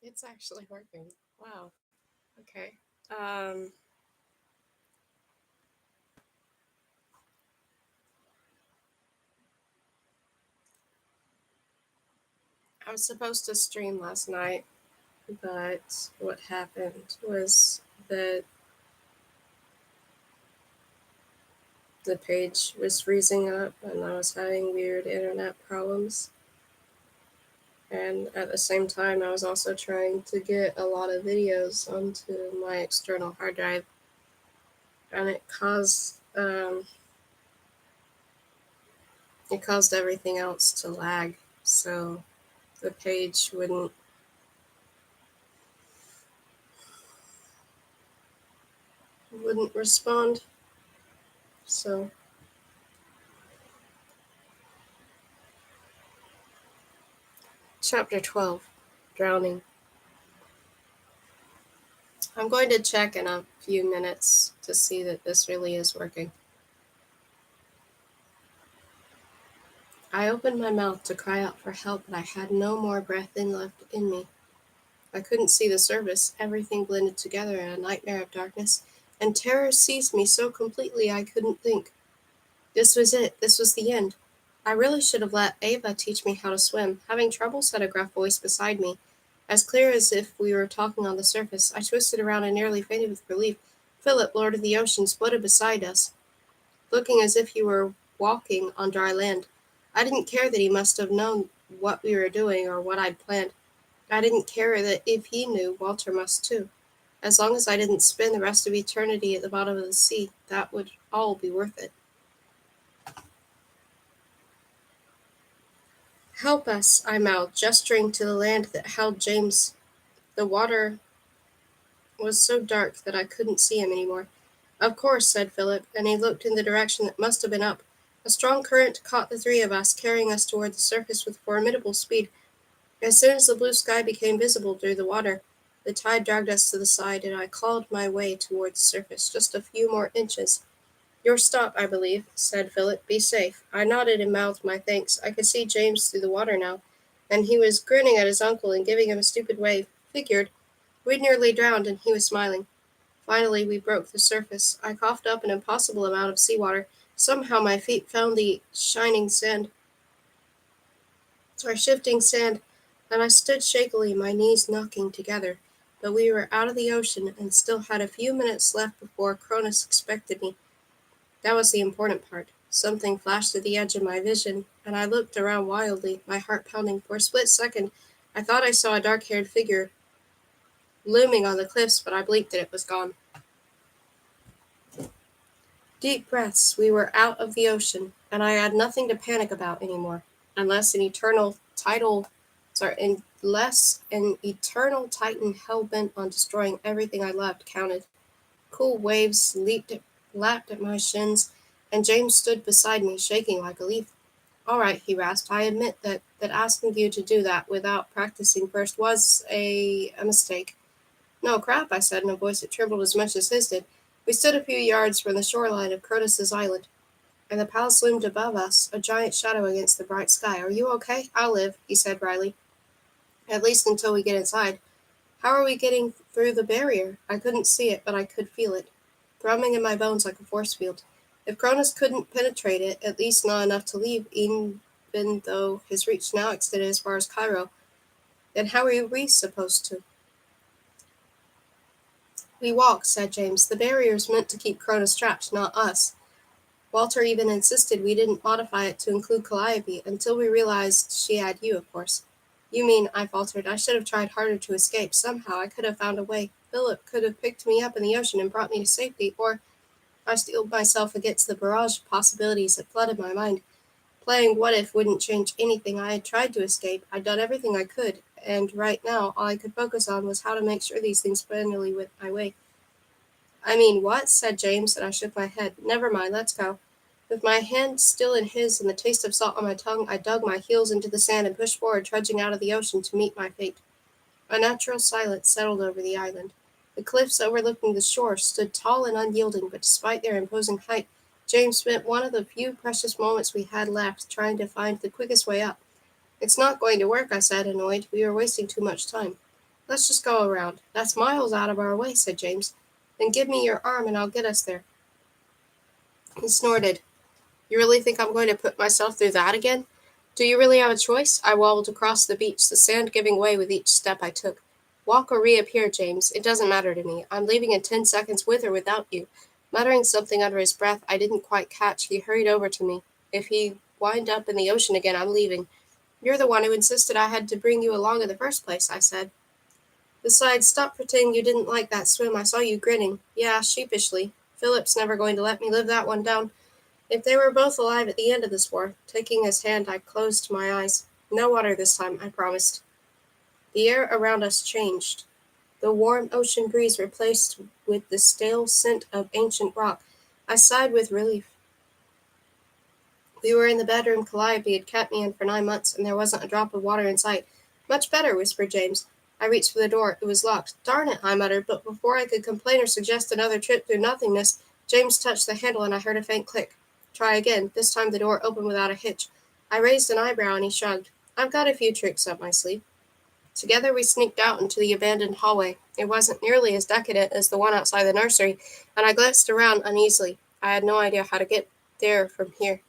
It's actually working. Wow. Okay. Um, I was supposed to stream last night, but what happened was that the page was freezing up and I was having weird internet problems. And at the same time, I was also trying to get a lot of videos onto my external hard drive, and it caused everything else to lag. So the page wouldn't respond. So chapter 12, drowning. I'm going to check in a few minutes to see that this really is working. I opened my mouth to cry out for help, but I had no more breath left in me. I couldn't see the surface. Everything blended together in a nightmare of darkness, and terror seized me so completely I couldn't think. This was it. This was the end. I really should have let Ava teach me how to swim. Having trouble, said a gruff voice beside me, as clear as if we were talking on the surface. I twisted around and nearly fainted with relief. Philip, Lord of the Ocean, floated beside us, looking as if he were walking on dry land. I didn't care that he must have known what we were doing or what I'd planned. I didn't care that if he knew, Walter must too. As long as I didn't spend the rest of eternity at the bottom of the sea, that would all be worth it. Help us, I mouthed, gesturing to the land that held James. The water was so dark that I couldn't see him any more. Of course, said Philip, and he looked in the direction that must have been up. A strong current caught the three of us, carrying us toward the surface with formidable speed. As soon as the blue sky became visible through the water, the tide dragged us to the side, and I clawed my way toward the surface. Just a few more inches. Your stop, I believe, said Philip. Be safe. I nodded and mouthed my thanks. I could see James through the water now, and he was grinning at his uncle and giving him a stupid wave. Figured. We'd nearly drowned, and he was smiling. Finally, we broke the surface. I coughed up an impossible amount of seawater. Somehow my feet found the shifting sand, and I stood shakily, my knees knocking together. But we were out of the ocean, and still had a few minutes left before Cronus expected me. That was the important part. Something flashed at the edge of my vision, and I looked around wildly, my heart pounding. For a split second, I thought I saw a dark-haired figure looming on the cliffs, but I blinked and it was gone. Deep breaths. We were out of the ocean, and I had nothing to panic about anymore, unless an unless an eternal titan hell-bent on destroying everything I loved counted. Cool waves lapped at my shins, and James stood beside me, shaking like a leaf. All right, he rasped. I admit that asking you to do that without practicing first was a mistake. No crap, I said in a voice that trembled as much as his did. We stood a few yards from the shoreline of Cronus's island, and the palace loomed above us, a giant shadow against the bright sky. Are you okay? I'll live, he said wryly. At least until we get inside. How are we getting through the barrier? I couldn't see it, but I could feel it, thrumming in my bones like a force field. If Cronus couldn't penetrate it, at least not enough to leave, even though his reach now extended as far as Cairo, then how are we supposed to? We walked, said James. The barrier's meant to keep Cronus trapped, not us. Walter even insisted we didn't modify it to include Calliope, until we realized she had you, of course. You mean, I faltered, I should have tried harder to escape. Somehow I could have found a way. Philip could have picked me up in the ocean and brought me to safety, or I steeled myself against the barrage of possibilities that flooded my mind. Playing what if wouldn't change anything. I had tried to escape. I'd done everything I could, and right now all I could focus on was how to make sure these things finally went my way. I mean, what? Said James, and I shook my head. Never mind, let's go. With my hand still in his and the taste of salt on my tongue, I dug my heels into the sand and pushed forward, trudging out of the ocean to meet my fate. A natural silence settled over the island. The cliffs overlooking the shore stood tall and unyielding, but despite their imposing height, James spent one of the few precious moments we had left trying to find the quickest way up. It's not going to work, I said, annoyed. We are wasting too much time. Let's just go around. That's miles out of our way, said James. Then give me your arm and I'll get us there. He snorted. You really think I'm going to put myself through that again? Do you really have a choice? I wobbled across the beach, the sand giving way with each step I took. Walk or reappear, James. It doesn't matter to me. I'm leaving in 10 seconds with or without you. Muttering something under his breath I didn't quite catch, he hurried over to me. If he wind up in the ocean again, I'm leaving. You're the one who insisted I had to bring you along in the first place, I said. Besides, stop pretending you didn't like that swim. I saw you grinning. Yeah, sheepishly. Philip's never going to let me live that one down. If they were both alive at the end of this war, taking his hand, I closed my eyes. No water this time, I promised. The air around us changed. The warm ocean breeze replaced with the stale scent of ancient rock. I sighed with relief. We were in the bedroom Calliope had kept me in for 9 months, and there wasn't a drop of water in sight. Much better, whispered James. I reached for the door. It was locked. Darn it, I muttered, but before I could complain or suggest another trip through nothingness, James touched the handle and I heard a faint click. Try again. This time the door opened without a hitch. I raised an eyebrow and he shrugged. I've got a few tricks up my sleeve. Together we sneaked out into the abandoned hallway. It wasn't nearly as decadent as the one outside the nursery, and I glanced around uneasily. I had no idea how to get there from here.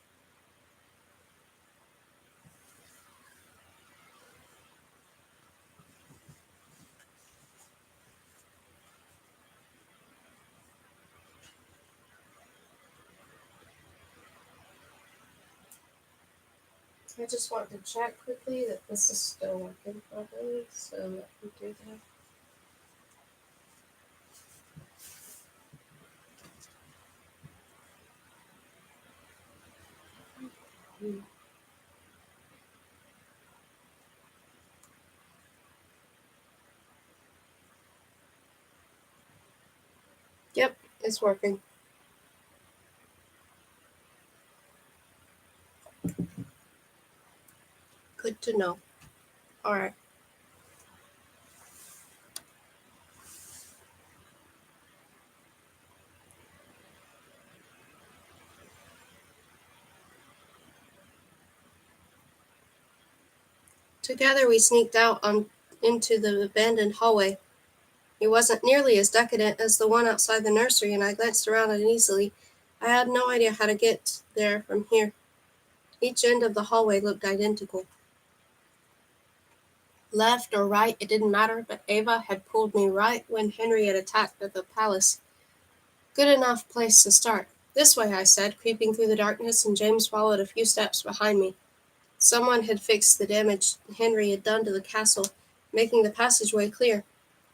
I just want to check quickly that this is still working properly, so let me do that. Yep, it's working. Good to know. Alright. Together we sneaked out into the abandoned hallway. It wasn't nearly as decadent as the one outside the nursery, and I glanced around uneasily. I had no idea how to get there from here. Each end of the hallway looked identical. Left or right, it didn't matter, but Ava had pulled me right when Henry had attacked at the palace. Good enough place to start. This way, I said, creeping through the darkness, and James followed a few steps behind me. Someone had fixed the damage Henry had done to the castle, making the passageway clear.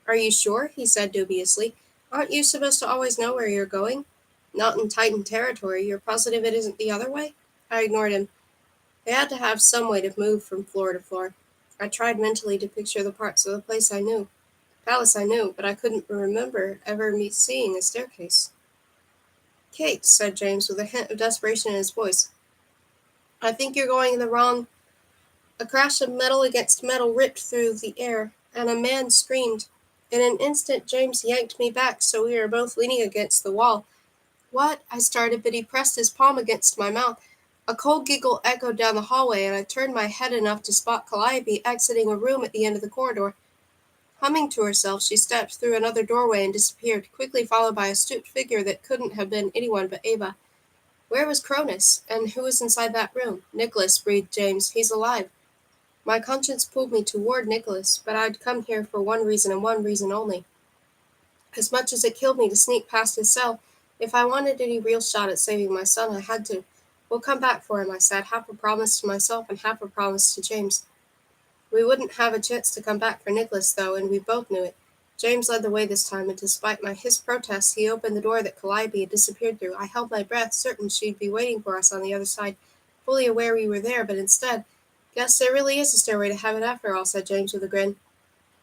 Are you sure? He said dubiously. Aren't you supposed to always know where you're going? Not in Titan territory. You're positive it isn't the other way? I ignored him. They had to have some way to move from floor to floor. I tried mentally to picture the parts of the place I knew. Palace I knew, but I couldn't remember ever me seeing a staircase. Kate, said James with a hint of desperation in his voice, I think you're going in the wrong. A crash of metal against metal ripped through the air, and a man screamed. In an instant, James yanked me back so we were both leaning against the wall. What? I started, but he pressed his palm against my mouth. A cold giggle echoed down the hallway, and I turned my head enough to spot Calliope exiting a room at the end of the corridor. Humming to herself, she stepped through another doorway and disappeared, quickly followed by a stooped figure that couldn't have been anyone but Ava. Where was Cronus? And who was inside that room? Nicholas, breathed James. He's alive. My conscience pulled me toward Nicholas, but I'd come here for one reason and one reason only. As much as it killed me to sneak past his cell, if I wanted any real shot at saving my son, I had to. We'll come back for him, I said, half a promise to myself and half a promise to James. We wouldn't have a chance to come back for Nicholas, though, and we both knew it. James led the way this time, and despite his protests, he opened the door that Calliope had disappeared through. I held my breath, certain she'd be waiting for us on the other side, fully aware we were there, but instead, guess there really is a stairway to heaven after all, said James with a grin.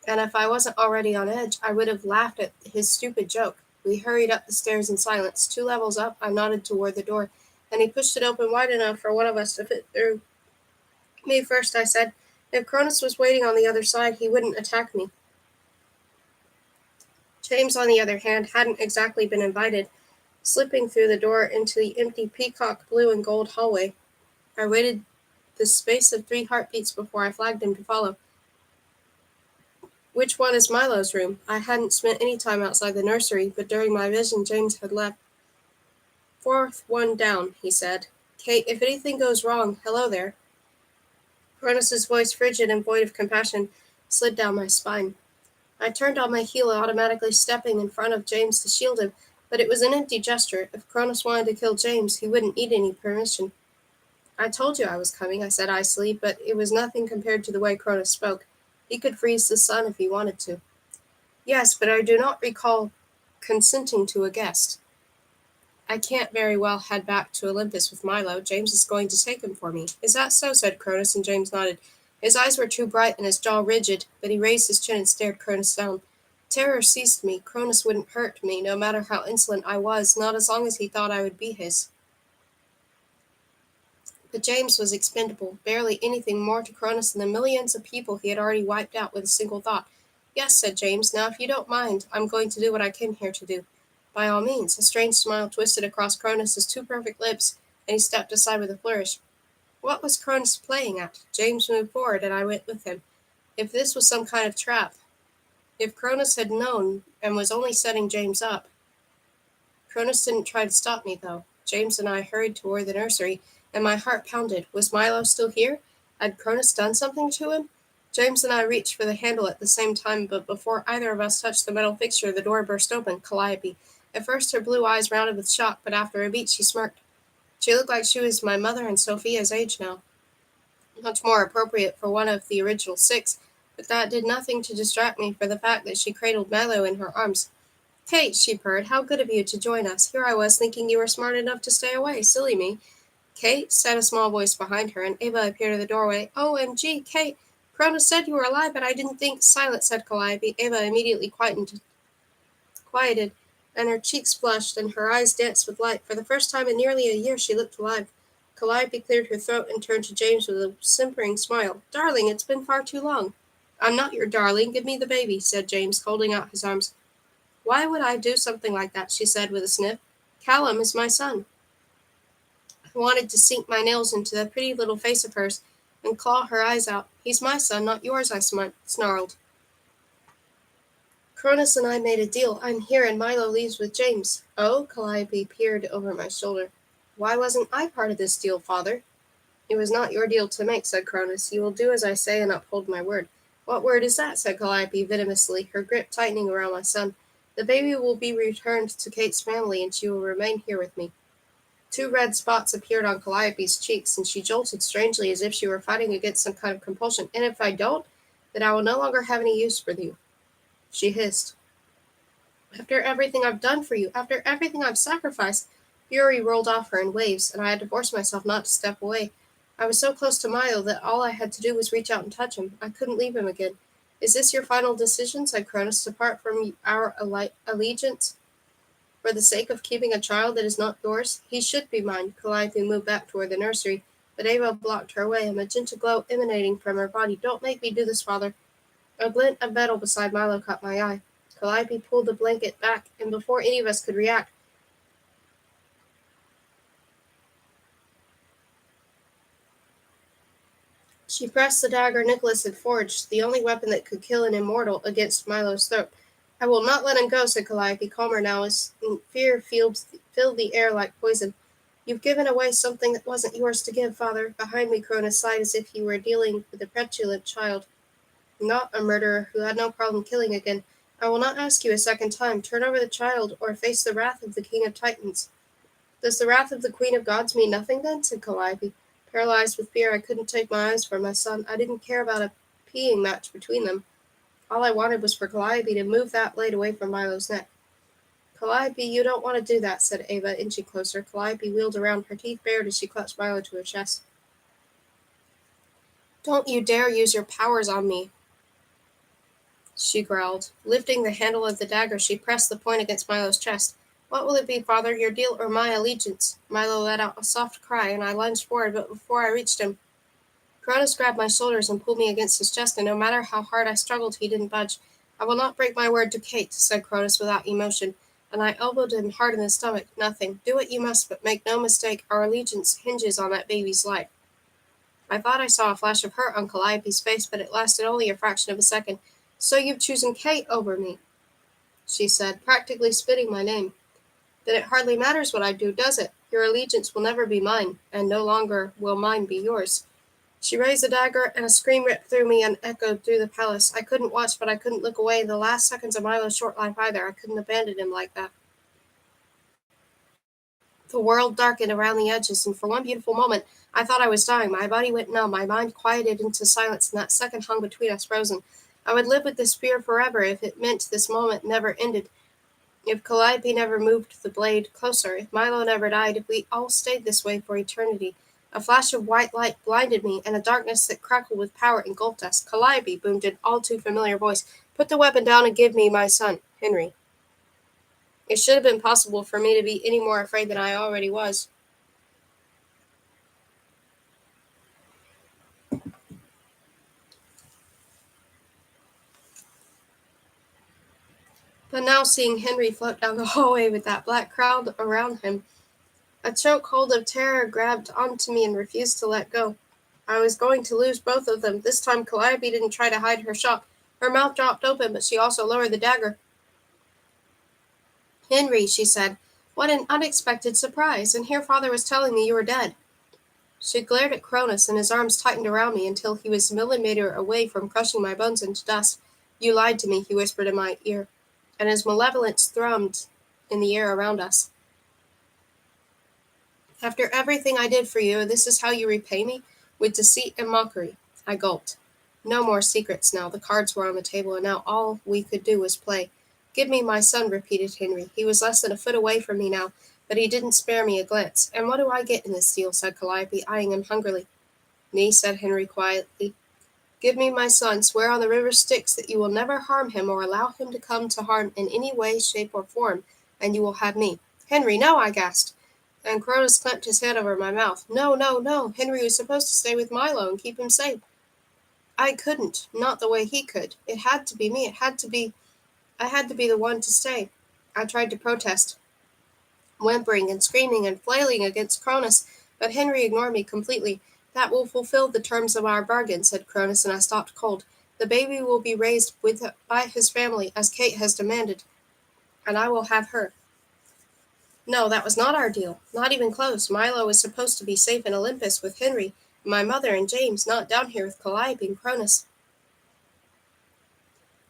And if I wasn't already on edge, I would have laughed at his stupid joke. We hurried up the stairs in silence. 2 levels up, I nodded toward the door, and he pushed it open wide enough for one of us to fit through. Me first, I said. If Cronus was waiting on the other side, he wouldn't attack me. James, on the other hand, hadn't exactly been invited, slipping through the door into the empty peacock blue and gold hallway. I waited the space of 3 heartbeats before I flagged him to follow. Which one is Milo's room? I hadn't spent any time outside the nursery, but during my vision James had left. Fourth one down, he said. Kate, if anything goes wrong, hello there. Cronus's voice, frigid and void of compassion, slid down my spine. I turned on my heel, automatically stepping in front of James to shield him, but it was an empty gesture. If Cronus wanted to kill James, he wouldn't need any permission. I told you I was coming, I said icily, but it was nothing compared to the way Cronus spoke. He could freeze the sun if he wanted to. Yes, but I do not recall consenting to a guest. I can't very well head back to Olympus with Milo. James is going to take him for me. Is that so? Said Cronus, and James nodded. His eyes were too bright and his jaw rigid, but he raised his chin and stared Cronus down. Terror seized me. Cronus wouldn't hurt me, no matter how insolent I was, not as long as he thought I would be his. But James was expendable, barely anything more to Cronus than the millions of people he had already wiped out with a single thought. Yes, said James. Now, if you don't mind, I'm going to do what I came here to do. By all means. A strange smile twisted across Cronus's two perfect lips, and he stepped aside with a flourish. What was Cronus playing at? James moved forward, and I went with him. If this was some kind of trap, if Cronus had known and was only setting James up. Cronus didn't try to stop me, though. James and I hurried toward the nursery, and my heart pounded. Was Milo still here? Had Cronus done something to him? James and I reached for the handle at the same time, but before either of us touched the metal fixture, the door burst open. Calliope. At first her blue eyes rounded with shock, but after a beat she smirked. She looked like she was my mother and Sophia's age now. Much more appropriate for one of the original 6, but that did nothing to distract me for the fact that she cradled Milo in her arms. Kate, she purred, how good of you to join us. Here I was thinking you were smart enough to stay away. Silly me. Kate, said a small voice behind her, and Ava appeared in the doorway. OMG, Kate, Cronus said you were alive, but I didn't think. Silent, said Calliope. Ava immediately quieted, and her cheeks flushed, and her eyes danced with light. For the first time in nearly a year she looked alive. Calliope cleared her throat and turned to James with a simpering smile. Darling, it's been far too long. I'm not your darling. Give me the baby, said James, holding out his arms. Why would I do something like that, she said with a sniff. Callum is my son. I wanted to sink my nails into that pretty little face of hers and claw her eyes out. He's my son, not yours, I snarled. Cronus and I made a deal. I'm here and Milo leaves with James. Oh, Calliope peered over my shoulder. Why wasn't I part of this deal, father? It was not your deal to make, said Cronus. You will do as I say and uphold my word. What word is that? Said Calliope venomously, her grip tightening around my son. The baby will be returned to Kate's family, and she will remain here with me. 2 red spots appeared on Calliope's cheeks, and she jolted strangely as if she were fighting against some kind of compulsion. And if I don't, then I will no longer have any use for you, she hissed. After everything I've done for you, after everything I've sacrificed. Fury rolled off her in waves, and I had to force myself not to step away. I was so close to Milo that all I had to do was reach out and touch him. I couldn't leave him again. Is this your final decision, said Cronus, to part from our allegiance for the sake of keeping a child that is not yours? He should be mine. Calliope moved back toward the nursery, but Ava blocked her way, a magenta glow emanating from her body. Don't make me do this, father. A glint of metal beside Milo caught my eye. Calliope pulled the blanket back, and before any of us could react, she pressed the dagger Nicholas had forged, the only weapon that could kill an immortal, against Milo's throat. I will not let him go, said Calliope, calmer now, as fear filled the air like poison. You've given away something that wasn't yours to give, father. Behind me, Cronus sighed as if he were dealing with a petulant child. Not a murderer who had no problem killing again. I will not ask you a second time. Turn over the child, or face the wrath of the king of Titans. Does the wrath of the queen of gods mean nothing, then? Said Calliope. Paralyzed with fear, I couldn't take my eyes from my son. I didn't care about a peeing match between them. All I wanted was for Calliope to move that blade away from Milo's neck. Calliope, you don't want to do that, said Ava, inching closer. Calliope wheeled around, her teeth bared as she clutched Milo to her chest. Don't you dare use your powers on me, she growled. Lifting the handle of the dagger, she pressed the point against Milo's chest. What will it be, father, your deal or my allegiance? Milo let out a soft cry, and I lunged forward, but before I reached him, Cronus grabbed my shoulders and pulled me against his chest, and no matter how hard I struggled, he didn't budge. I will not break my word to Kate, said Cronus without emotion, and I elbowed him hard in the stomach. Nothing. Do what you must, but make no mistake, our allegiance hinges on that baby's life. I thought I saw a flash of hurt on Calliope's face, but it lasted only a fraction of a second. So you've chosen Kate over me, she said, practically spitting my name. Then it hardly matters what I do, does it? Your allegiance will never be mine, and no longer will mine be yours. She raised the dagger, and a scream ripped through me and echoed through the palace. I couldn't watch, but I couldn't look away the last seconds of Milo's short life either. I couldn't abandon him like that. The world darkened around the edges, and for one beautiful moment, I thought I was dying. My body went numb, my mind quieted into silence, and that second hung between us frozen. I would live with this fear forever if it meant this moment never ended. If Calliope never moved the blade closer, if Milo never died, if we all stayed this way for eternity. A flash of white light blinded me, and a darkness that crackled with power engulfed us. Calliope boomed an all too familiar voice. Put the weapon down and give me my son, Henry. It should have been possible for me to be any more afraid than I already was. But now seeing Henry float down the hallway with that black crowd around him, a choke hold of terror grabbed onto me and refused to let go. I was going to lose both of them. This time Calliope didn't try to hide her shock. Her mouth dropped open, but she also lowered the dagger. Henry, she said, what an unexpected surprise, and here father was telling me you were dead. She glared at Cronus, and his arms tightened around me until he was a millimeter away from crushing my bones into dust. You lied to me, he whispered in my ear, and his malevolence thrummed in the air around us. After everything I did for you, this is how you repay me? With deceit and mockery. I gulped. No more secrets now. The cards were on the table, and now all we could do was play. Give me my son, repeated Henry. He was less than a foot away from me now, but he didn't spare me a glance. And what do I get in this deal? Said Calliope, eyeing him hungrily. Me, said Henry quietly. Give me my son. Swear on the river Styx that you will never harm him or allow him to come to harm in any way, shape, or form, and you will have me. Henry, no, I gasped. And Cronus clamped his hand over my mouth. No, no, no. Henry was supposed to stay with Milo and keep him safe. I couldn't. Not the way he could. It had to be me. I had to be the one to stay. I tried to protest, whimpering and screaming and flailing against Cronus, but Henry ignored me completely. That will fulfill the terms of our bargain, said Cronus, and I stopped cold. The baby will be raised by his family, as Kate has demanded, and I will have her. No, that was not our deal. Not even close. Milo was supposed to be safe in Olympus with Henry, my mother and James, not down here with Calliope and Cronus.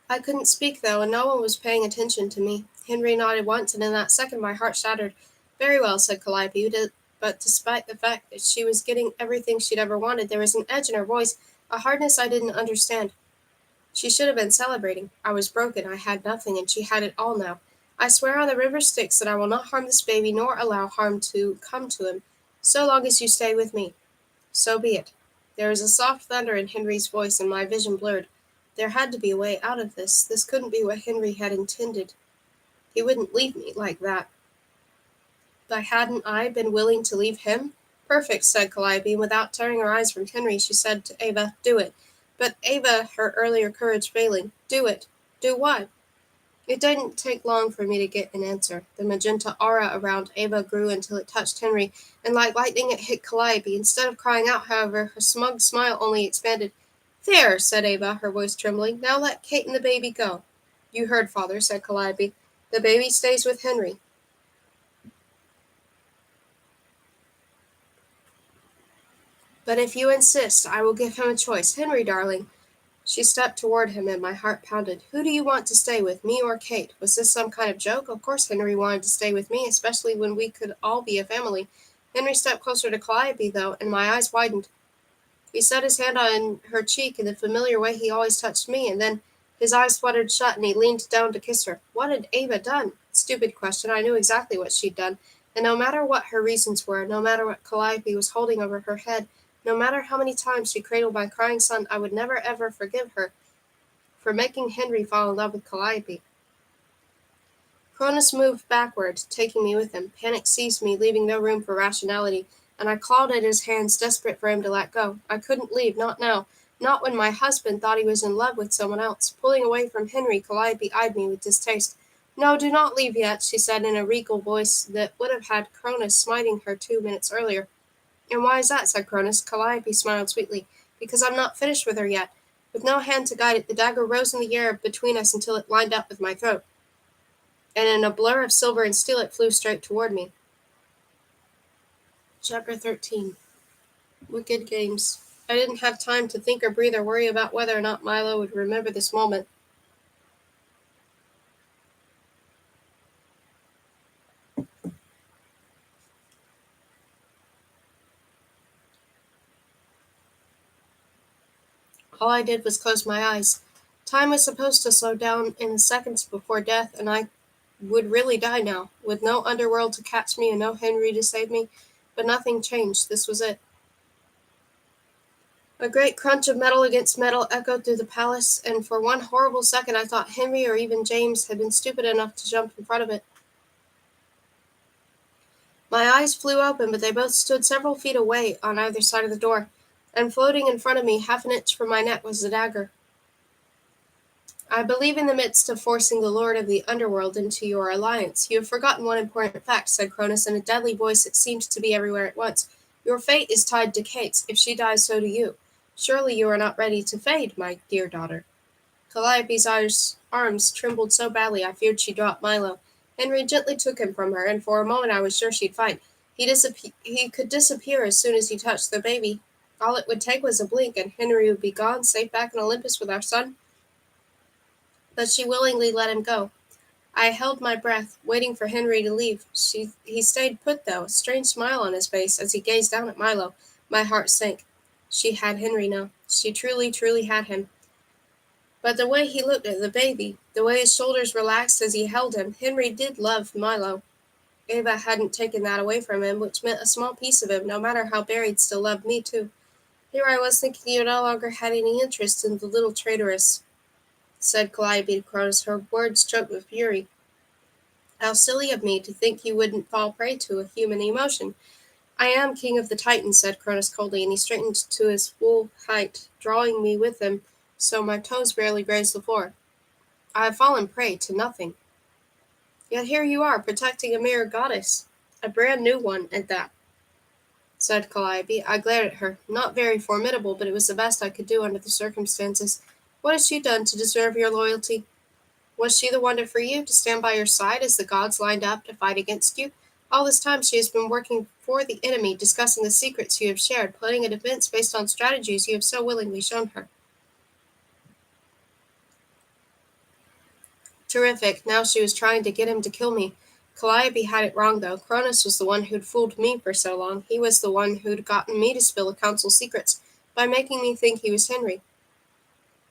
I couldn't speak, though, and no one was paying attention to me. Henry nodded once, and in that second my heart shattered. Very well, said Calliope, but despite the fact that she was getting everything she'd ever wanted, there was an edge in her voice, a hardness I didn't understand. She should have been celebrating. I was broken, I had nothing, and she had it all now. I swear on the river Styx that I will not harm this baby nor allow harm to come to him, so long as you stay with me. So be it. There was a soft thunder in Henry's voice, and my vision blurred. There had to be a way out of this. This couldn't be what Henry had intended. He wouldn't leave me like that. But hadn't I been willing to leave him? Perfect, said Calliope, and without turning her eyes from Henry, she said to Ava, do it. But Ava, her earlier courage failing, do it. Do what? It didn't take long for me to get an answer. The magenta aura around Ava grew until it touched Henry, and like lightning it hit Calliope. Instead of crying out, however, her smug smile only expanded. There, said Ava, her voice trembling. Now let Kate and the baby go. You heard, father, said Calliope. The baby stays with Henry. But if you insist, I will give him a choice. Henry, darling. She stepped toward him, and my heart pounded. Who do you want to stay with, me or Kate? Was this some kind of joke? Of course Henry wanted to stay with me, especially when we could all be a family. Henry stepped closer to Calliope, though, and my eyes widened. He set his hand on her cheek in the familiar way he always touched me, and then his eyes fluttered shut, and he leaned down to kiss her. What had Ava done? Stupid question. I knew exactly what she'd done, and no matter what her reasons were, no matter what Calliope was holding over her head, no matter how many times she cradled my crying son, I would never ever forgive her for making Henry fall in love with Calliope. Cronus moved backward, taking me with him. Panic seized me, leaving no room for rationality, and I clawed at his hands, desperate for him to let go. I couldn't leave, not now, not when my husband thought he was in love with someone else. Pulling away from Henry, Calliope eyed me with distaste. No, do not leave yet, she said in a regal voice that would have had Cronus smiting her 2 minutes earlier. And why is that? Said Cronus. Calliope smiled sweetly. Because I'm not finished with her yet. With no hand to guide it, the dagger rose in the air between us until it lined up with my throat, and in a blur of silver and steel it flew straight toward me. Chapter 13. Wicked Games. I didn't have time to think or breathe or worry about whether or not Milo would remember this moment. All I did was close my eyes. Time was supposed to slow down in the seconds before death, and I would really die now, with no underworld to catch me and no Henry to save me. But nothing changed. This was it. A great crunch of metal against metal echoed through the palace, and for one horrible second I thought Henry or even James had been stupid enough to jump in front of it. My eyes flew open, but they both stood several feet away on either side of the door, and floating in front of me, half an inch from my neck, was the dagger. I believe in the midst of forcing the Lord of the Underworld into your alliance, you have forgotten one important fact, said Cronus in a deadly voice that seemed to be everywhere at once. Your fate is tied to Kate's. If she dies, so do you. Surely you are not ready to fade, my dear daughter. Calliope's arms trembled so badly I feared she'd drop Milo. Henry gently took him from her, and for a moment I was sure she'd fight. He could disappear as soon as he touched the baby. All it would take was a blink, and Henry would be gone, safe back in Olympus with our son. But she willingly let him go. I held my breath, waiting for Henry to leave. He stayed put, though, a strange smile on his face as he gazed down at Milo. My heart sank. She had Henry now. She truly, truly had him. But the way he looked at the baby, the way his shoulders relaxed as he held him, Henry did love Milo. Ava hadn't taken that away from him, which meant a small piece of him, no matter how buried, still loved me too. Here I was thinking you no longer had any interest in the little traitoress, said Calliope to Cronus, her words choked with fury. How silly of me to think you wouldn't fall prey to a human emotion. I am king of the Titans, said Cronus coldly, and he straightened to his full height, drawing me with him so my toes barely grazed the floor. I have fallen prey to nothing. Yet here you are, protecting a mere goddess. A brand new one, at that, said Calliope. I glared at her. Not very formidable, but it was the best I could do under the circumstances. What has she done to deserve your loyalty? Was she the one to free you, to stand by your side as the gods lined up to fight against you? All this time she has been working for the enemy, discussing the secrets you have shared, planning a defense based on strategies you have so willingly shown her. Terrific. Now she was trying to get him to kill me. Calliope had it wrong, though. Cronus was the one who'd fooled me for so long. He was the one who'd gotten me to spill the council's secrets by making me think he was Henry.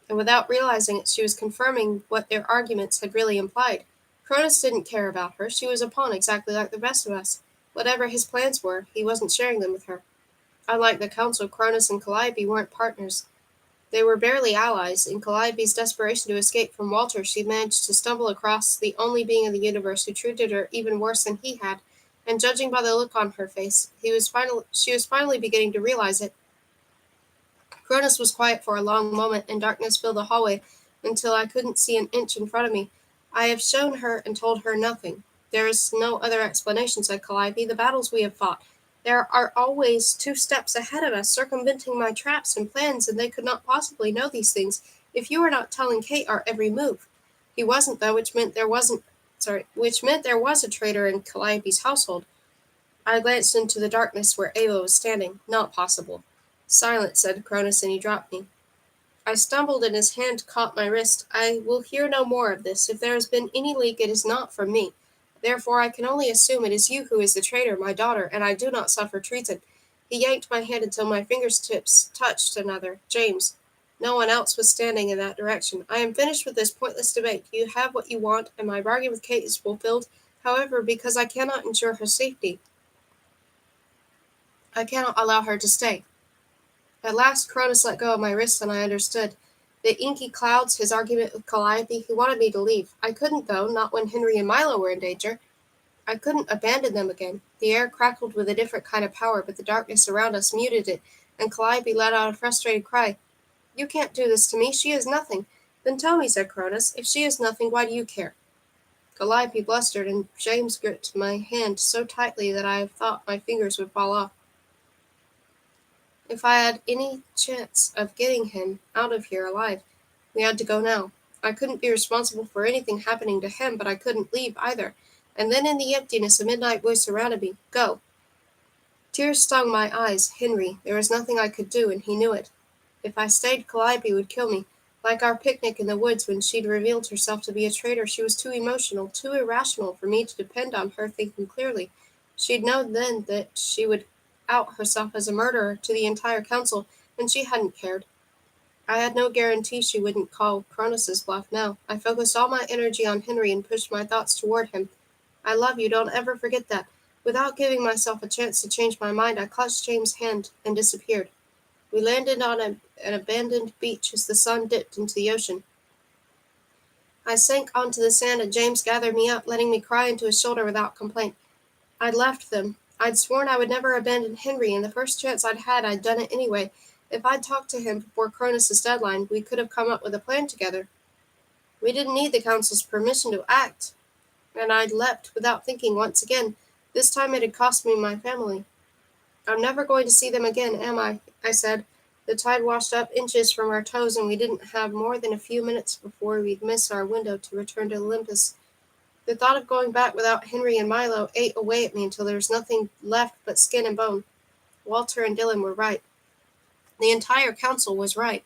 And without realizing it, she was confirming what their arguments had really implied. Cronus didn't care about her. She was a pawn exactly like the rest of us. Whatever his plans were, he wasn't sharing them with her. Unlike the council, Cronus and Calliope weren't partners. They were barely allies. In Calliope's desperation to escape from Walter, she managed to stumble across the only being in the universe who treated her even worse than he had, and judging by the look on her face, she was finally beginning to realize it. Cronus was quiet for a long moment, and darkness filled the hallway until I couldn't see an inch in front of me. I have shown her and told her nothing. There is no other explanation, said Calliope. The battles we have fought. There are always 2 steps ahead of us, circumventing my traps and plans, and they could not possibly know these things if you were not telling Kate our every move. He wasn't, though, which meant there was a traitor in Calliope's household. I glanced into the darkness where Ava was standing. Not possible. Silence, said Cronus, and he dropped me. I stumbled, and his hand caught my wrist. I will hear no more of this. If there has been any leak, it is not from me. Therefore I can only assume it is you who is the traitor, my daughter, and I do not suffer treason. He yanked my hand until my fingertips touched another. James. No one else was standing in that direction. I am finished with this pointless debate. You have what you want, and my bargain with Kate is fulfilled. However, because I cannot ensure her safety, I cannot allow her to stay. At last Cronus let go of my wrist, and I understood. The inky clouds, his argument with Calliope, he wanted me to leave. I couldn't, though, not when Henry and Milo were in danger. I couldn't abandon them again. The air crackled with a different kind of power, but the darkness around us muted it, and Calliope let out a frustrated cry. You can't do this to me. She is nothing. Then tell me, said Cronus. If she is nothing, why do you care? Calliope blustered, and James gripped my hand so tightly that I thought my fingers would fall off. If I had any chance of getting him out of here alive, we had to go now. I couldn't be responsible for anything happening to him, but I couldn't leave either. And then in the emptiness, a midnight voice surrounded me. Go. Tears stung my eyes. Henry. There was nothing I could do, and he knew it. If I stayed, Calliope would kill me. Like our picnic in the woods when she'd revealed herself to be a traitor, she was too emotional, too irrational for me to depend on her thinking clearly. She'd known then that she would out herself as a murderer to the entire council, and she hadn't cared. I had no guarantee she wouldn't call Cronus's bluff now. I focused all my energy on Henry and pushed my thoughts toward him. I love you, don't ever forget that. Without giving myself a chance to change my mind, I clutched James' hand and disappeared. We landed on an abandoned beach as the sun dipped into the ocean. I sank onto the sand and James gathered me up, letting me cry into his shoulder without complaint. I'd left them. I'd sworn I would never abandon Henry, and the first chance I'd had, I'd done it anyway. If I'd talked to him before Cronus's deadline, we could have come up with a plan together. We didn't need the council's permission to act, and I'd leapt without thinking once again. This time it had cost me my family. I'm never going to see them again, am I said. The tide washed up inches from our toes, and we didn't have more than a few minutes before we'd miss our window to return to Olympus. The thought of going back without Henry and Milo ate away at me until there was nothing left but skin and bone. Walter and Dylan were right. The entire council was right.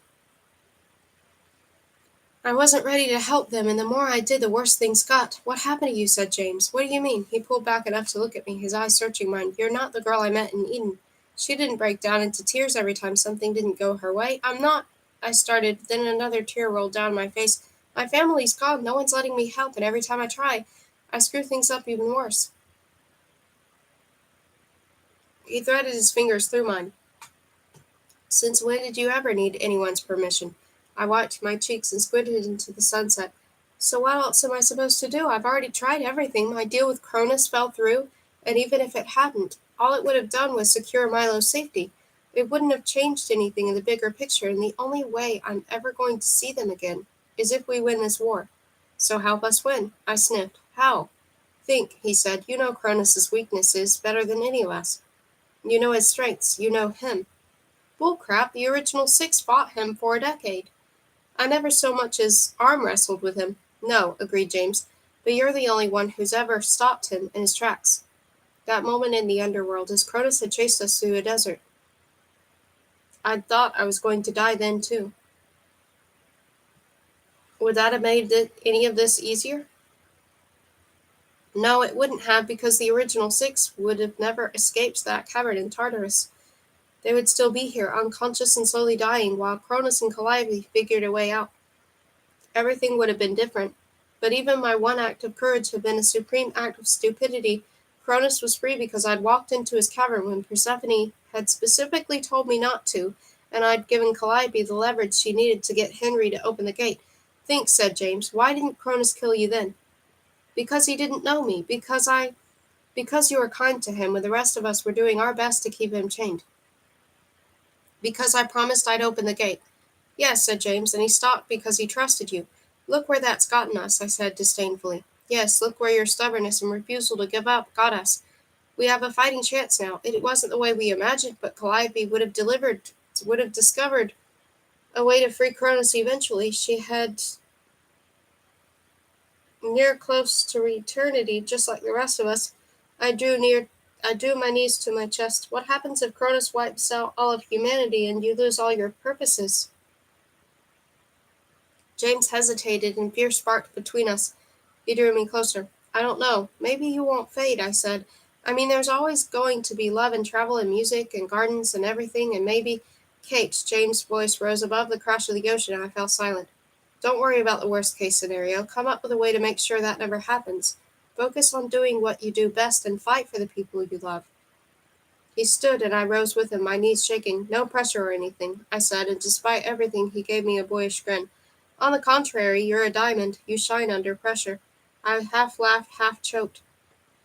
I wasn't ready to help them, and the more I did, the worse things got. What happened to you? Said James. What do you mean? He pulled back enough to look at me, his eyes searching mine. You're not the girl I met in Eden. She didn't break down into tears every time something didn't go her way. I'm not, I started, then another tear rolled down my face. My family's gone, no one's letting me help, and every time I try, I screw things up even worse. He threaded his fingers through mine. Since when did you ever need anyone's permission? I wiped my cheeks and squinted into the sunset. So what else am I supposed to do? I've already tried everything. My deal with Cronus fell through, and even if it hadn't, all it would have done was secure Milo's safety. It wouldn't have changed anything in the bigger picture, and the only way I'm ever going to see them again is if we win this war. So help us win. I sniffed. How? Think, he said. You know Cronus's weaknesses better than any of us. You know his strengths. You know him. Bullcrap, the original six fought him for a decade. I never so much as arm wrestled with him. No, agreed James, but you're the only one who's ever stopped him in his tracks. That moment in the underworld, as Cronus had chased us through a desert. I'd thought I was going to die then, too. Would that have made any of this easier? No, it wouldn't have, because the original six would have never escaped that cavern in Tartarus. They would still be here, unconscious and slowly dying, while Cronus and Calliope figured a way out. Everything would have been different, but even my one act of courage had been a supreme act of stupidity. Cronus was free because I'd walked into his cavern when Persephone had specifically told me not to, and I'd given Calliope the leverage she needed to get Henry to open the gate. Think, said James, why didn't Cronus kill you then? Because he didn't know me, because you were kind to him when the rest of us were doing our best to keep him chained. Because I promised I'd open the gate. Yes, said James, and he stopped because he trusted you. Look where that's gotten us, I said disdainfully. Yes, look where your stubbornness and refusal to give up got us. We have a fighting chance now. It wasn't the way we imagined, but Calliope would have discovered a way to free Cronus eventually. She had near close to eternity, just like the rest of us. I drew my knees to my chest. What happens if Cronus wipes out all of humanity and you lose all your purposes? James hesitated, and fear sparked between us. He drew me closer. I don't know. Maybe you won't fade, I said. I mean, there's always going to be love and travel and music and gardens and everything, and maybe... Kate, James' voice rose above the crash of the ocean, and I fell silent. Don't worry about the worst-case scenario. Come up with a way to make sure that never happens. Focus on doing what you do best and fight for the people you love. He stood, and I rose with him, my knees shaking. No pressure or anything, I said, and despite everything, he gave me a boyish grin. On the contrary, you're a diamond. You shine under pressure. I half laughed, half choked.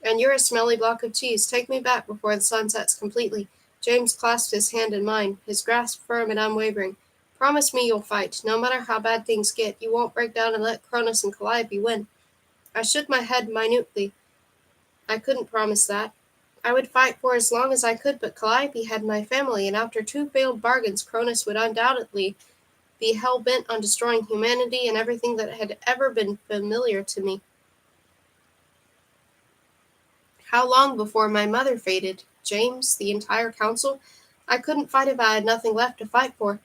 And you're a smelly block of cheese. Take me back before the sun sets completely. James clasped his hand in mine, his grasp firm and unwavering. Promise me you'll fight. No matter how bad things get, you won't break down and let Cronus and Calliope win. I shook my head minutely. I couldn't promise that. I would fight for as long as I could, but Calliope had my family, and after 2 failed bargains, Cronus would undoubtedly be hell-bent on destroying humanity and everything that had ever been familiar to me. How long before my mother faded? James? The entire council? I couldn't fight if I had nothing left to fight for.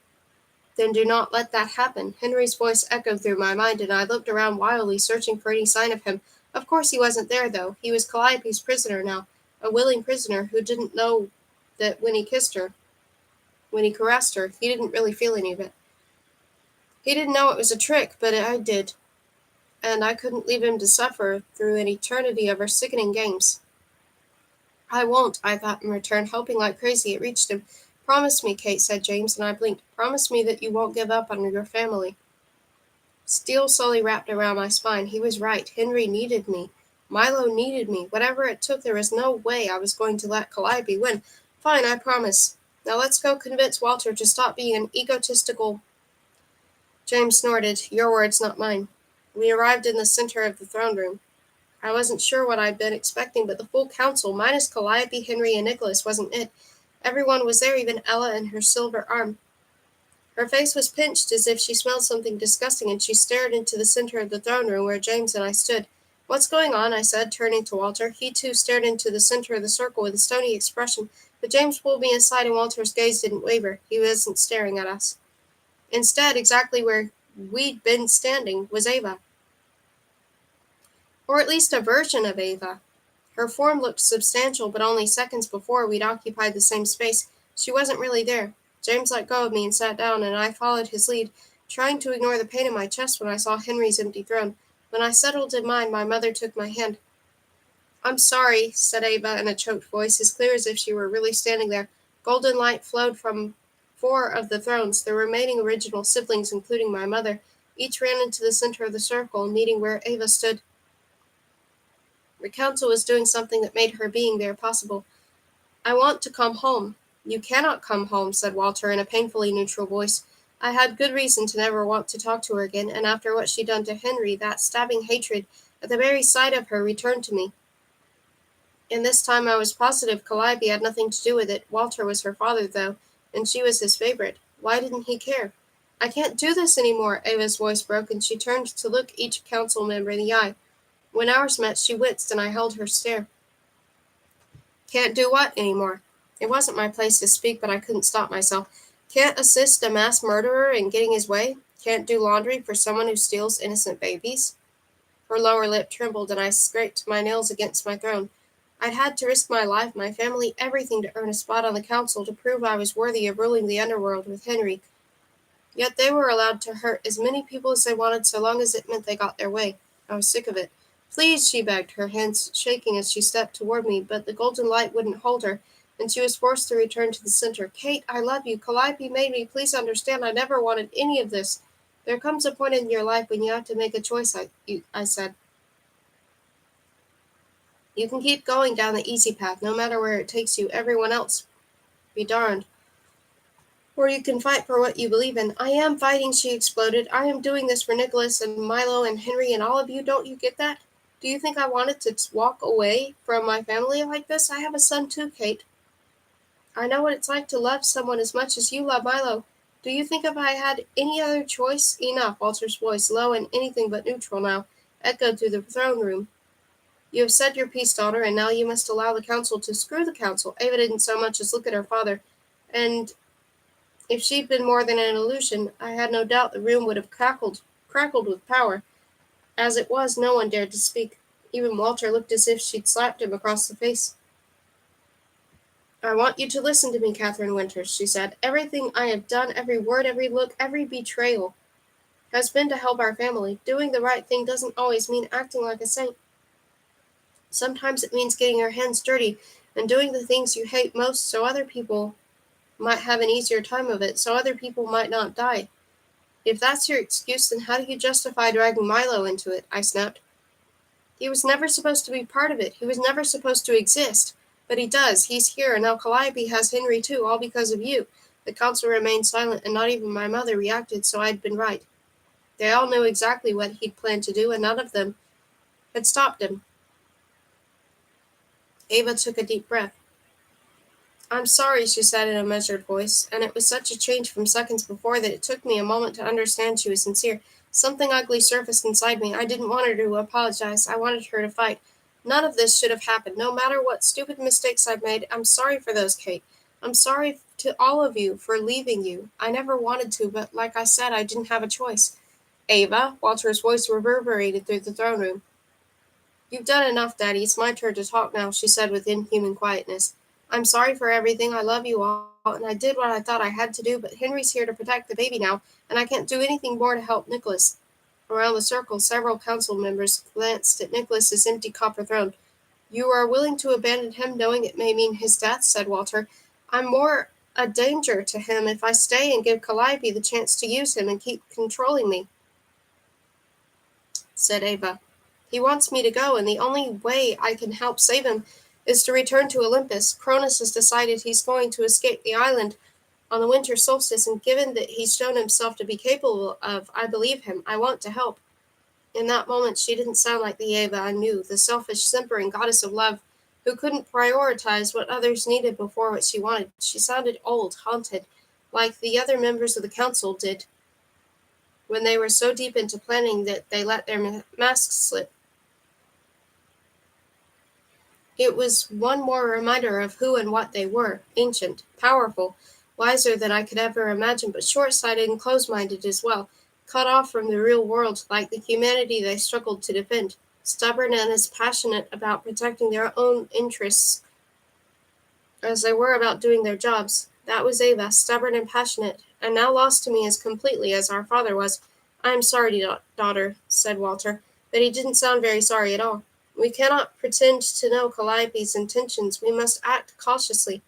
Then do not let that happen. Henry's voice echoed through my mind, and I looked around wildly, searching for any sign of him. Of course he wasn't there, though. He was Calliope's prisoner now, a willing prisoner who didn't know that when he kissed her, when he caressed her, he didn't really feel any of it. He didn't know it was a trick, but I did, and I couldn't leave him to suffer through an eternity of our sickening games. I won't, I thought in return, hoping like crazy it reached him. Promise me, Kate, said James, and I blinked. Promise me that you won't give up on your family. Steel slowly wrapped around my spine. He was right. Henry needed me. Milo needed me. Whatever it took, there was no way I was going to let Calliope win. Fine, I promise. Now let's go convince Walter to stop being an egotistical... James snorted. Your words, not mine. We arrived in the center of the throne room. I wasn't sure what I'd been expecting, but the full council, minus Calliope, Henry, and Nicholas, wasn't it. Everyone was there, even Ella and her silver arm. Her face was pinched as if she smelled something disgusting, and she stared into the center of the throne room where James and I stood. What's going on? I said, turning to Walter. He, too, stared into the center of the circle with a stony expression, but James pulled me aside, and Walter's gaze didn't waver. He wasn't staring at us. Instead, exactly where we'd been standing was Ava. Or at least a version of Ava. Her form looked substantial, but only seconds before we'd occupied the same space. She wasn't really there. James let go of me and sat down, and I followed his lead, trying to ignore the pain in my chest when I saw Henry's empty throne. When I settled in mine, my mother took my hand. I'm sorry, said Ava in a choked voice, as clear as if she were really standing there. Golden light flowed from 4 of the thrones. The remaining original siblings, including my mother, each ran into the center of the circle, meeting where Ava stood. The council was doing something that made her being there possible. I want to come home. You cannot come home, said Walter in a painfully neutral voice. I had good reason to never want to talk to her again, and after what she'd done to Henry, that stabbing hatred at the very sight of her returned to me. And this time I was positive Calliope had nothing to do with it. Walter was her father, though, and she was his favorite. Why didn't he care? I can't do this anymore, Ava's voice broke, and she turned to look each council member in the eye. When ours met, she winced, and I held her stare. Can't do what anymore? It wasn't my place to speak, but I couldn't stop myself. Can't assist a mass murderer in getting his way? Can't do laundry for someone who steals innocent babies? Her lower lip trembled, and I scraped my nails against my throne. I'd had to risk my life, my family, everything to earn a spot on the council to prove I was worthy of ruling the underworld with Henry. Yet they were allowed to hurt as many people as they wanted so long as it meant they got their way. I was sick of it. Please, she begged, her hands shaking as she stepped toward me, but the golden light wouldn't hold her, and she was forced to return to the center. Kate, I love you. Calliope made me. Please understand I never wanted any of this. There comes a point in your life when you have to make a choice, I said. You can keep going down the easy path, no matter where it takes you. Everyone else be darned. Or you can fight for what you believe in. I am fighting, she exploded. I am doing this for Nicholas and Milo and Henry and all of you. Don't you get that? Do you think I wanted to walk away from my family like this? I have a son too, Kate. I know what it's like to love someone as much as you love Milo. Do you think if I had any other choice? Enough, Walter's voice, low and anything but neutral now, echoed through the throne room. You have said your piece, daughter, and now you must allow the council to screw the council. Ava didn't so much as look at her father, and if she'd been more than an illusion, I had no doubt the room would have crackled with power. As it was, no one dared to speak. Even Walter looked as if she'd slapped him across the face. I want you to listen to me, Catherine Winters, she said. Everything I have done, every word, every look, every betrayal, has been to help our family. Doing the right thing doesn't always mean acting like a saint. Sometimes it means getting your hands dirty and doing the things you hate most so other people might have an easier time of it, so other people might not die. If that's your excuse, then how do you justify dragging Milo into it? I snapped. He was never supposed to be part of it. He was never supposed to exist. But he does. He's here, and now Calliope has Henry too, all because of you. The council remained silent, and not even my mother reacted, so I'd been right. They all knew exactly what he'd planned to do, and none of them had stopped him. Ava took a deep breath. I'm sorry, she said in a measured voice, and it was such a change from seconds before that it took me a moment to understand she was sincere. Something ugly surfaced inside me. I didn't want her to apologize. I wanted her to fight. None of this should have happened, no matter what stupid mistakes I've made. I'm sorry for those, Kate. I'm sorry to all of you for leaving you. I never wanted to, but like I said, I didn't have a choice. Ava, Walter's voice reverberated through the throne room. You've done enough, Daddy. It's my turn to talk now, she said with inhuman quietness. I'm sorry for everything. I love you all, and I did what I thought I had to do, but Henry's here to protect the baby now, and I can't do anything more to help Nicholas. Around the circle, several council members glanced at Nicholas's empty copper throne. You are willing to abandon him, knowing it may mean his death, said Walter. I'm more a danger to him if I stay and give Calliope the chance to use him and keep controlling me, said Ava. He wants me to go, and the only way I can help save him is to return to Olympus. Cronus has decided he's going to escape the island on the winter solstice, and given that he's shown himself to be capable of, I believe him. I want to help. In that moment, she didn't sound like the Ava I knew, the selfish, simpering goddess of love who couldn't prioritize what others needed before what she wanted. She sounded old, haunted, like the other members of the council did when they were so deep into planning that they let their masks slip. It was one more reminder of who and what they were, ancient, powerful, wiser than I could ever imagine, but short-sighted and close-minded as well, cut off from the real world like the humanity they struggled to defend, stubborn and as passionate about protecting their own interests as they were about doing their jobs. That was Ava, stubborn and passionate, and now lost to me as completely as our father was. I am sorry, daughter, said Walter, but he didn't sound very sorry at all. We cannot pretend to know Calliope's intentions. We must act cautiously.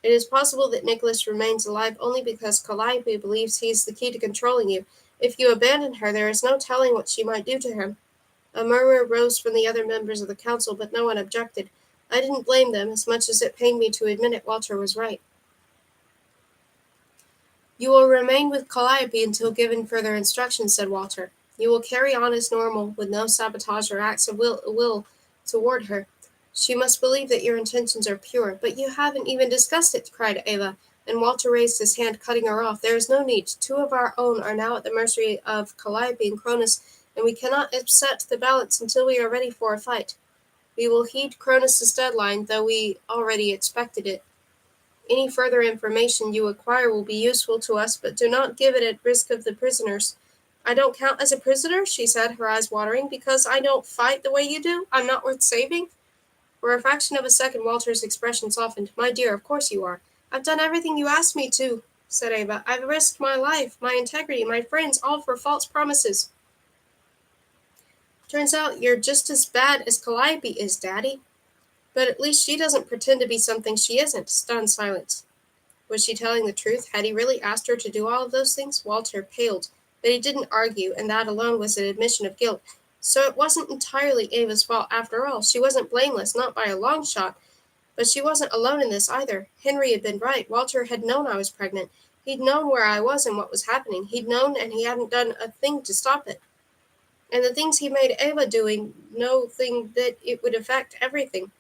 It is possible that Nicholas remains alive only because Calliope believes he is the key to controlling you. If you abandon her, there is no telling what she might do to him. A murmur rose from the other members of the council, but no one objected. I didn't blame them, as much as it pained me to admit it. Walter was right. You will remain with Calliope until given further instructions, said Walter. You will carry on as normal, with no sabotage or acts of will toward her. She must believe that your intentions are pure. But you haven't even discussed it, cried Ava, and Walter raised his hand, cutting her off. There is no need. 2 of our own are now at the mercy of Calliope and Cronus, and we cannot upset the balance until we are ready for a fight. We will heed Cronus's deadline, though we already expected it. Any further information you acquire will be useful to us, but do not give it at risk of the prisoners. I don't count as a prisoner, she said, her eyes watering, because I don't fight the way you do. I'm not worth saving. For a fraction of a second, Walter's expression softened. My dear, of course you are. I've done everything you asked me to, said Ava. I've risked my life, my integrity, my friends, all for false promises. Turns out you're just as bad as Calliope is, Daddy. But at least she doesn't pretend to be something she isn't. Stunned silence. Was she telling the truth? Had he really asked her to do all of those things? Walter paled, but he didn't argue, and that alone was an admission of guilt. So it wasn't entirely Ava's fault after all. She wasn't blameless, not by a long shot. But she wasn't alone in this either. Henry had been right. Walter had known I was pregnant. He'd known where I was and what was happening. He'd known, and he hadn't done a thing to stop it. And the things he made Ava doing, no thing that it would affect everything.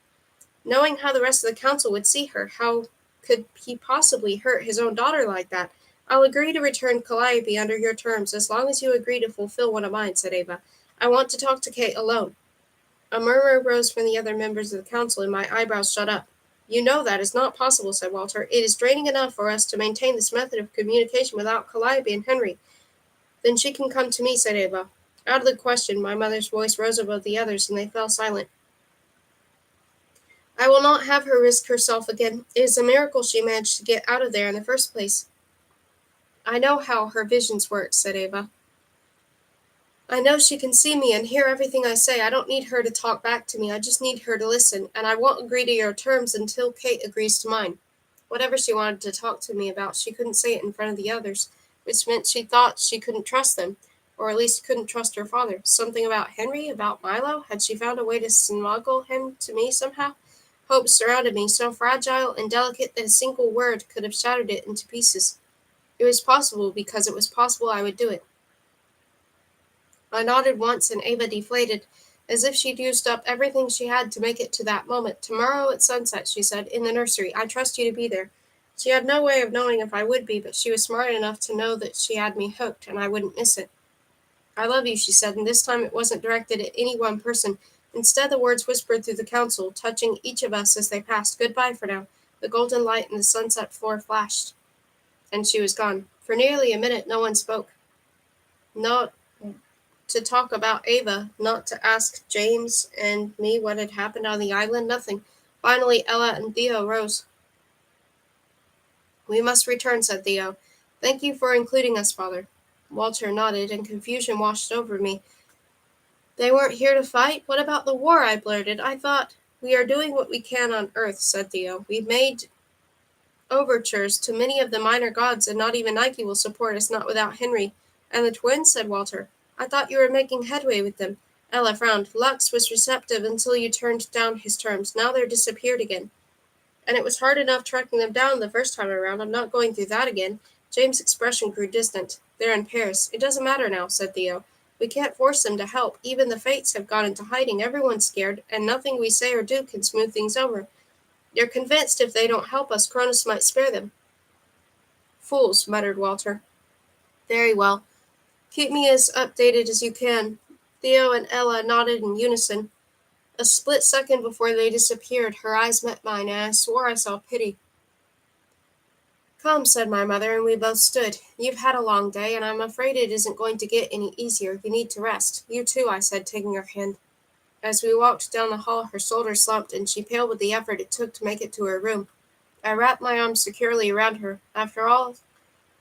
Knowing how the rest of the council would see her, how could he possibly hurt his own daughter like that? I'll agree to return Calliope under your terms, as long as you agree to fulfill one of mine, said Ava. I want to talk to Kate alone. A murmur rose from the other members of the council, and my eyebrows shot up. You know that is not possible, said Walter. It is draining enough for us to maintain this method of communication without Calliope and Henry. Then she can come to me, said Ava. Out of the question, my mother's voice rose above the others, and they fell silent. I will not have her risk herself again. It is a miracle she managed to get out of there in the first place. I know how her visions work, said Ava. I know she can see me and hear everything I say. I don't need her to talk back to me. I just need her to listen, and I won't agree to your terms until Kate agrees to mine. Whatever she wanted to talk to me about, she couldn't say it in front of the others, which meant she thought she couldn't trust them, or at least couldn't trust her father. Something about Henry, about Milo? Had she found a way to smuggle him to me somehow? Hope surrounded me, so fragile and delicate that a single word could have shattered it into pieces. It was possible because it was possible I would do it. I nodded once, and Ava deflated, as if she'd used up everything she had to make it to that moment. "Tomorrow at sunset," she said, "in the nursery. I trust you to be there." She had no way of knowing if I would be, but she was smart enough to know that she had me hooked, and I wouldn't miss it. "I love you," she said, and this time it wasn't directed at any one person. Instead, the words whispered through the council, touching each of us as they passed. "Goodbye for now." The golden light in the sunset floor flashed, and she was gone. For nearly a minute, no one spoke. Not to talk about Ava, not to ask James and me what had happened on the island, nothing. Finally, Ella and Theo rose. "We must return," said Theo. "Thank you for including us, Father." Walter nodded, and confusion washed over me. "They weren't here to fight? What about the war?" I blurted. "I thought—" "We are doing what we can on Earth," said Theo. "We've made overtures to many of the minor gods, and not even Nike will support us, not without Henry." "And the twins?" said Walter. "I thought you were making headway with them." Ella frowned. "Lux was receptive until you turned down his terms. Now they're disappeared again." "And it was hard enough tracking them down the first time around. I'm not going through that again." James' expression grew distant. "They're in Paris." "It doesn't matter now," said Theo. "We can't force them to help. Even the Fates have gone into hiding. Everyone's scared, and nothing we say or do can smooth things over. They're convinced if they don't help us, Cronus might spare them." "Fools," muttered Walter. "Very well. Keep me as updated as you can." Theo and Ella nodded in unison. A split second before they disappeared, her eyes met mine, and I swore I saw pity. "Come," said my mother, and we both stood. "You've had a long day, and I'm afraid it isn't going to get any easier. You need to rest." "You too," I said, taking her hand. As we walked down the hall, her shoulders slumped, and she paled with the effort it took to make it to her room. I wrapped my arms securely around her. After all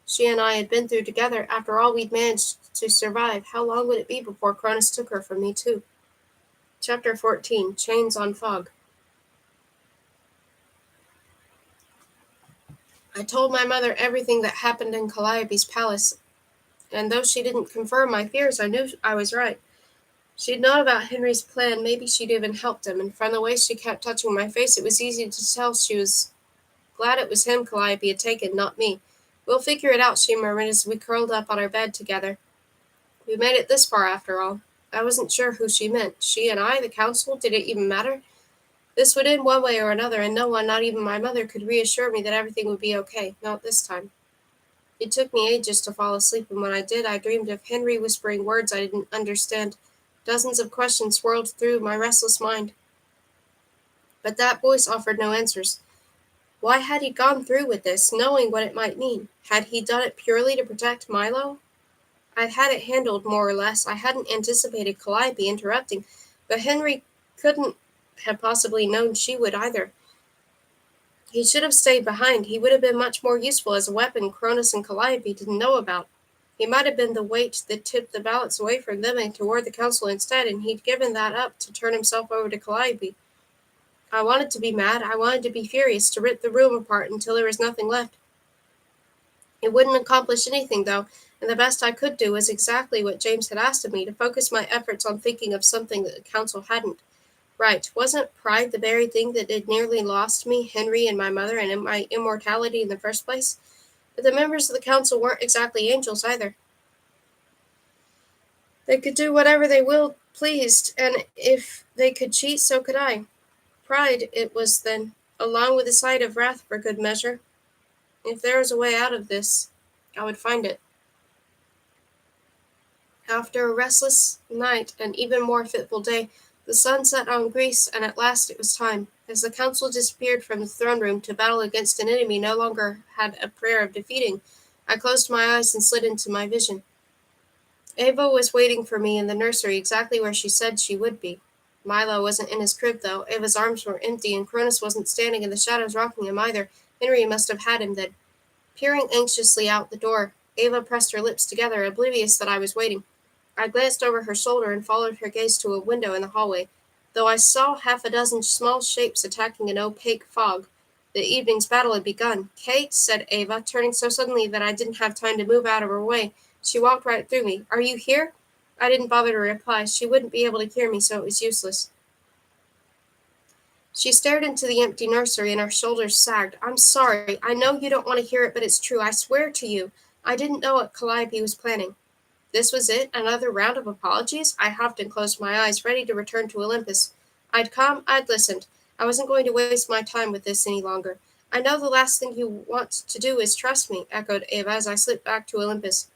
she and I had been through together, after all we'd managed to survive, how long would it be before Cronus took her from me too? Chapter 14. Chains on Fog. I told my mother everything that happened in Calliope's palace, and though she didn't confirm my fears, I knew I was right. She'd known about Henry's plan. Maybe she'd even helped him, and from the way she kept touching my face, it was easy to tell she was glad it was him Calliope had taken, not me. "We'll figure it out," she murmured as we curled up on our bed together. We made it this far, after all. I wasn't sure who she meant. She and I, the council, did it even matter? This would end one way or another, and no one, not even my mother, could reassure me that everything would be okay. Not this time. It took me ages to fall asleep, and when I did, I dreamed of Henry whispering words I didn't understand. Dozens of questions swirled through my restless mind. But that voice offered no answers. Why had he gone through with this, knowing what it might mean? Had he done it purely to protect Milo? I'd had it handled, more or less. I hadn't anticipated Calliope interrupting, but Henry couldn't have possibly known she would either. He should have stayed behind. He would have been much more useful as a weapon Cronus and Calliope didn't know about. He might have been the weight that tipped the balance away from them and toward the council instead, and he'd given that up to turn himself over to Calliope. I wanted to be mad. I wanted to be furious, to rip the room apart until there was nothing left. It wouldn't accomplish anything, though, and the best I could do was exactly what James had asked of me, to focus my efforts on thinking of something that the council hadn't. Right, wasn't pride the very thing that had nearly lost me, Henry and my mother, and my immortality in the first place? But the members of the council weren't exactly angels either. They could do whatever they pleased, and if they could cheat, so could I. Pride it was then, along with a sight of wrath for good measure. If there was a way out of this, I would find it. After a restless night and even more fitful day, the sun set on Greece, and at last it was time. As the council disappeared from the throne room to battle against an enemy no longer had a prayer of defeating, I closed my eyes and slid into my vision. Ava was waiting for me in the nursery, exactly where she said she would be. Milo wasn't in his crib, though. Ava's arms were empty, and Cronus wasn't standing in the shadows rocking him either. Henry must have had him then. Peering anxiously out the door, Ava pressed her lips together, oblivious that I was waiting. I glanced over her shoulder and followed her gaze to a window in the hallway. Though I saw half a dozen small shapes attacking an opaque fog, the evening's battle had begun. "Kate," said Ava, turning so suddenly that I didn't have time to move out of her way. She walked right through me. "Are you here?" I didn't bother to reply. She wouldn't be able to hear me, so it was useless. She stared into the empty nursery, and her shoulders sagged. "I'm sorry. I know you don't want to hear it, but it's true. I swear to you, I didn't know what Calliope was planning." This was it? Another round of apologies? I huffed and closed my eyes, ready to return to Olympus. I'd come, I'd listened. I wasn't going to waste my time with this any longer. I know the last thing you want to do is trust me, echoed Ava as I slipped back to Olympus.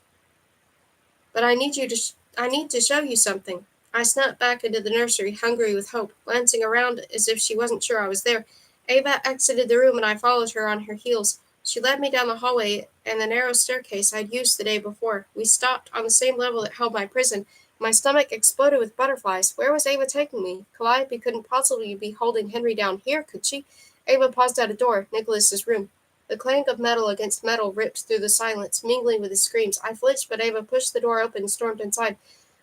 But I need to show you something. I snapped back into the nursery, hungry with hope, glancing around as if she wasn't sure I was there. Ava exited the room and I followed her on her heels. She led me down the hallway and the narrow staircase I'd used the day before. We stopped on the same level that held my prison. My stomach exploded with butterflies. Where was Ava taking me? Calliope couldn't possibly be holding Henry down here, could she? Ava paused at a door, Nicholas's room. The clank of metal against metal ripped through the silence, mingling with his screams. I flinched, but Ava pushed the door open and stormed inside.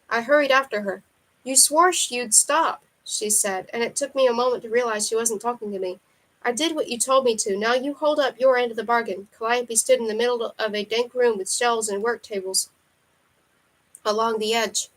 I hurried after her. You swore you'd stop, she said, and it took me a moment to realize she wasn't talking to me. I did what you told me to. Now you hold up your end of the bargain. Calliope stood in the middle of a dank room with shelves and work tables along the edge.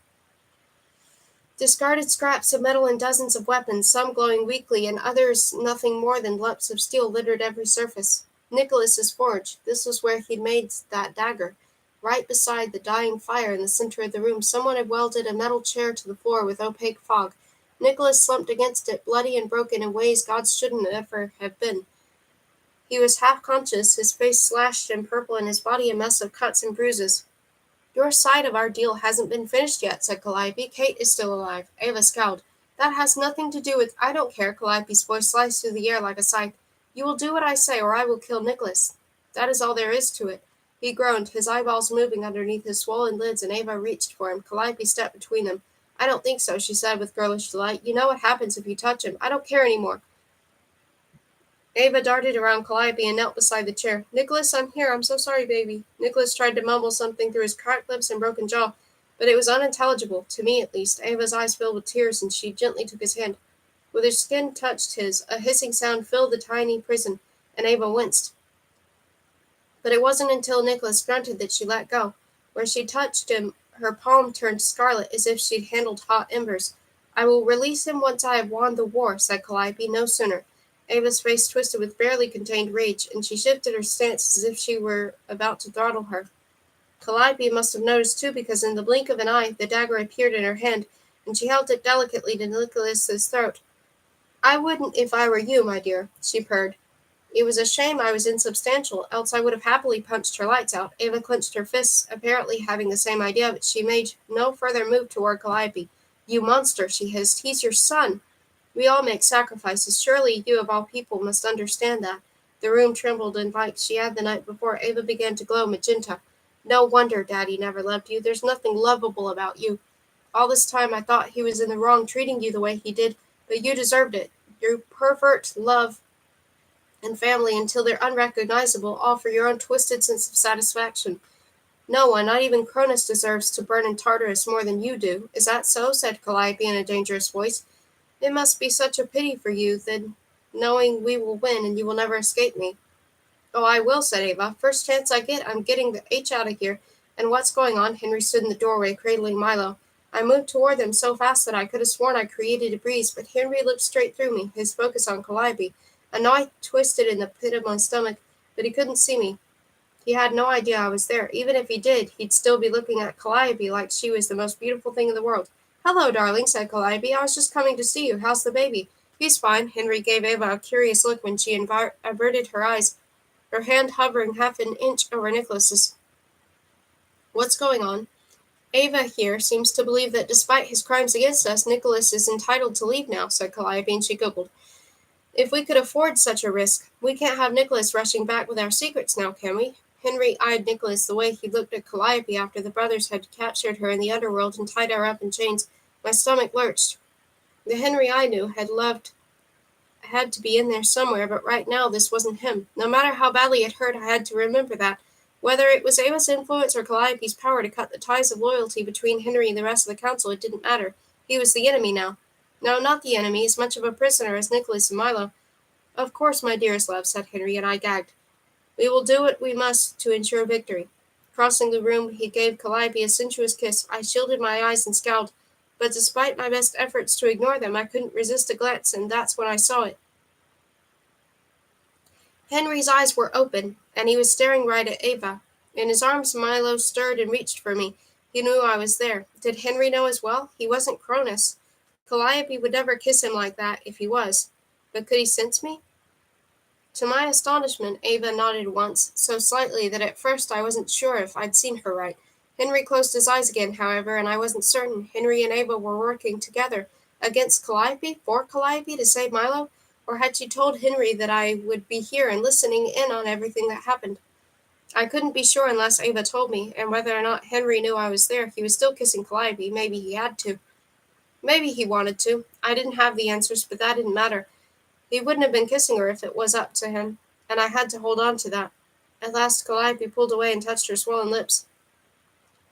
Discarded scraps of metal and dozens of weapons, some glowing weakly and others nothing more than lumps of steel, littered every surface. Nicholas's forge. This was where he'd made that dagger. Right beside the dying fire in the center of the room, someone had welded a metal chair to the floor with opaque fog. Nicholas slumped against it, bloody and broken in ways gods shouldn't ever have been. He was half conscious, his face slashed and purple and his body a mess of cuts and bruises. Your side of our deal hasn't been finished yet, said Calliope. Kate is still alive. Ava scowled. That has nothing to do with— I don't care, Calliope's voice sliced through the air like a scythe. You will do what I say, or I will kill Nicholas. That is all there is to it. He groaned, his eyeballs moving underneath his swollen lids, and Ava reached for him. Calliope stepped between them. I don't think so, she said with girlish delight. You know what happens if you touch him. I don't care any more. Ava darted around Calliope and knelt beside the chair. Nicholas, I'm here. I'm so sorry, baby. Nicholas tried to mumble something through his cracked lips and broken jaw, but it was unintelligible, to me at least. Ava's eyes filled with tears, and she gently took his hand. With her skin touched his, a hissing sound filled the tiny prison, and Ava winced. But it wasn't until Nicholas grunted that she let go. Where she touched him, her palm turned scarlet as if she'd handled hot embers. I will release him once I have won the war, said Calliope, no sooner. Ava's face twisted with barely contained rage, and she shifted her stance as if she were about to throttle her. Calliope must have noticed too, because in the blink of an eye, the dagger appeared in her hand, and she held it delicately to Nicholas's throat. I wouldn't if I were you, my dear, she purred. It was a shame I was insubstantial, else I would have happily punched her lights out. Ava clenched her fists, apparently having the same idea, but she made no further move toward Calliope. You monster, she hissed. He's your son. We all make sacrifices. Surely you of all people must understand that. The room trembled, and like she had the night before, Ava began to glow magenta. No wonder Daddy never loved you. There's nothing lovable about you. All this time I thought he was in the wrong treating you the way he did, but you deserved it. You pervert love and family until they're unrecognizable, all for your own twisted sense of satisfaction. No one, not even Cronus, deserves to burn in Tartarus more than you do. Is that so? Said Calliope in a dangerous voice. It must be such a pity for you, then, knowing we will win and you will never escape me. Oh, I will, said Ava. First chance I get, I'm getting the H out of here. And what's going on? Henry stood in the doorway, cradling Milo. I moved toward them so fast that I could have sworn I created a breeze, but Henry looked straight through me, his focus on Calliope. A knife twisted in the pit of my stomach, but he couldn't see me. He had no idea I was there. Even if he did, he'd still be looking at Calliope like she was the most beautiful thing in the world. Hello, darling, said Calliope. I was just coming to see you. How's the baby? He's fine. Henry gave Ava a curious look when she averted her eyes, her hand hovering half an inch over Nicholas's. What's going on? Ava here seems to believe that despite his crimes against us, Nicholas is entitled to leave now, said Calliope, and she giggled. If we could afford such a risk, we can't have Nicholas rushing back with our secrets now, can we? Henry eyed Nicholas the way he looked at Calliope after the brothers had captured her in the underworld and tied her up in chains. My stomach lurched. The Henry I knew had to be in there somewhere, but right now this wasn't him. No matter how badly it hurt, I had to remember that. Whether it was Ava's influence or Calliope's power to cut the ties of loyalty between Henry and the rest of the council, it didn't matter. He was the enemy now. No, not the enemy, as much of a prisoner as Nicholas and Milo. Of course, my dearest love, said Henry, and I gagged. We will do what we must to ensure victory. Crossing the room, he gave Calliope a sensuous kiss. I shielded my eyes and scowled, but despite my best efforts to ignore them, I couldn't resist a glance, and that's when I saw it. Henry's eyes were open, and he was staring right at Ava. In his arms, Milo stirred and reached for me. He knew I was there. Did Henry know as well? He wasn't Cronus. Calliope would never kiss him like that if he was. But could he sense me? To my astonishment, Ava nodded once, so slightly that at first I wasn't sure if I'd seen her right. Henry closed his eyes again, however, and I wasn't certain Henry and Ava were working together against Calliope, for Calliope, to save Milo, or had she told Henry that I would be here and listening in on everything that happened. I couldn't be sure unless Ava told me, and whether or not Henry knew I was there, he was still kissing Calliope. Maybe he had to. Maybe he wanted to. I didn't have the answers, but that didn't matter. He wouldn't have been kissing her if it was up to him, and I had to hold on to that. At last Calliope pulled away and touched her swollen lips.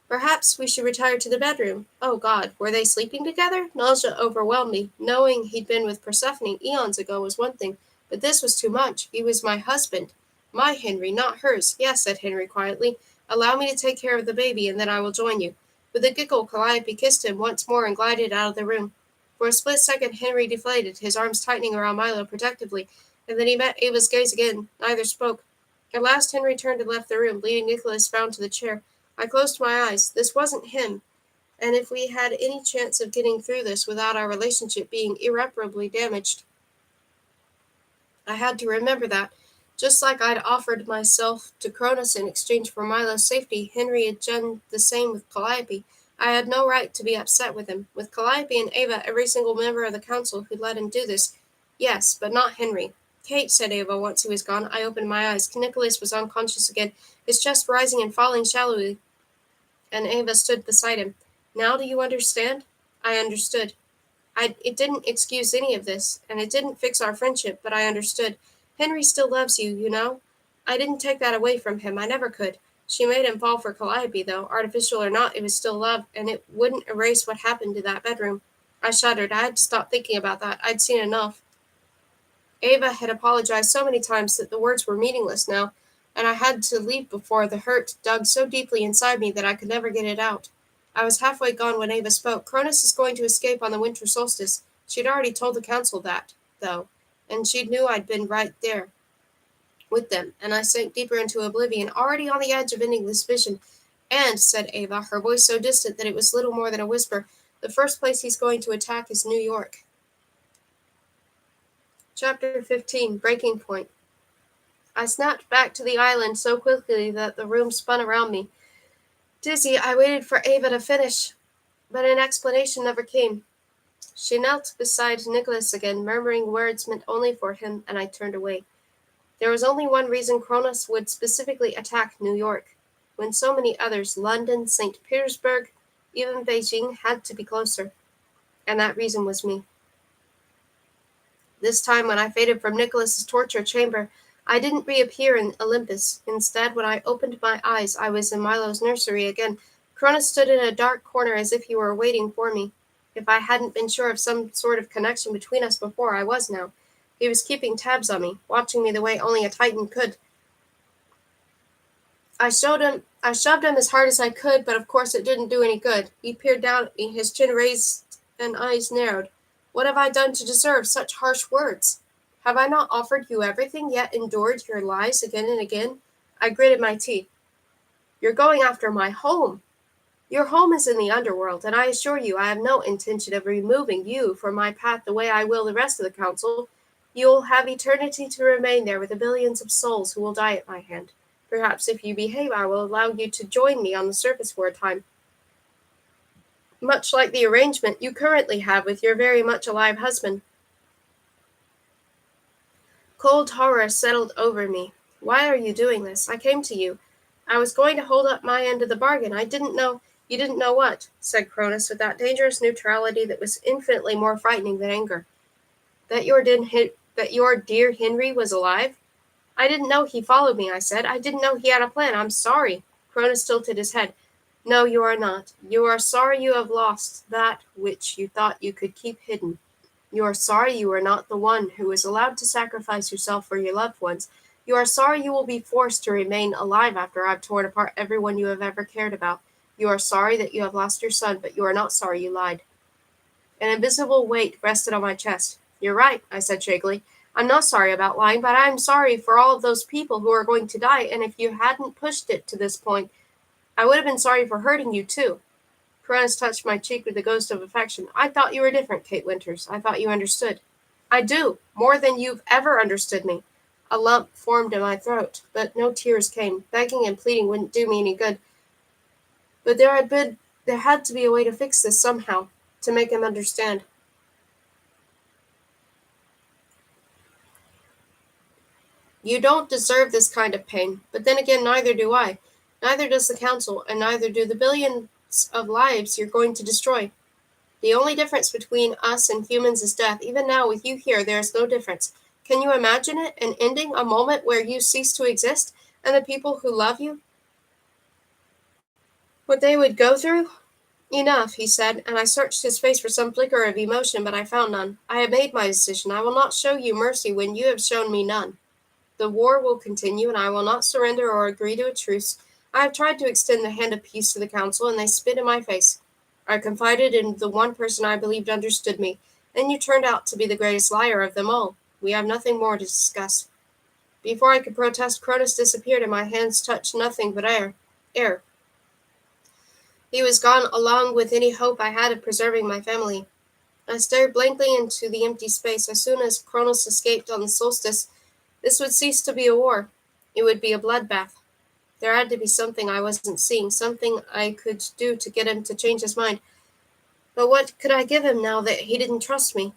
Perhaps we should retire to the bedroom. Oh, God, were they sleeping together? Nausea overwhelmed me. Knowing he'd been with Persephone eons ago was one thing, but this was too much. He was my husband. My Henry, not hers. Yes, said Henry quietly. Allow me to take care of the baby, and then I will join you. With a giggle, Calliope kissed him once more and glided out of the room. For a split second, Henry deflated, his arms tightening around Milo protectively, and then he met Ava's gaze again. Neither spoke. At last, Henry turned and left the room, leaving Nicholas bound to the chair. I closed my eyes. This wasn't him, and if we had any chance of getting through this without our relationship being irreparably damaged, I had to remember that. Just like I'd offered myself to Cronus in exchange for Milo's safety, Henry had done the same with Calliope. I had no right to be upset with him. With Calliope and Ava, every single member of the council who'd let him do this. Yes, but not Henry. Kate, said Ava once he was gone. I opened my eyes. Nicholas was unconscious again, his chest rising and falling shallowly, and Ava stood beside him. Now do you understand? I understood. It didn't excuse any of this, and it didn't fix our friendship, but I understood. Henry still loves you, you know? I didn't take that away from him. I never could. She made him fall for Calliope, though. Artificial or not, it was still love, and it wouldn't erase what happened to that bedroom. I shuddered. I had to stop thinking about that. I'd seen enough. Ava had apologized so many times that the words were meaningless now, and I had to leave before the hurt dug so deeply inside me that I could never get it out. I was halfway gone when Ava spoke. Cronus is going to escape on the winter solstice. She'd already told the council that, though, and she knew I'd been right there with them, and I sank deeper into oblivion, already on the edge of ending this vision. And, said Ava, her voice so distant that it was little more than a whisper, the first place he's going to attack is New York. Chapter 15, Breaking Point. I snapped back to the island so quickly that the room spun around me. Dizzy, I waited for Ava to finish, but an explanation never came. She knelt beside Nicholas again, murmuring words meant only for him, and I turned away. There was only one reason Cronus would specifically attack New York, when so many others, London, St. Petersburg, even Beijing, had to be closer, and that reason was me. This time, when I faded from Nicholas's torture chamber, I didn't reappear in Olympus. Instead, when I opened my eyes, I was in Milo's nursery again. Cronus stood in a dark corner as if he were waiting for me. If I hadn't been sure of some sort of connection between us before, I was now. He was keeping tabs on me, watching me the way only a Titan could. I shoved him as hard as I could, but of course it didn't do any good. He peered down at me, his chin raised and eyes narrowed. What have I done to deserve such harsh words? Have I not offered you everything, yet endured your lies again and again? I gritted my teeth. You're going after my home. Your home is in the underworld, and I assure you I have no intention of removing you from my path the way I will the rest of the council. You'll have eternity to remain there with the billions of souls who will die at my hand. Perhaps if you behave, I will allow you to join me on the surface for a time. Much like the arrangement you currently have with your very much alive husband. Cold horror settled over me. Why are you doing this? I came to you. I was going to hold up my end of the bargain. I didn't know. You didn't know what, said Cronus with that dangerous neutrality that was infinitely more frightening than anger. That your dear Henry was alive? I didn't know he followed me, I said. I didn't know he had a plan. I'm sorry. Cronus tilted his head. No, you are not. You are sorry you have lost that which you thought you could keep hidden. You are sorry you are not the one who was allowed to sacrifice yourself for your loved ones. You are sorry you will be forced to remain alive after I've torn apart everyone you have ever cared about. You are sorry that you have lost your son, but you are not sorry you lied. An invisible weight rested on my chest. You're right, I said shakily. I'm not sorry about lying, but I'm sorry for all of those people who are going to die, and if you hadn't pushed it to this point, I would have been sorry for hurting you, too. Cronus touched my cheek with a ghost of affection. I thought you were different, Kate Winters. I thought you understood. I do, more than you've ever understood me. A lump formed in my throat, but no tears came. Begging and pleading wouldn't do me any good. But there had to be a way to fix this somehow, to make him understand. You don't deserve this kind of pain, but then again, neither do I. Neither does the Council, and neither do the billions of lives you're going to destroy. The only difference between us and humans is death. Even now, with you here, there is no difference. Can you imagine it? An ending, a moment where you cease to exist, and the people who love you, what they would go through? Enough, he said, and I searched his face for some flicker of emotion, but I found none. I have made my decision. I will not show you mercy when you have shown me none. The war will continue, and I will not surrender or agree to a truce. I have tried to extend the hand of peace to the Council, and they spit in my face. I confided in the one person I believed understood me, and you turned out to be the greatest liar of them all. We have nothing more to discuss. Before I could protest, Cronus disappeared, and my hands touched nothing but air. Air. He was gone, along with any hope I had of preserving my family. I stared blankly into the empty space. As soon as Cronus escaped on the solstice, this would cease to be a war. It would be a bloodbath. There had to be something I wasn't seeing, something I could do to get him to change his mind. But what could I give him now that he didn't trust me?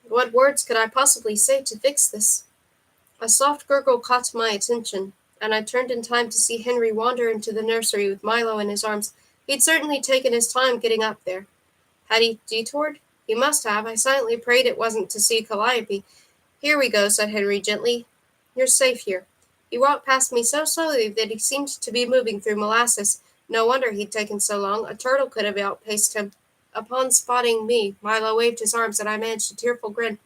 What words could I possibly say to fix this? A soft gurgle caught my attention, and I turned in time to see Henry wander into the nursery with Milo in his arms. He'd certainly taken his time getting up there. Had he detoured? He must have. I silently prayed it wasn't to see Calliope. Here we go, said Henry gently. You're safe here. He walked past me so slowly that he seemed to be moving through molasses. No wonder he'd taken so long. A turtle could have outpaced him. Upon spotting me, Milo waved his arms, and I managed a tearful grin.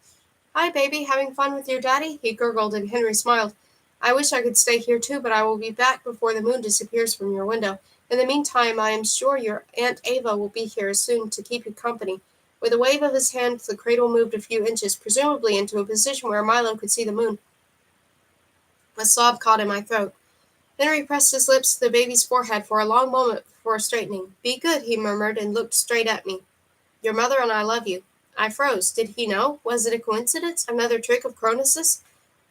Hi, baby, having fun with your daddy? He gurgled, and Henry smiled. I wish I could stay here too, but I will be back before the moon disappears from your window. In the meantime, I am sure your Aunt Ava will be here soon to keep you company. With a wave of his hand, the cradle moved a few inches, presumably into a position where Milo could see the moon. A sob caught in my throat. Henry pressed his lips to the baby's forehead for a long moment before straightening. Be good, he murmured, and looked straight at me. Your mother and I love you. I froze. Did he know? Was it a coincidence? Another trick of Cronus's?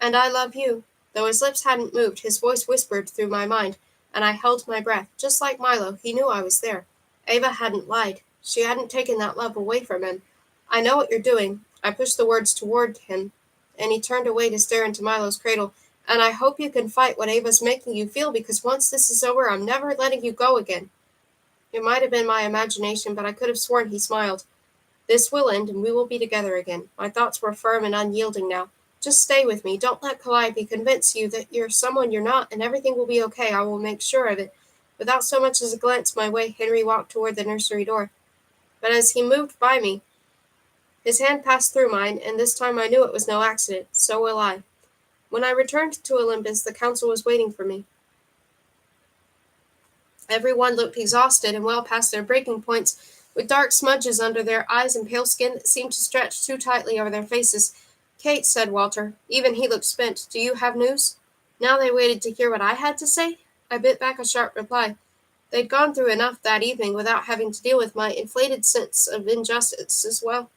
And I love you. Though his lips hadn't moved, his voice whispered through my mind, and I held my breath. Just like Milo, he knew I was there. Ava hadn't lied. She hadn't taken that love away from him. I know what you're doing. I pushed the words toward him, and he turned away to stare into Milo's cradle. And I hope you can fight what Ava's making you feel, because once this is over, I'm never letting you go again. It might have been my imagination, but I could have sworn he smiled. This will end, and we will be together again. My thoughts were firm and unyielding now. Just stay with me. Don't let Calliope convince you that you're someone you're not, and everything will be okay. I will make sure of it. Without so much as a glance my way, Henry walked toward the nursery door. But as he moved by me, his hand passed through mine, and this time I knew it was no accident. So will I. When I returned to Olympus, the council was waiting for me. Everyone looked exhausted and well past their breaking points, with dark smudges under their eyes and pale skin that seemed to stretch too tightly over their faces. Kate, said Walter. Even he looked spent. Do you have news? Now they waited to hear what I had to say. I bit back a sharp reply. They'd gone through enough that evening without having to deal with my inflated sense of injustice as well.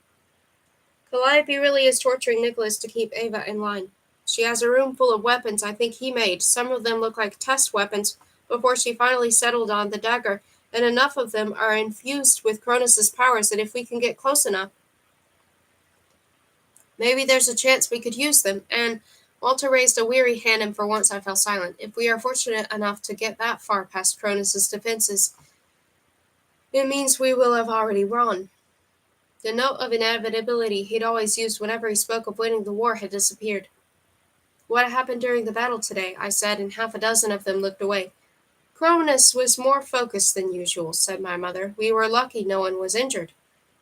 Calliope really is torturing Nicholas to keep Ava in line. She has a room full of weapons I think he made. Some of them look like test weapons before she finally settled on the dagger, and enough of them are infused with Cronus's powers that if we can get close enough, maybe there's a chance we could use them. And Walter raised a weary hand, and for once I fell silent. If we are fortunate enough to get that far past Cronus's defenses, it means we will have already won. The note of inevitability he'd always used whenever he spoke of winning the war had disappeared. What happened during the battle today? I said, and half a dozen of them looked away. Cronus was more focused than usual, said my mother. We were lucky no one was injured.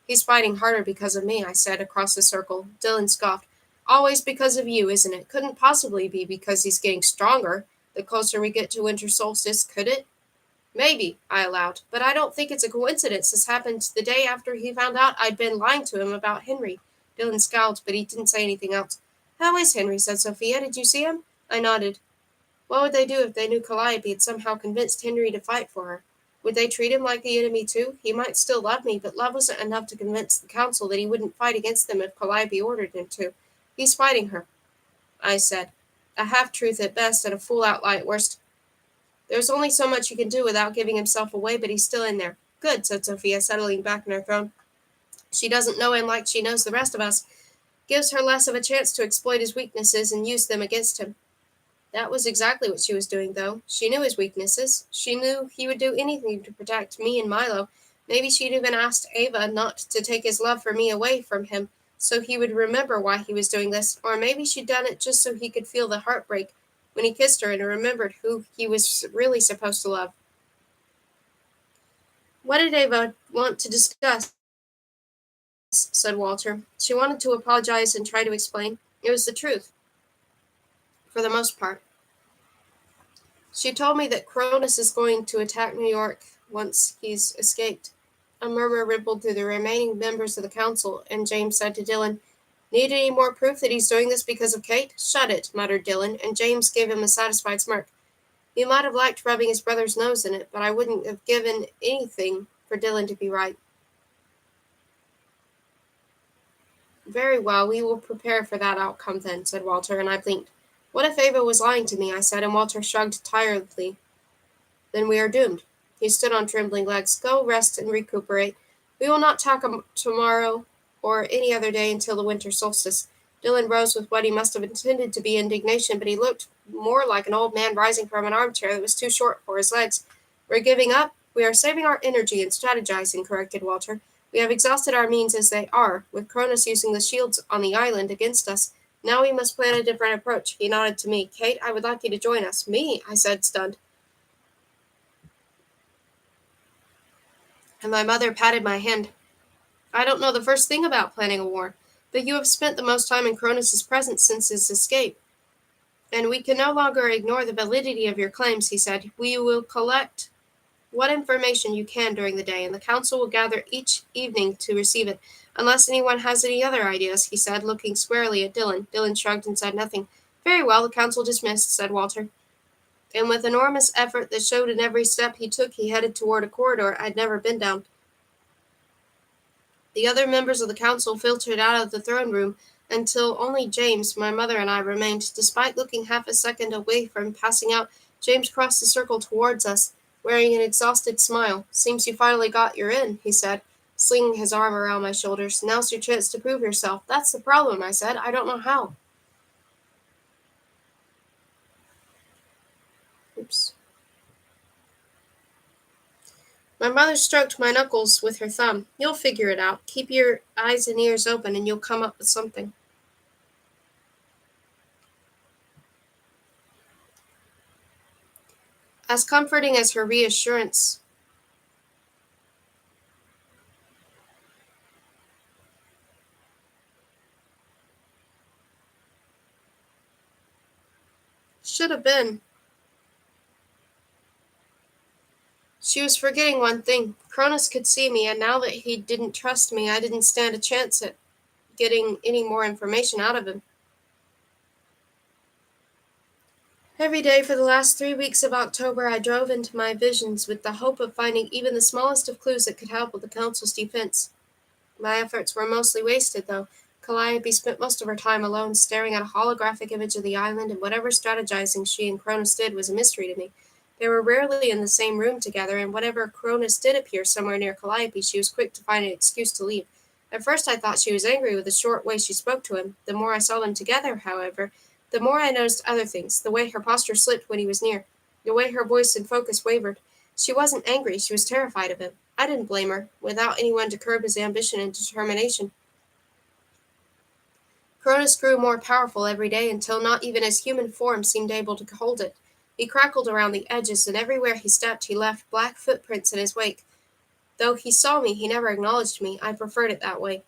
He's fighting harder because of me, I said across the circle. Dylan scoffed. Always because of you, isn't it? Couldn't possibly be because he's getting stronger. The closer we get to winter solstice, could it? Maybe, I allowed, but I don't think it's a coincidence. This happened the day after he found out I'd been lying to him about Henry. Dylan scowled, but he didn't say anything else. How is Henry? Said Sophia. Did you see him? I nodded. What would they do if they knew Calliope had somehow convinced Henry to fight for her? Would they treat him like the enemy too? He might still love me, but love wasn't enough to convince the council that he wouldn't fight against them if Calliope ordered him to. He's fighting her, I said. A half-truth at best and a fool-out lie at worst. There's only so much he can do without giving himself away, but he's still in there. Good, said Sophia, settling back in her throne. She doesn't know him like she knows the rest of us. Gives her less of a chance to exploit his weaknesses and use them against him. That was exactly what she was doing, though. She knew his weaknesses. She knew he would do anything to protect me and Milo. Maybe she'd even asked Ava not to take his love for me away from him so he would remember why he was doing this. Or maybe she'd done it just so he could feel the heartbreak when he kissed her and remembered who he was really supposed to love. What did Ava want to discuss? Said Walter. She wanted to apologize and try to explain. It was the truth, for the most part. She told me that Cronus is going to attack New York once he's escaped. A murmur rippled through the remaining members of the council, and James said to Dylan, Need any more proof that he's doing this because of Kate? Shut it, muttered Dylan, and James gave him a satisfied smirk. He might have liked rubbing his brother's nose in it, but I wouldn't have given anything for Dylan to be right. Very well, we will prepare for that outcome then, said Walter, and I blinked. What if Ava was lying to me, I said, and Walter shrugged tiredly. Then we are doomed. He stood on trembling legs. Go rest and recuperate. We will not talk tomorrow or any other day until the winter solstice. Dylan rose with what he must have intended to be indignation, but he looked more like an old man rising from an armchair that was too short for his legs. We're giving up. We are saving our energy and strategizing, corrected Walter. We have exhausted our means as they are, with Cronus using the shields on the island against us. Now we must plan a different approach. He nodded to me. Kate, I would like you to join us. Me, I said, stunned. And my mother patted my hand. I don't know the first thing about planning a war, but you have spent the most time in Cronus's presence since his escape. And we can no longer ignore the validity of your claims, he said. We will collect what information you can during the day, and the council will gather each evening to receive it, unless anyone has any other ideas, he said, looking squarely at Dylan. Dylan shrugged and said nothing. Very well, the council dismissed, said Walter. And with enormous effort that showed in every step he took, he headed toward a corridor I'd never been down. The other members of the council filtered out of the throne room until only James, my mother, and I remained. Despite looking half a second away from passing out, James crossed the circle towards us, wearing an exhausted smile. Seems you finally got your in, he said, slinging his arm around my shoulders. Now's your chance to prove yourself. That's the problem, I said. I don't know how. Oops. My mother stroked my knuckles with her thumb. You'll figure it out. Keep your eyes and ears open and you'll come up with something. As comforting as her reassurance should have been, she was forgetting one thing. Cronus could see me, and now that he didn't trust me, I didn't stand a chance at getting any more information out of him. Every day for the last 3 weeks of October, I drove into my visions with the hope of finding even the smallest of clues that could help with the council's defense. My efforts were mostly wasted, though. Calliope spent most of her time alone, staring at a holographic image of the island, and whatever strategizing she and Cronus did was a mystery to me. They were rarely in the same room together, and whenever Cronus did appear somewhere near Calliope, she was quick to find an excuse to leave. At first I thought she was angry with the short way she spoke to him. The more I saw them together, however, the more I noticed other things, the way her posture slipped when he was near, the way her voice and focus wavered. She wasn't angry, she was terrified of him. I didn't blame her, without anyone to curb his ambition and determination. Cronus grew more powerful every day until not even his human form seemed able to hold it. He crackled around the edges, and everywhere he stepped he left black footprints in his wake. Though he saw me, he never acknowledged me. I preferred it that way.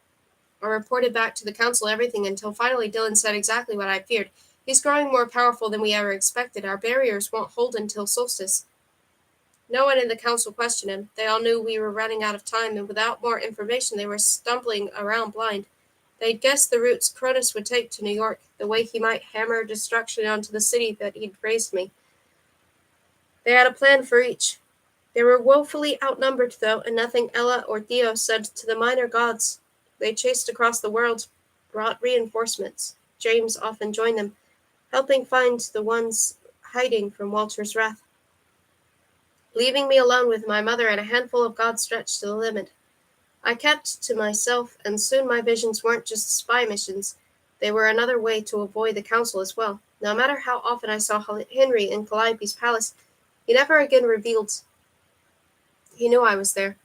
I reported back to the council everything until finally Dylan said exactly what I feared. He's growing more powerful than we ever expected. Our barriers won't hold until solstice. No one in the council questioned him. They all knew we were running out of time, and without more information they were stumbling around blind. They'd guessed the routes Cronus would take to New York, the way he might hammer destruction onto the city that he'd raised me. They had a plan for each. They were woefully outnumbered, though, and nothing Ella or Theo said to the minor gods. They chased across the world, brought reinforcements. James often joined them, helping find the ones hiding from Walter's wrath, leaving me alone with my mother and a handful of gods stretched to the limit. I kept to myself, and soon my visions weren't just spy missions. They were another way to avoid the council as well. No matter how often I saw Henry in Calliope's palace, he never again revealed he knew I was there.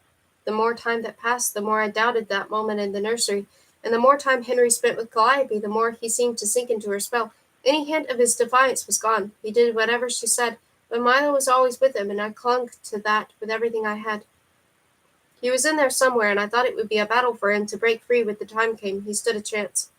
The more time that passed, the more I doubted that moment in the nursery, and the more time Henry spent with Calliope, the more he seemed to sink into her spell. Any hint of his defiance was gone. He did whatever she said, but Milo was always with him, and I clung to that with everything I had. He was in there somewhere, and I thought it would be a battle for him to break free when the time came. He stood a chance.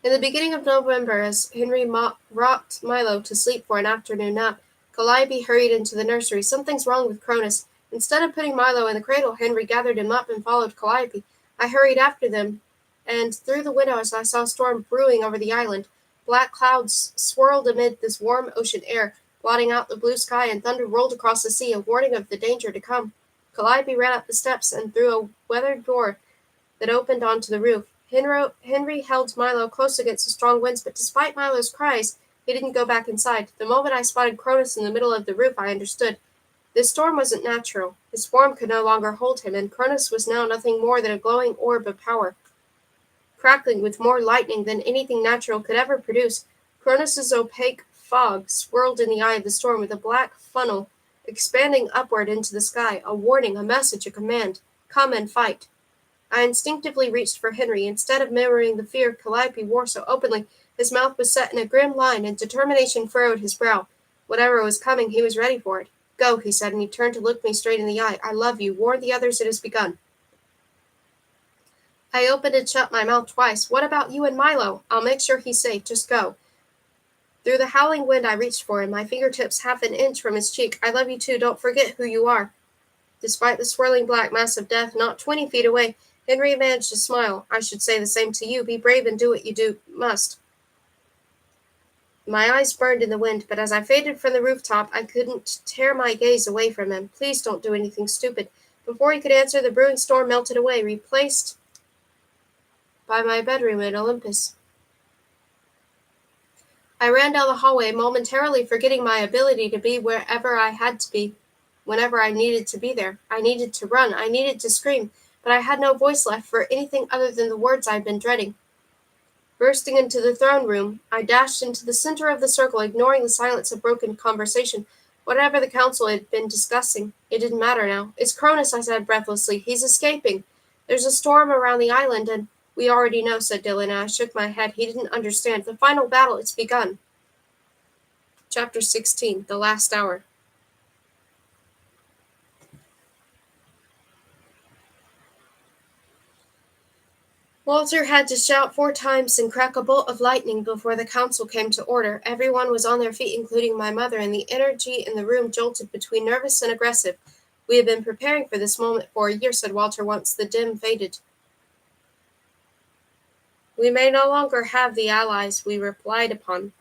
In the beginning of November, as Henry rocked Milo to sleep for an afternoon nap, Calliope hurried into the nursery. Something's wrong with Cronus. Instead of putting Milo in the cradle, Henry gathered him up and followed Calliope. I hurried after them, and through the windows I saw a storm brewing over the island. Black clouds swirled amid this warm ocean air, blotting out the blue sky, and thunder rolled across the sea, a warning of the danger to come. Calliope ran up the steps and through a weathered door that opened onto the roof. Henry held Milo close against the strong winds, but despite Milo's cries, he didn't go back inside. The moment I spotted Cronus in the middle of the roof, I understood. This storm wasn't natural. His form could no longer hold him, and Cronus was now nothing more than a glowing orb of power, crackling with more lightning than anything natural could ever produce. Cronus's opaque fog swirled in the eye of the storm with a black funnel expanding upward into the sky, a warning, a message, a command. Come and fight. I instinctively reached for Henry. Instead of mirroring the fear Calliope wore so openly, his mouth was set in a grim line, and determination furrowed his brow. Whatever was coming, he was ready for it. Go, he said, and he turned to look me straight in the eye. I love you. Warn the others it has begun. I opened and shut my mouth twice. What about you and Milo? I'll make sure he's safe. Just go. Through the howling wind I reached for him, my fingertips half an inch from his cheek. I love you too. Don't forget who you are. Despite the swirling black mass of death not 20 feet away, Henry managed to smile. I should say the same to you. Be brave and do what you must. My eyes burned in the wind, but as I faded from the rooftop, I couldn't tear my gaze away from him. Please don't do anything stupid. Before he could answer, the brewing storm melted away, replaced by my bedroom in Olympus. I ran down the hallway, momentarily forgetting my ability to be wherever I had to be, whenever I needed to be there. I needed to run. I needed to scream, but I had no voice left for anything other than the words I had been dreading. Bursting into the throne room, I dashed into the center of the circle, ignoring the silence of broken conversation. Whatever the council had been discussing, it didn't matter now. It's Cronus, I said breathlessly. He's escaping. There's a storm around the island, and we already know, said Dylan, and I shook my head. He didn't understand. The final battle, it's begun. Chapter 16, The Last Hour. Walter had to shout 4 times and crack a bolt of lightning before the council came to order. Everyone was on their feet, including my mother, and the energy in the room jolted between nervous and aggressive. We had been preparing for this moment for a year, said Walter once the dim faded. We may no longer have the allies we relied upon,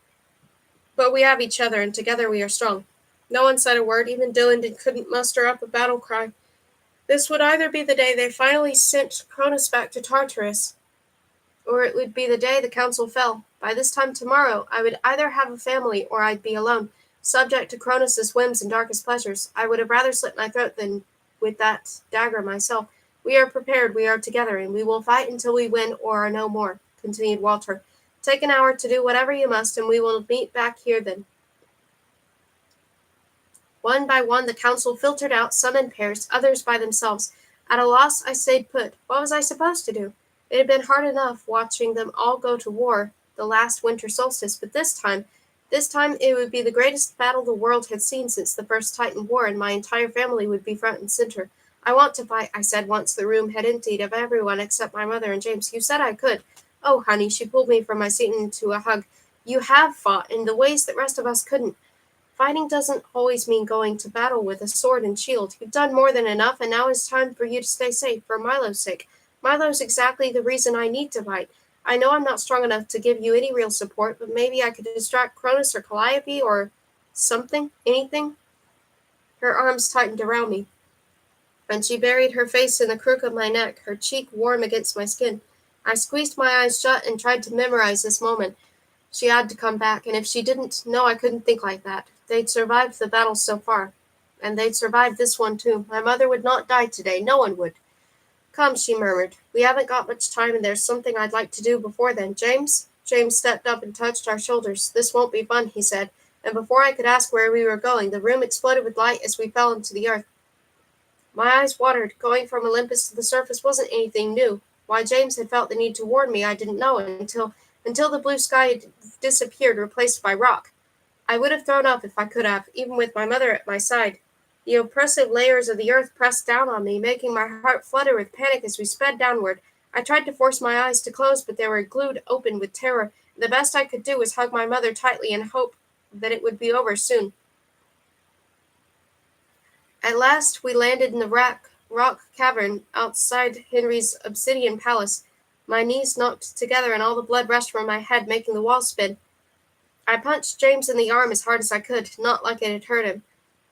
but we have each other, and together we are strong. No one said a word. Even Dylan couldn't muster up a battle cry. This would either be the day they finally sent Cronus back to Tartarus, or it would be the day the council fell. By this time tomorrow, I would either have a family or I'd be alone, subject to Cronus's whims and darkest pleasures. I would have rather slit my throat than with that dagger myself. We are prepared, we are together, and we will fight until we win or are no more, continued Walter. Take an hour to do whatever you must, and we will meet back here then. One by one the council filtered out, some in pairs, others by themselves. At a loss, I stayed put. What was I supposed to do? It had been hard enough watching them all go to war the last winter solstice, but this time it would be the greatest battle the world had seen since the First Titan War, and my entire family would be front and center. I want to fight, I said once the room had emptied of everyone except my mother and James. You said I could. Oh, honey, she pulled me from my seat into a hug. You have fought in the ways that rest of us couldn't. Fighting doesn't always mean going to battle with a sword and shield. You've done more than enough, and now it's time for you to stay safe, for Milo's sake. Milo's exactly the reason I need to fight. I know I'm not strong enough to give you any real support, but maybe I could distract Cronus or Calliope or something, anything. Her arms tightened around me, and she buried her face in the crook of my neck, her cheek warm against my skin. I squeezed my eyes shut and tried to memorize this moment. She had to come back, and if she didn't, no, I couldn't think like that. They'd survived the battle so far, and they'd survived this one too. My mother would not die today. No one would. Come, she murmured. We haven't got much time, and there's something I'd like to do before then. James? James stepped up and touched our shoulders. This won't be fun, he said, and before I could ask where we were going, the room exploded with light as we fell into the earth. My eyes watered. Going from Olympus to the surface wasn't anything new. Why James had felt the need to warn me, I didn't know until the blue sky had disappeared, replaced by rock. I would have thrown up if I could have, even with my mother at my side. The oppressive layers of the earth pressed down on me, making my heart flutter with panic as we sped downward. I tried to force my eyes to close, but they were glued open with terror. The best I could do was hug my mother tightly and hope that it would be over soon. At last we landed in the rock cavern outside Henry's obsidian palace. My knees knocked together and all the blood rushed from my head, making the walls spin. I punched James in the arm as hard as I could, not like it had hurt him.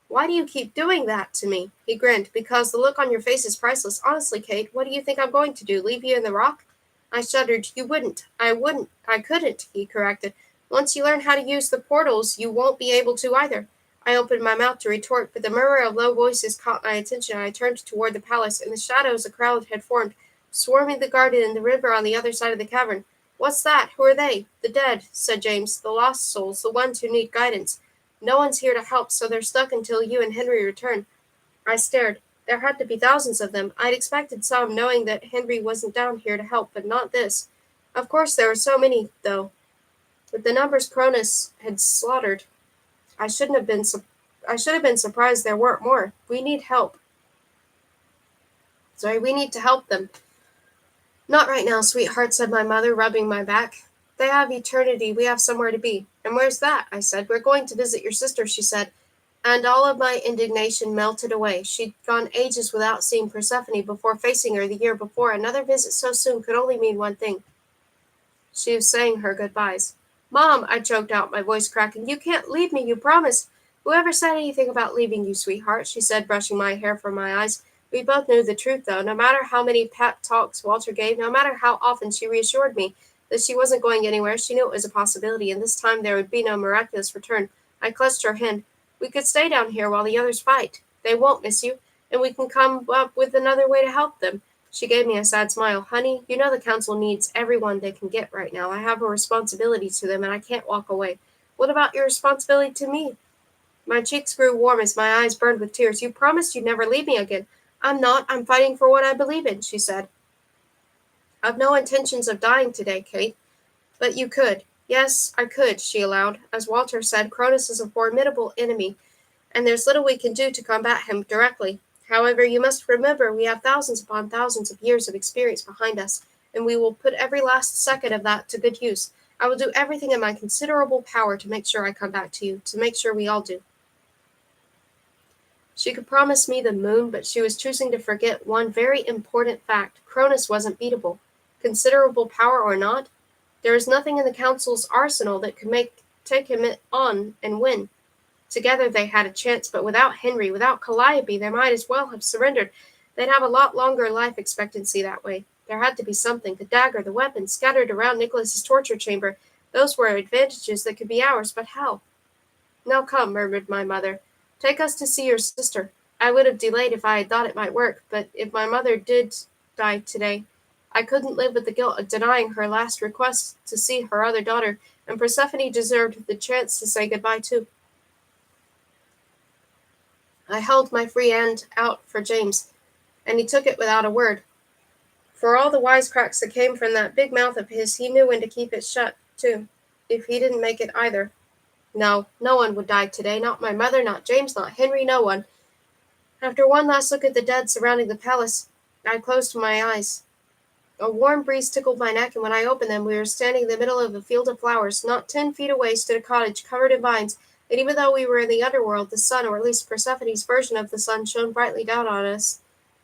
Why do you keep doing that to me? He grinned. Because the look on your face is priceless. Honestly, Kate, what do you think I'm going to do? Leave you in the rock? I shuddered. You wouldn't. I wouldn't. I couldn't, he corrected. Once you learn how to use the portals, you won't be able to either. I opened my mouth to retort, but the murmur of low voices caught my attention, and I turned toward the palace. In the shadows, a crowd had formed, swarming the garden and the river on the other side of the cavern. What's that? Who are they? The dead, said James. The lost souls, the ones who need guidance. No one's here to help, so they're stuck until you and Henry return. I stared. There had to be thousands of them. I'd expected some, knowing that Henry wasn't down here to help, but not this. Of course there were so many, though. With the numbers Cronus had slaughtered, I should have been surprised there weren't more. We need help. We need to help them. Not right now, sweetheart, said my mother, rubbing my back. They have eternity. We have somewhere to be. And where's that? I said. We're going to visit your sister, she said. And all of my indignation melted away. She'd gone ages without seeing Persephone before facing her the year before. Another visit so soon could only mean one thing. She was saying her goodbyes. Mom, I choked out, my voice cracking. You can't leave me, you promised. Whoever said anything about leaving you, sweetheart, she said, brushing my hair from my eyes. We both knew the truth, though. No matter how many pep talks Walter gave, no matter how often she reassured me that she wasn't going anywhere, she knew it was a possibility, and this time there would be no miraculous return. I clutched her hand. We could stay down here while the others fight. They won't miss you, and we can come up with another way to help them. She gave me a sad smile. Honey, you know the council needs everyone they can get right now. I have a responsibility to them, and I can't walk away. What about your responsibility to me? My cheeks grew warm as my eyes burned with tears. You promised you'd never leave me again. I'm not. I'm fighting for what I believe in, she said. I've no intentions of dying today, Kate. But you could. Yes, I could, she allowed. As Walter said, Cronus is a formidable enemy, and there's little we can do to combat him directly. However, you must remember we have thousands upon thousands of years of experience behind us, and we will put every last second of that to good use. I will do everything in my considerable power to make sure I come back to you, to make sure we all do. She could promise me the moon, but she was choosing to forget one very important fact. Cronus wasn't beatable. Considerable power or not, there is nothing in the council's arsenal that could take him on and win. Together they had a chance, but without Henry, without Calliope, they might as well have surrendered. They'd have a lot longer life expectancy that way. There had to be something. The dagger, the weapon, scattered around Nicholas's torture chamber. Those were advantages that could be ours, but how? Now come, murmured my mother. Take us to see your sister. I would have delayed if I had thought it might work, but if my mother did die today, I couldn't live with the guilt of denying her last request to see her other daughter, and Persephone deserved the chance to say goodbye too. I held my free hand out for James, and he took it without a word. For all the wisecracks that came from that big mouth of his, he knew when to keep it shut, too, if he didn't make it either. No one would die today, not my mother, not James, not Henry, no one. After one last look at the dead surrounding the palace, I closed my eyes. A warm breeze tickled my neck, and when I opened them, we were standing in the middle of a field of flowers. Not 10 feet away stood a cottage covered in vines, and even though we were in the underworld, the sun, or at least Persephone's version of the sun, shone brightly down on us.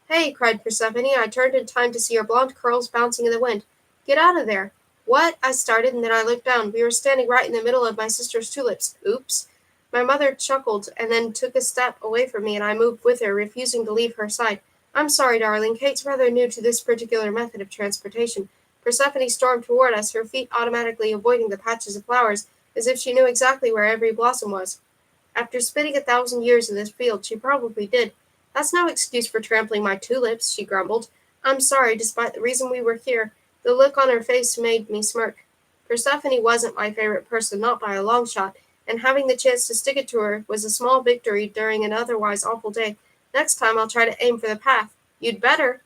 Hey, cried Persephone. I turned in time to see her blonde curls bouncing in the wind. Get out of there. What? I started, and then I looked down. We were standing right in the middle of my sister's tulips. Oops. My mother chuckled and then took a step away from me, and I moved with her, refusing to leave her side. I'm sorry, darling. Kate's rather new to this particular method of transportation. Persephone stormed toward us, her feet automatically avoiding the patches of flowers, as if she knew exactly where every blossom was. After spending 1,000 years in this field, she probably did. That's no excuse for trampling my tulips, she grumbled. I'm sorry, despite the reason we were here. The look on her face made me smirk. Persephone wasn't my favorite person, not by a long shot, and having the chance to stick it to her was a small victory during an otherwise awful day. Next time I'll try to aim for the path. You'd better.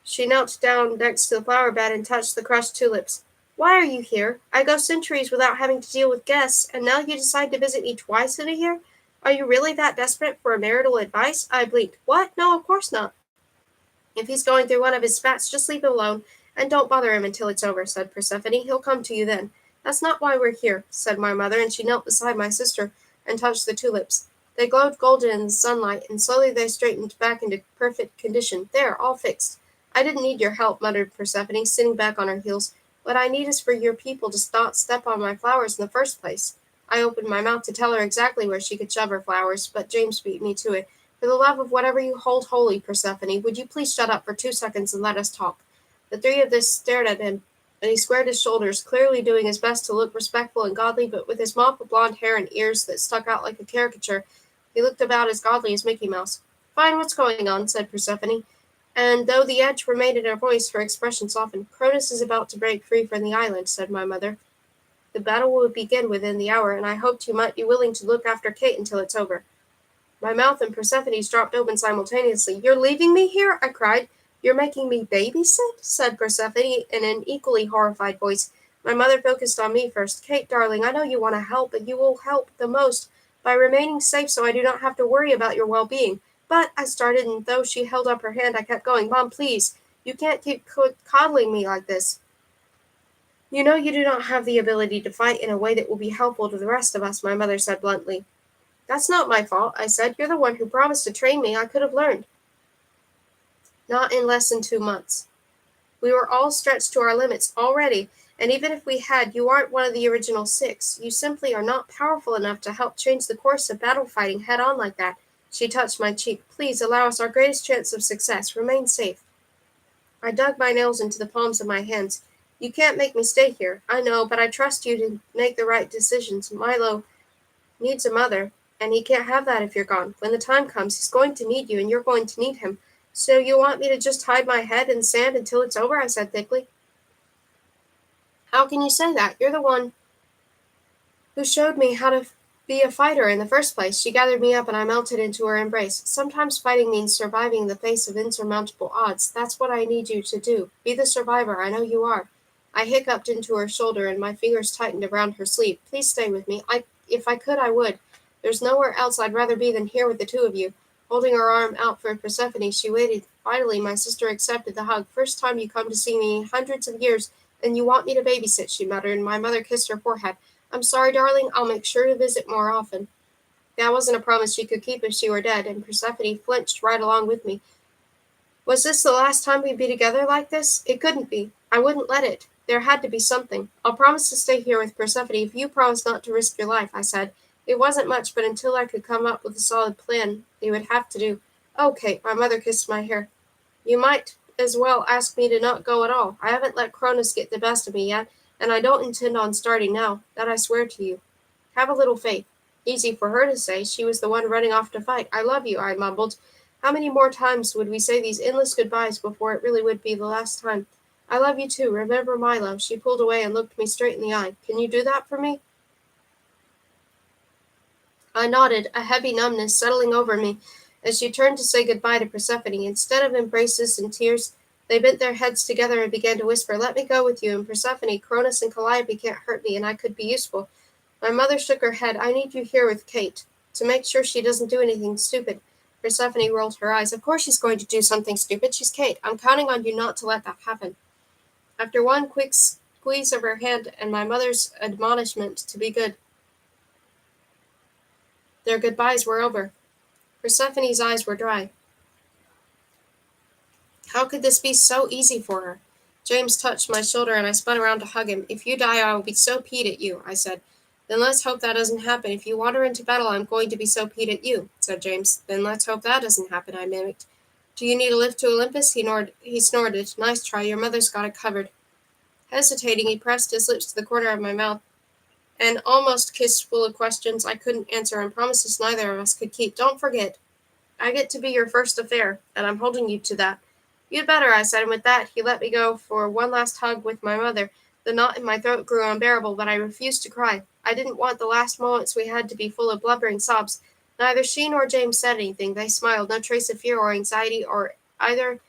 She knelt down next to the flower bed and touched the crushed tulips. Why are you here? I go centuries without having to deal with guests, and now you decide to visit me twice in a year? Are you really that desperate for marital advice? I blinked. What? No, of course not. If he's going through one of his spats, just leave him alone, and don't bother him until it's over, said Persephone. He'll come to you then. That's not why we're here, said my mother, and she knelt beside my sister and touched the tulips. They glowed golden in the sunlight, and slowly they straightened back into perfect condition. There, all fixed. I didn't need your help, muttered Persephone, sitting back on her heels. What I need is for your people to not step on my flowers in the first place. I opened my mouth to tell her exactly where she could shove her flowers, but James beat me to it. For the love of whatever you hold holy, Persephone, would you please shut up for 2 seconds and let us talk? The three of us stared at him, and he squared his shoulders, clearly doing his best to look respectful and godly, but with his mop of blonde hair and ears that stuck out like a caricature, he looked about as godly as Mickey Mouse. Fine, what's going on? Said Persephone, and though the edge remained in her voice, her expression softened. Cronus is about to break free from the island, said my mother. The battle will begin within the hour, and I hoped you might be willing to look after Kate until it's over. My mouth and Persephone's dropped open simultaneously. You're leaving me here? I cried. You're making me babysit? Said Persephone in an equally horrified voice. My mother focused on me first. Kate, darling, I know you want to help, but you will help the most by remaining safe so I do not have to worry about your well-being. But, I started, and though she held up her hand, I kept going. Mom, please, you can't keep coddling me like this. You know you do not have the ability to fight in a way that will be helpful to the rest of us, my mother said bluntly. That's not my fault, I said. You're the one who promised to train me. I could have learned. Not in less than 2 months. We were all stretched to our limits already, and even if we had, you aren't one of the original 6. You simply are not powerful enough to help change the course of battle fighting head on like that. She touched my cheek. Please allow us our greatest chance of success. Remain safe. I dug my nails into the palms of my hands. You can't make me stay here. I know, but I trust you to make the right decisions. Milo needs a mother, and he can't have that if you're gone. When the time comes, he's going to need you, and you're going to need him. So you want me to just hide my head in the sand until it's over? I said thickly. How can you say that? You're the one who showed me how to be a fighter in the first place. She gathered me up, and I melted into her embrace. Sometimes fighting means surviving in the face of insurmountable odds. That's what I need you to do. Be the survivor. I know you are. I hiccuped into her shoulder, and my fingers tightened around her sleeve. Please stay with me. If I could, I would. There's nowhere else I'd rather be than here with the two of you. Holding her arm out for Persephone, she waited. Finally, my sister accepted the hug. First time you come to see me in hundreds of years, and you want me to babysit, she muttered, and my mother kissed her forehead. I'm sorry, darling. I'll make sure to visit more often. That wasn't a promise she could keep if she were dead, and Persephone flinched right along with me. Was this the last time we'd be together like this? It couldn't be. I wouldn't let it. There had to be something. I'll promise to stay here with Persephone if you promise not to risk your life, I said. It wasn't much, but until I could come up with a solid plan, they would have to do. Oh, Kate, my mother kissed my hair. You might as well ask me to not go at all. I haven't let Cronus get the best of me yet, and I don't intend on starting now. That I swear to you. Have a little faith. Easy for her to say. She was the one running off to fight. I love you, I mumbled. How many more times would we say these endless goodbyes before it really would be the last time? I love you too. Remember Milo. She pulled away and looked me straight in the eye. Can you do that for me? I nodded, a heavy numbness settling over me as she turned to say goodbye to Persephone. Instead of embraces and tears, they bent their heads together and began to whisper, Let me go with you, and Persephone, Cronus, and Calliope can't hurt me, and I could be useful. My mother shook her head. I need you here with Kate, to make sure she doesn't do anything stupid. Persephone rolled her eyes. Of course she's going to do something stupid. She's Kate. I'm counting on you not to let that happen. After one quick squeeze of her hand and my mother's admonishment to be good, their goodbyes were over. Persephone's eyes were dry. How could this be so easy for her? James touched my shoulder, and I spun around to hug him. If you die, I will be so peeved at you, I said. Then let's hope that doesn't happen. If you wander into battle, I'm going to be so peeved at you, said James. Then let's hope that doesn't happen, I mimicked. Do you need a lift to Olympus? He snorted. Nice try, your mother's got it covered. Hesitating, he pressed his lips to the corner of my mouth, and almost kissed full of questions I couldn't answer and promises neither of us could keep. Don't forget, I get to be your first affair, and I'm holding you to that. You'd better, I said, and with that he let me go for one last hug with my mother. The knot in my throat grew unbearable, but I refused to cry. I didn't want the last moments we had to be full of blubbering sobs. Neither she nor James said anything. They smiled, no trace of fear or anxiety or either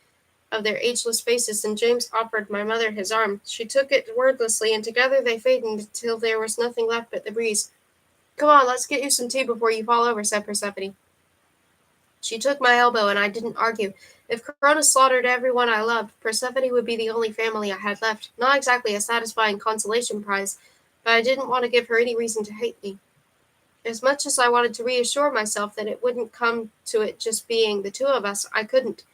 of their ageless faces, and James offered my mother his arm. She took it wordlessly, and together they faded until there was nothing left but the breeze. Come on, let's get you some tea before you fall over, said Persephone. She took my elbow, and I didn't argue. If Cronus slaughtered everyone I loved, Persephone would be the only family I had left. Not exactly a satisfying consolation prize, but I didn't want to give her any reason to hate me. As much as I wanted to reassure myself that it wouldn't come to it just being the two of us, I couldn't.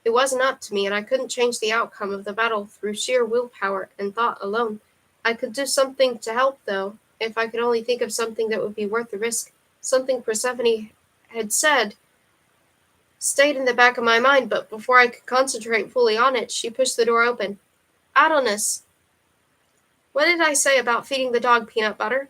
It wasn't up to me, and I couldn't change the outcome of the battle through sheer willpower and thought alone. I could do something to help, though, if I could only think of something that would be worth the risk. Something Persephone had said stayed in the back of my mind, but before I could concentrate fully on it, she pushed the door open. Adonis! What did I say about feeding the dog peanut butter?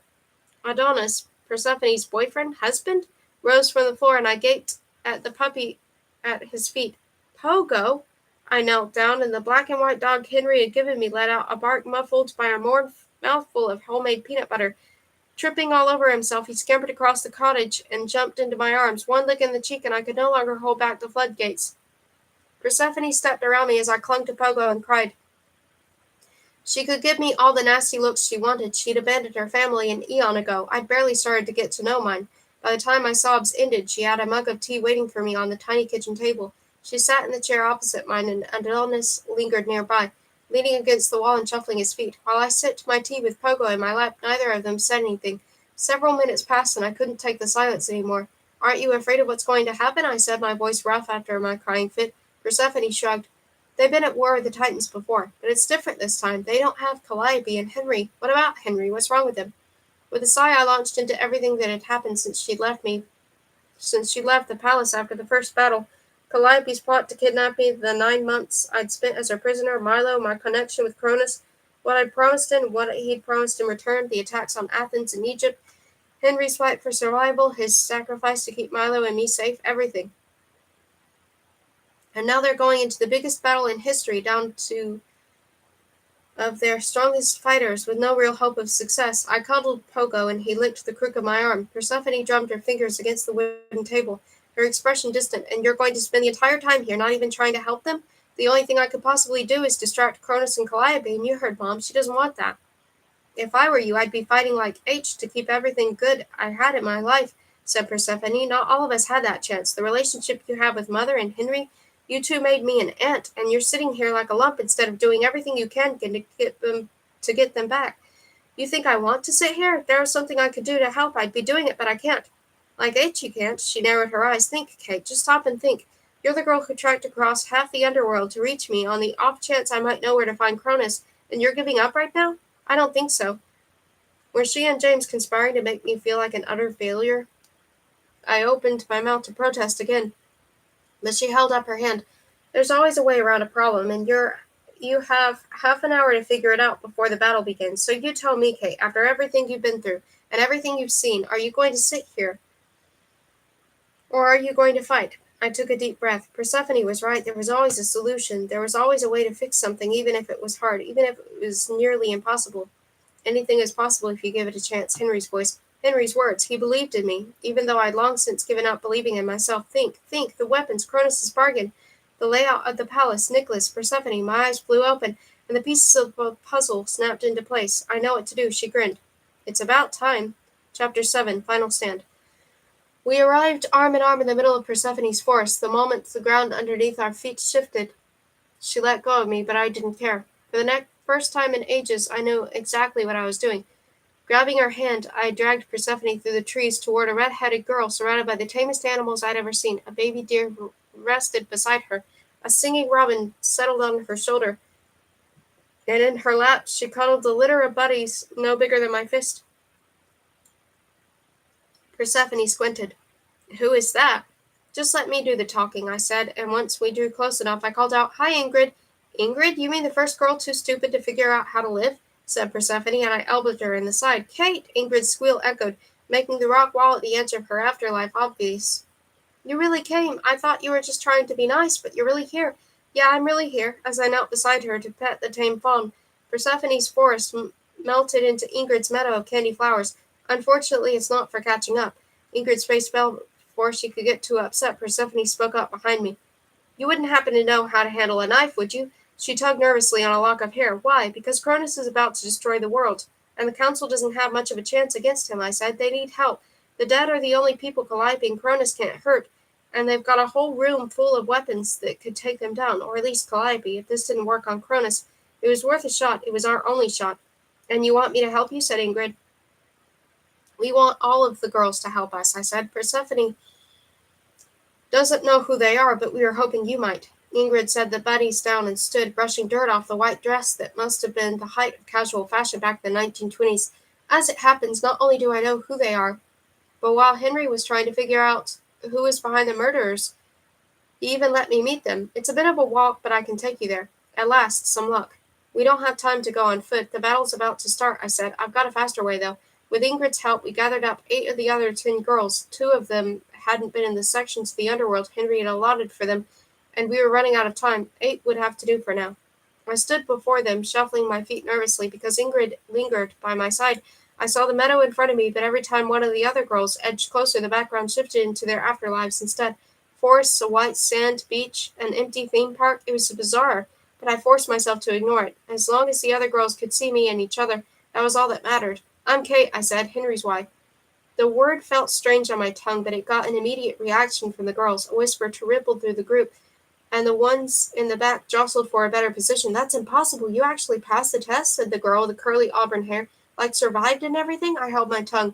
Adonis, Persephone's boyfriend, husband, rose from the floor, and I gaped at the puppy at his feet. Pogo! I knelt down, and the black and white dog Henry had given me let out a bark muffled by a mouthful of homemade peanut butter. Tripping all over himself, he scampered across the cottage and jumped into my arms, one lick in the cheek, and I could no longer hold back the floodgates. Persephone stepped around me as I clung to Pogo and cried. She could give me all the nasty looks she wanted. She'd abandoned her family an eon ago. I'd barely started to get to know mine. By the time my sobs ended, she had a mug of tea waiting for me on the tiny kitchen table. She sat in the chair opposite mine, and Adonis lingered nearby, leaning against the wall and shuffling his feet. While I sipped my tea with Pogo in my lap, neither of them said anything. Several minutes passed, and I couldn't take the silence any more. Aren't you afraid of what's going to happen? I said, my voice rough after my crying fit. Persephone shrugged. They've been at war with the Titans before, but it's different this time. They don't have Calliope and Henry. What about Henry? What's wrong with him? With a sigh, I launched into everything that had happened since she left the palace after the first battle. Calliope's plot to kidnap me, the 9 months I'd spent as her prisoner, Milo, my connection with Cronus, what I'd promised him, what he'd promised in return, the attacks on Athens and Egypt, Henry's fight for survival, his sacrifice to keep Milo and me safe, everything. And now they're going into the biggest battle in history, down to of their strongest fighters with no real hope of success. I cuddled Pogo, and he licked the crook of my arm. Persephone drummed her fingers against the wooden table, her expression distant. And you're going to spend the entire time here, not even trying to help them? The only thing I could possibly do is distract Cronus and Calliope, and you heard Mom. She doesn't want that. If I were you, I'd be fighting like H to keep everything good I had in my life, said Persephone. Not all of us had that chance. The relationship you have with Mother and Henry, you two made me an aunt, and you're sitting here like a lump instead of doing everything you can to get them back. You think I want to sit here? If there was something I could do to help, I'd be doing it, but I can't. Like H, you can't. She narrowed her eyes. Think, Kate. Just stop and think. You're the girl who trekked across half the underworld to reach me on the off chance I might know where to find Cronus, and you're giving up right now? I don't think so. Were she and James conspiring to make me feel like an utter failure? I opened my mouth to protest again, but she held up her hand. There's always a way around a problem, and you have half an hour to figure it out before the battle begins. So you tell me, Kate, after everything you've been through and everything you've seen, are you going to sit here, or are you going to fight? I took a deep breath. Persephone was right. There was always a solution. There was always a way to fix something, even if it was hard, even if it was nearly impossible. Anything is possible if you give it a chance. Henry's voice. Henry's words. He believed in me, even though I'd long since given up believing in myself. Think. The weapons, Cronus's bargain, the layout of the palace, Nicholas, Persephone. My eyes flew open, and the pieces of the puzzle snapped into place. I know what to do, she grinned. It's about time. Chapter 7, Final Stand. We arrived arm in arm in the middle of Persephone's forest. The moment the ground underneath our feet shifted, she let go of me, but I didn't care. For the first time in ages, I knew exactly what I was doing. Grabbing her hand, I dragged Persephone through the trees toward a red-headed girl surrounded by the tamest animals I'd ever seen. A baby deer rested beside her. A singing robin settled on her shoulder, and in her lap she cuddled a litter of buddies no bigger than my fist. Persephone squinted. Who is that? Just let me do the talking, I said, and once we drew close enough, I called out, Hi, Ingrid. Ingrid, you mean the first girl too stupid to figure out how to live? Said Persephone, and I elbowed her in the side. Kate! Ingrid's squeal echoed, making the rock wall at the edge of her afterlife obvious. You really came. I thought you were just trying to be nice, but you're really here. Yeah, I'm really here, as I knelt beside her to pet the tame fawn. Persephone's forest melted into Ingrid's meadow of candy flowers. Unfortunately, it's not for catching up. Ingrid's face fell before she could get too upset. Persephone spoke up behind me. You wouldn't happen to know how to handle a knife, would you? She tugged nervously on a lock of hair. Why? Because Cronus is about to destroy the world, and the council doesn't have much of a chance against him, I said. They need help. The dead are the only people Calliope and Cronus can't hurt, and they've got a whole room full of weapons that could take them down, or at least Calliope. If this didn't work on Cronus, it was worth a shot. It was our only shot. And you want me to help you? Said Ingrid. We want all of the girls to help us, I said. Persephone doesn't know who they are, but we were hoping you might. Ingrid said the bunnies down and stood, brushing dirt off the white dress that must have been the height of casual fashion back in the 1920s. As it happens, not only do I know who they are, but while Henry was trying to figure out who was behind the murderers, he even let me meet them. It's a bit of a walk, but I can take you there. At last, some luck. We don't have time to go on foot. The battle's about to start, I said. I've got a faster way, though. With Ingrid's help, we gathered up 8 of the other 10 girls. 2 of them hadn't been in the sections of the underworld Henry had allotted for them, and we were running out of time. 8 would have to do for now. I stood before them, shuffling my feet nervously, because Ingrid lingered by my side. I saw the meadow in front of me, but every time one of the other girls edged closer, the background shifted into their afterlives instead. Forests, a white sand beach, an empty theme park. It was bizarre, but I forced myself to ignore it. As long as the other girls could see me and each other, that was all that mattered. I'm Kate, I said, Henry's wife. The word felt strange on my tongue, but it got an immediate reaction from the girls. A whisper rippled through the group, and the ones in the back jostled for a better position. That's impossible. You actually passed the test, said the girl with the curly auburn hair. Like survived and everything? I held my tongue.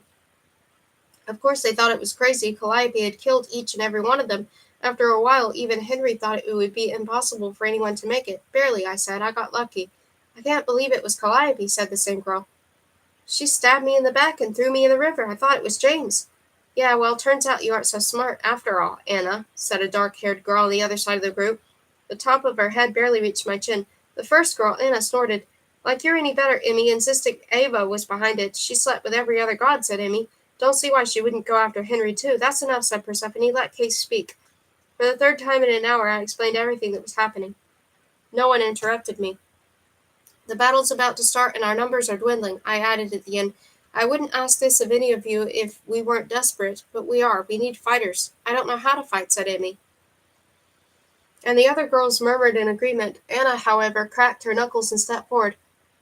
Of course they thought it was crazy. Calliope had killed each and every one of them. After a while, even Henry thought it would be impossible for anyone to make it. Barely, I said. I got lucky. I can't believe it was Calliope, said the same girl. She stabbed me in the back and threw me in the river. I thought it was James. Yeah, well, turns out you aren't so smart after all, Anna, said a dark-haired girl on the other side of the group. The top of her head barely reached my chin. The first girl, Anna, snorted. Like you're any better, Amiee. Insisted Ava was behind it. She slept with every other god, said Amiee. Don't see why she wouldn't go after Henry, too. That's enough, said Persephone. Let Kate speak. For the 3rd time in an hour, I explained everything that was happening. No one interrupted me. The battle's about to start, and our numbers are dwindling, I added at the end. I wouldn't ask this of any of you if we weren't desperate, but we are. We need fighters. I don't know how to fight, said Amiee. And the other girls murmured in agreement. Anna, however, cracked her knuckles and stepped forward.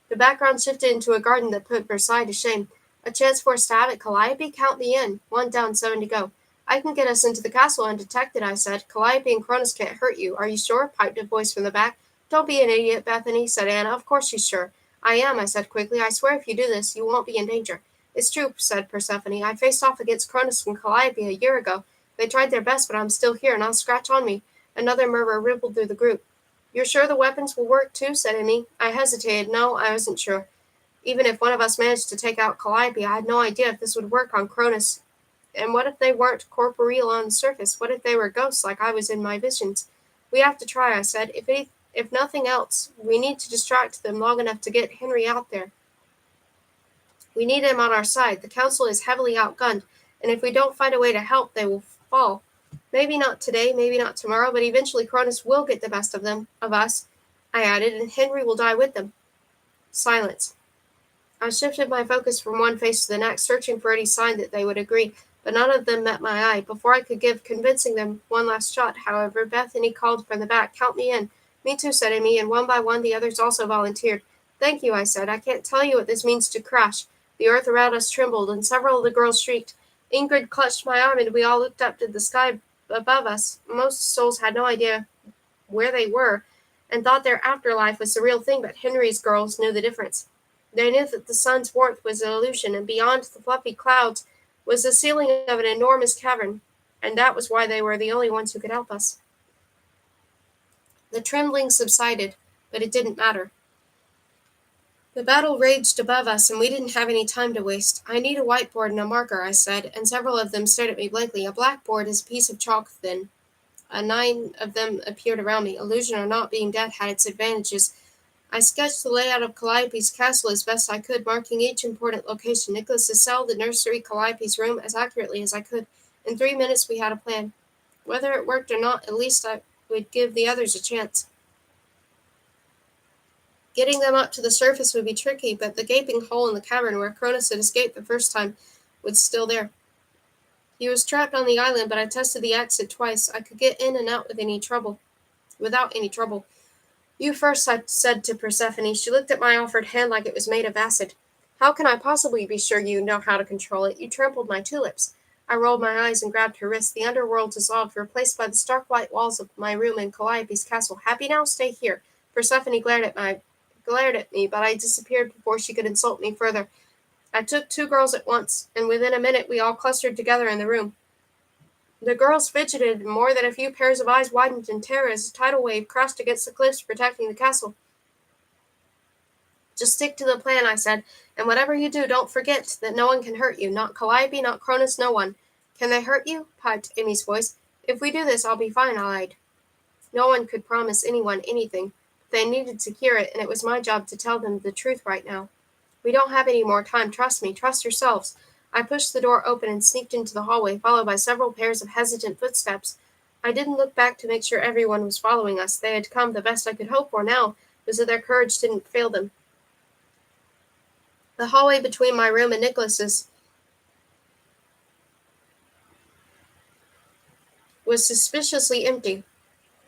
The background shifted into a garden that put Versailles to shame. A chance for a stab at Calliope? Count me in. 1 down, 7 to go. I can get us into the castle undetected, I said. Calliope and Cronus can't hurt you. Are you sure? Piped a voice from the back. Don't be an idiot, Bethany, said Anna. Of course she's sure. I am, I said quickly. I swear if you do this, you won't be in danger. It's true, said Persephone. I faced off against Cronus and Calliope a year ago. They tried their best, but I'm still here, and I'll scratch on me. Another murmur rippled through the group. You're sure the weapons will work too, said Amiee. I hesitated. No, I wasn't sure. Even if one of us managed to take out Calliope, I had no idea if this would work on Cronus. And what if they weren't corporeal on the surface? What if they were ghosts like I was in my visions? We have to try, I said. If nothing else, we need to distract them long enough to get Henry out there. We need him on our side. The council is heavily outgunned, and if we don't find a way to help, they will fall. Maybe not today, maybe not tomorrow, but eventually Cronus will get the best of us, I added, and Henry will die with them. Silence. I shifted my focus from one face to the next, searching for any sign that they would agree, but none of them met my eye. Before I could give convincing them one last shot, however, Bethany called from the back, Count me in. Me too, said Amiee, and one by one the others also volunteered. Thank you, I said. I can't tell you what this means to crash. The earth around us trembled, and several of the girls shrieked. Ingrid clutched my arm, and we all looked up to the sky above us. Most souls had no idea where they were, and thought their afterlife was the real thing, but Henry's girls knew the difference. They knew that the sun's warmth was an illusion, and beyond the fluffy clouds was the ceiling of an enormous cavern, and that was why they were the only ones who could help us. The trembling subsided, but it didn't matter. The battle raged above us, and we didn't have any time to waste. "I need a whiteboard and a marker," I said, and several of them stared at me blankly. "A blackboard is a piece of chalk thin." 9 of them appeared around me. Illusion or not, being dead had its advantages. I sketched the layout of Calliope's castle as best I could, marking each important location: Nicholas's cell, the nursery, Calliope's room, as accurately as I could. In 3 minutes we had a plan. Whether it worked or not, at least I would give the others a chance. Getting them up to the surface would be tricky, but the gaping hole in the cavern where Cronus had escaped the first time was still there. He was trapped on the island, but I tested the exit twice. I could get in and out without any trouble. "You first," I said to Persephone. She looked at my offered hand like it was made of acid. "How can I possibly be sure you know how to control it? You trampled my tulips." I rolled my eyes and grabbed her wrist. The underworld dissolved, replaced by the stark white walls of my room in Calliope's castle. "Happy now? Stay here." Persephone glared at me, but I disappeared before she could insult me further. I took 2 girls at once, and within a minute we all clustered together in the room. The girls fidgeted, and more than a few pairs of eyes widened in terror as a tidal wave crashed against the cliffs protecting the castle. "Just stick to the plan," I said, "and whatever you do, don't forget that no one can hurt you. Not Calliope, not Cronus, no one." "Can they hurt you?" piped Amy's voice. "If we do this, I'll be fine," I lied. No one could promise anyone anything. They needed to hear it, and it was my job to tell them the truth right now. "We don't have any more time. Trust me. Trust yourselves." I pushed the door open and sneaked into the hallway, followed by several pairs of hesitant footsteps. I didn't look back to make sure everyone was following us. They had come. The best I could hope for now was that their courage didn't fail them. The hallway between my room and Nicholas's was suspiciously empty.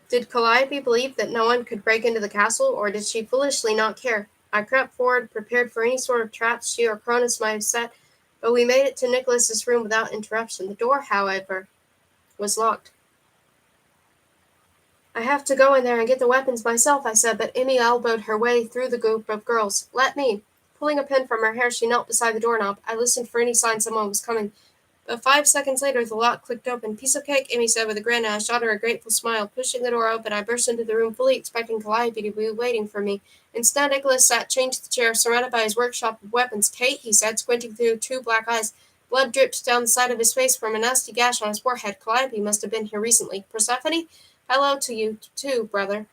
Did Calliope believe that no one could break into the castle, or did she foolishly not care? I crept forward, prepared for any sort of traps she or Cronus might have set, but we made it to Nicholas's room without interruption. The door, however, was locked. "I have to go in there and get the weapons myself," I said, but Amy elbowed her way through the group of girls. "Let me." Pulling a pin from her hair, she knelt beside the doorknob. I listened for any sign someone was coming. But 5 seconds later, the lock clicked open. "Piece of cake," Amy said with a grin, and I shot her a grateful smile. Pushing the door open, I burst into the room, fully expecting Calliope to be waiting for me. Instead, Nicholas sat chained to the chair, surrounded by his workshop of weapons. "Kate," he said, squinting through 2 black eyes. Blood dripped down the side of his face from a nasty gash on his forehead. "Calliope must have been here recently." "Persephone?" "Hello to you, too, brother,"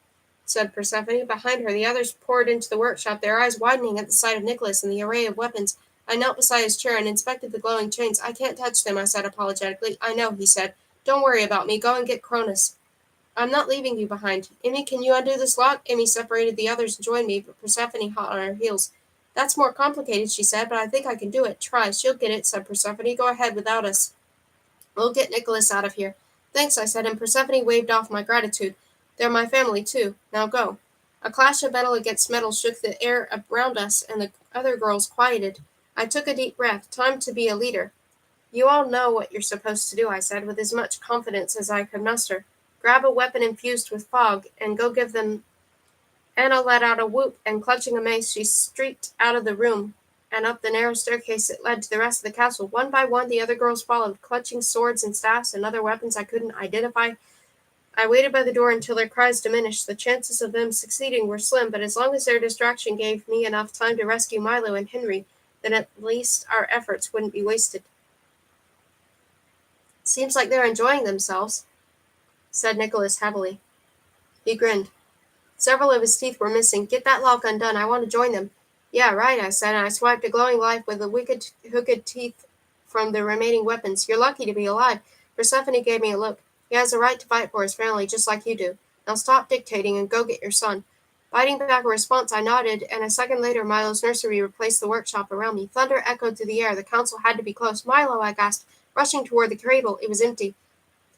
said Persephone. Behind her, the others poured into the workshop, their eyes widening at the sight of Nicholas and the array of weapons. I knelt beside his chair and inspected the glowing chains. "I can't touch them," I said apologetically. "I know," he said. "Don't worry about me. Go and get Cronus. I'm not leaving you behind. Amy, can you undo this lock?" Amy separated the others and joined me, but Persephone hot on her heels. "That's more complicated," she said, "but I think I can do it." "Try. She'll get it," said Persephone. "Go ahead without us. We'll get Nicholas out of here." "Thanks," I said, and Persephone waved off my gratitude. "They're my family, too. Now go." A clash of metal against metal shook the air around us, and the other girls quieted. I took a deep breath. Time to be a leader. "You all know what you're supposed to do," I said, with as much confidence as I could muster. "Grab a weapon infused with fog, and go give them." Anna let out a whoop, and clutching a mace, she streaked out of the room and up the narrow staircase that led to the rest of the castle. One by one, the other girls followed, clutching swords and staffs and other weapons I couldn't identify. I waited by the door until their cries diminished. The chances of them succeeding were slim, but as long as their distraction gave me enough time to rescue Milo and Henry, then at least our efforts wouldn't be wasted. "Seems like they're enjoying themselves," said Nicholas heavily. He grinned. Several of his teeth were missing. "Get that lock undone. I want to join them." "Yeah, right," I said, and I swiped a glowing life with the wicked, hooked teeth from the remaining weapons. "You're lucky to be alive." Persephone gave me a look. "He has a right to fight for his family, just like you do. Now stop dictating and go get your son." Biting back a response, I nodded, and a second later Milo's nursery replaced the workshop around me. Thunder echoed through the air. The council had to be close. "Milo," I gasped, rushing toward the cradle. It was empty.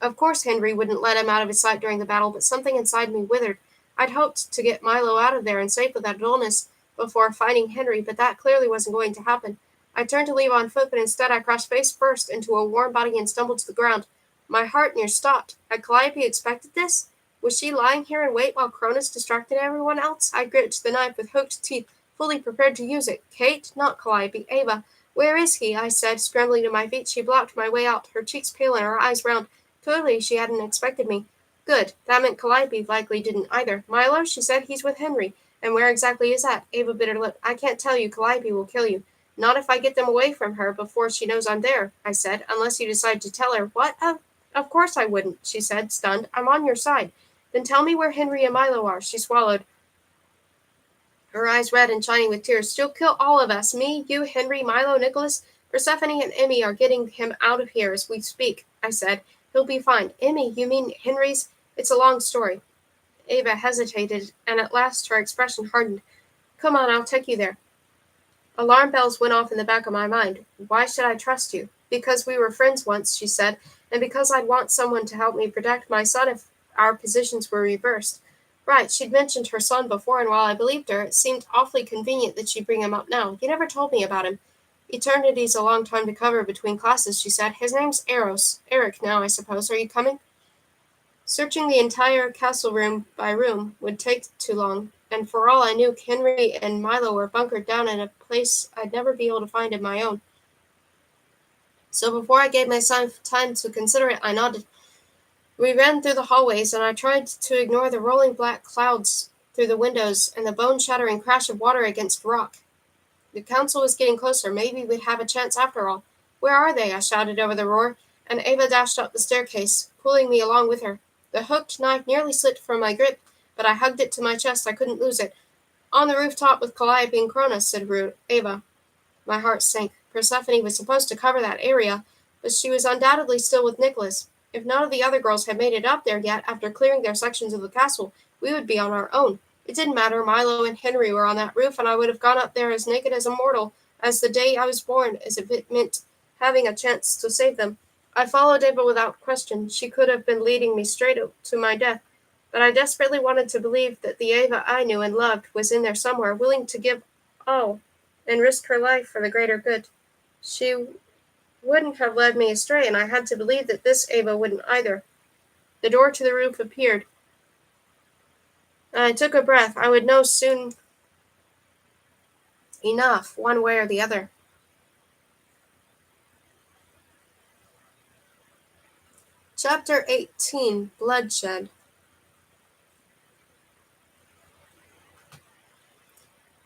Of course Henry wouldn't let him out of his sight during the battle, but something inside me withered. I'd hoped to get Milo out of there and safe without illness before fighting Henry, but that clearly wasn't going to happen. I turned to leave on foot, but instead I crashed face first into a warm body and stumbled to the ground. My heart near stopped. Had Calliope expected this? Was she lying here in wait while Cronus distracted everyone else? I gripped the knife with hooked teeth, fully prepared to use it. "Kate?" "Not Calliope. Ava." "Where is he?" I said, scrambling to my feet. She blocked my way out, her cheeks pale and her eyes round. Clearly she hadn't expected me. Good. That meant Calliope likely didn't either. "Milo?" she said. "He's with Henry." And where exactly is that? Ava bit her lip. I can't tell you. Calliope will kill you. Not if I get them away from her before she knows I'm there, I said, unless you decide to tell her. What? Of course I wouldn't, she said, stunned. I'm on your side. Then tell me where Henry and Milo are. She swallowed, her eyes red and shining with tears. She'll kill all of us. Me, you, Henry, Milo, Nicholas. Persephone and Amiee are getting him out of here as we speak, I said. He'll be fine. Amiee, you mean Henry's? It's a long story. Ava hesitated, and at last her expression hardened. Come on, I'll take you there. Alarm bells went off in the back of my mind. Why should I trust you? Because we were friends once, she said, and because I'd want someone to help me protect my son if our positions were reversed. Right, she'd mentioned her son before, and while I believed her, it seemed awfully convenient that she'd bring him up now. You never told me about him. Eternity's a long time to cover between classes, she said. His name's Eros. Eric now, I suppose. Are you coming? Searching the entire castle room by room would take too long, and for all I knew, Henry and Milo were bunkered down in a place I'd never be able to find in my own. So before I gave myself time to consider it, I nodded. We ran through the hallways, and I tried to ignore the rolling black clouds through the windows and the bone-shattering crash of water against rock. The council was getting closer. Maybe we'd have a chance after all. Where are they? I shouted over the roar, and Ava dashed up the staircase, pulling me along with her. The hooked knife nearly slipped from my grip, but I hugged it to my chest. I couldn't lose it. On the rooftop with Calliope and Cronus, said Ava. My heart sank. Persephone was supposed to cover that area, but she was undoubtedly still with Nicholas. If none of the other girls had made it up there yet after clearing their sections of the castle, we would be on our own. It didn't matter. Milo and Henry were on that roof, and I would have gone up there as naked as a mortal as the day I was born, as if it meant having a chance to save them. I followed Ava without question. She could have been leading me straight to my death, but I desperately wanted to believe that the Ava I knew and loved was in there somewhere, willing to give all and risk her life for the greater good. She wouldn't have led me astray, and I had to believe that this Ava wouldn't either. The door to the roof appeared. I took a breath. I would know soon enough, one way or the other. Chapter 18, Bloodshed.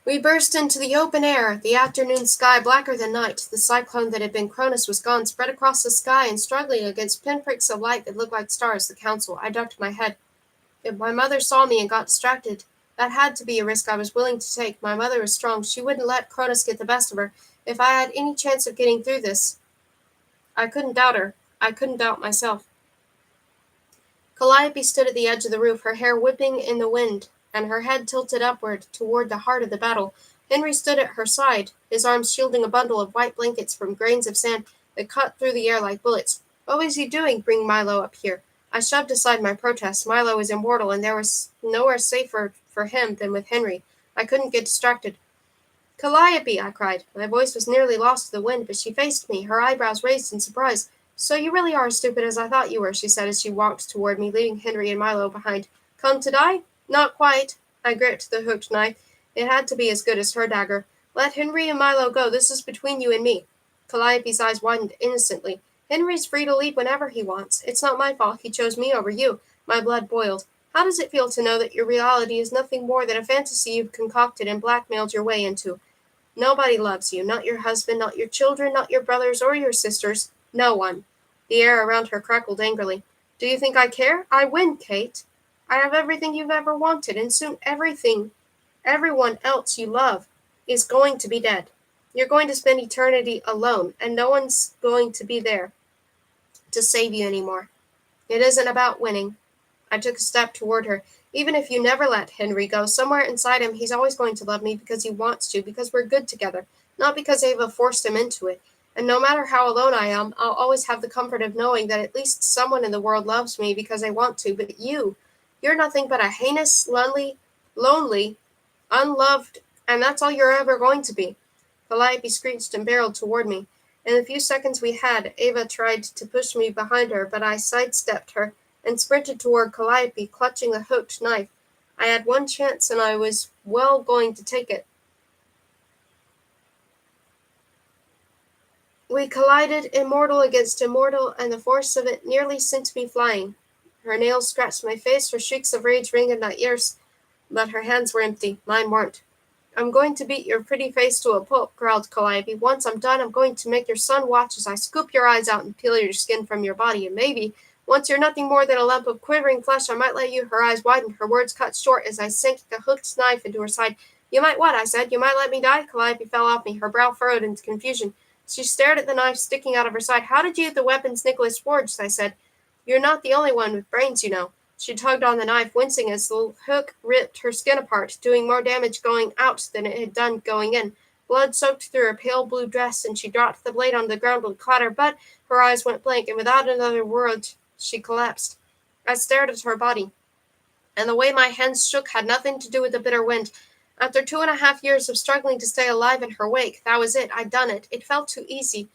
We burst into the open air, the afternoon sky blacker than night. The cyclone that had been Cronus was gone, spread across the sky and struggling against pinpricks of light that looked like stars. The council. I ducked my head. If my mother saw me and got distracted, that had to be a risk I was willing to take. My mother was strong. She wouldn't let Cronus get the best of her. If I had any chance of getting through this, I couldn't doubt her. I couldn't doubt myself. Calliope stood at the edge of the roof, her hair whipping in the wind, and her head tilted upward toward the heart of the battle. Henry stood at her side, his arms shielding a bundle of white blankets from grains of sand that cut through the air like bullets. What was he doing, bringing Milo up here? I shoved aside my protest. Milo was immortal, and there was nowhere safer for him than with Henry. I couldn't get distracted. Calliope, I cried. My voice was nearly lost to the wind, but she faced me, her eyebrows raised in surprise. So you really are as stupid as I thought you were, she said as she walked toward me, leaving Henry and Milo behind. Come to die? Not quite. I gripped the hooked knife. It had to be as good as her dagger. Let Henry and Milo go. This is between you and me. Calliope's eyes widened innocently. Henry's free to leave whenever he wants. It's not my fault he chose me over you. My blood boiled. How does it feel to know that your reality is nothing more than a fantasy you've concocted and blackmailed your way into? Nobody loves you. Not your husband, not your children, not your brothers or your sisters. No one. The air around her crackled angrily. Do you think I care? I win, Kate. I have everything you've ever wanted, and soon everyone else you love, is going to be dead. You're going to spend eternity alone, and no one's going to be there to save you anymore. It isn't about winning. I took a step toward her. Even if you never let Henry go, somewhere inside him he's always going to love me because he wants to, because we're good together, not because Ava forced him into it. And no matter how alone I am, I'll always have the comfort of knowing that at least someone in the world loves me because I want to. But you're nothing but a heinous, lonely, unloved, and that's all you're ever going to be. Calliope screeched and barreled toward me. In the few seconds we had, Ava tried to push me behind her, but I sidestepped her and sprinted toward Calliope, clutching the hooked knife. I had one chance, and I was well going to take it. We collided, immortal against immortal, and the force of it nearly sent me flying. Her nails scratched my face, her shrieks of rage rang in my ears. But her hands were empty. Mine weren't. "I'm going to beat your pretty face to a pulp," growled Calliope. "Once I'm done, I'm going to make your son watch as I scoop your eyes out and peel your skin from your body, and maybe, once you're nothing more than a lump of quivering flesh, I might let you—" Her eyes widened, her words cut short as I sank a hooked knife into her side. "You might what?" I said. "You might let me die?" Calliope fell off me, her brow furrowed in confusion. She stared at the knife sticking out of her side. "How did you get the weapons Nicholas forged?" I said. "You're not the only one with brains, you know." She tugged on the knife, wincing as the hook ripped her skin apart, doing more damage going out than it had done going in. Blood soaked through her pale blue dress, and she dropped the blade on the ground with a clatter, but her eyes went blank, and without another word she collapsed. I stared at her body, and the way my hands shook had nothing to do with the bitter wind. After 2.5 years of struggling to stay alive in her wake, that was it. I'd done it. It felt too easy.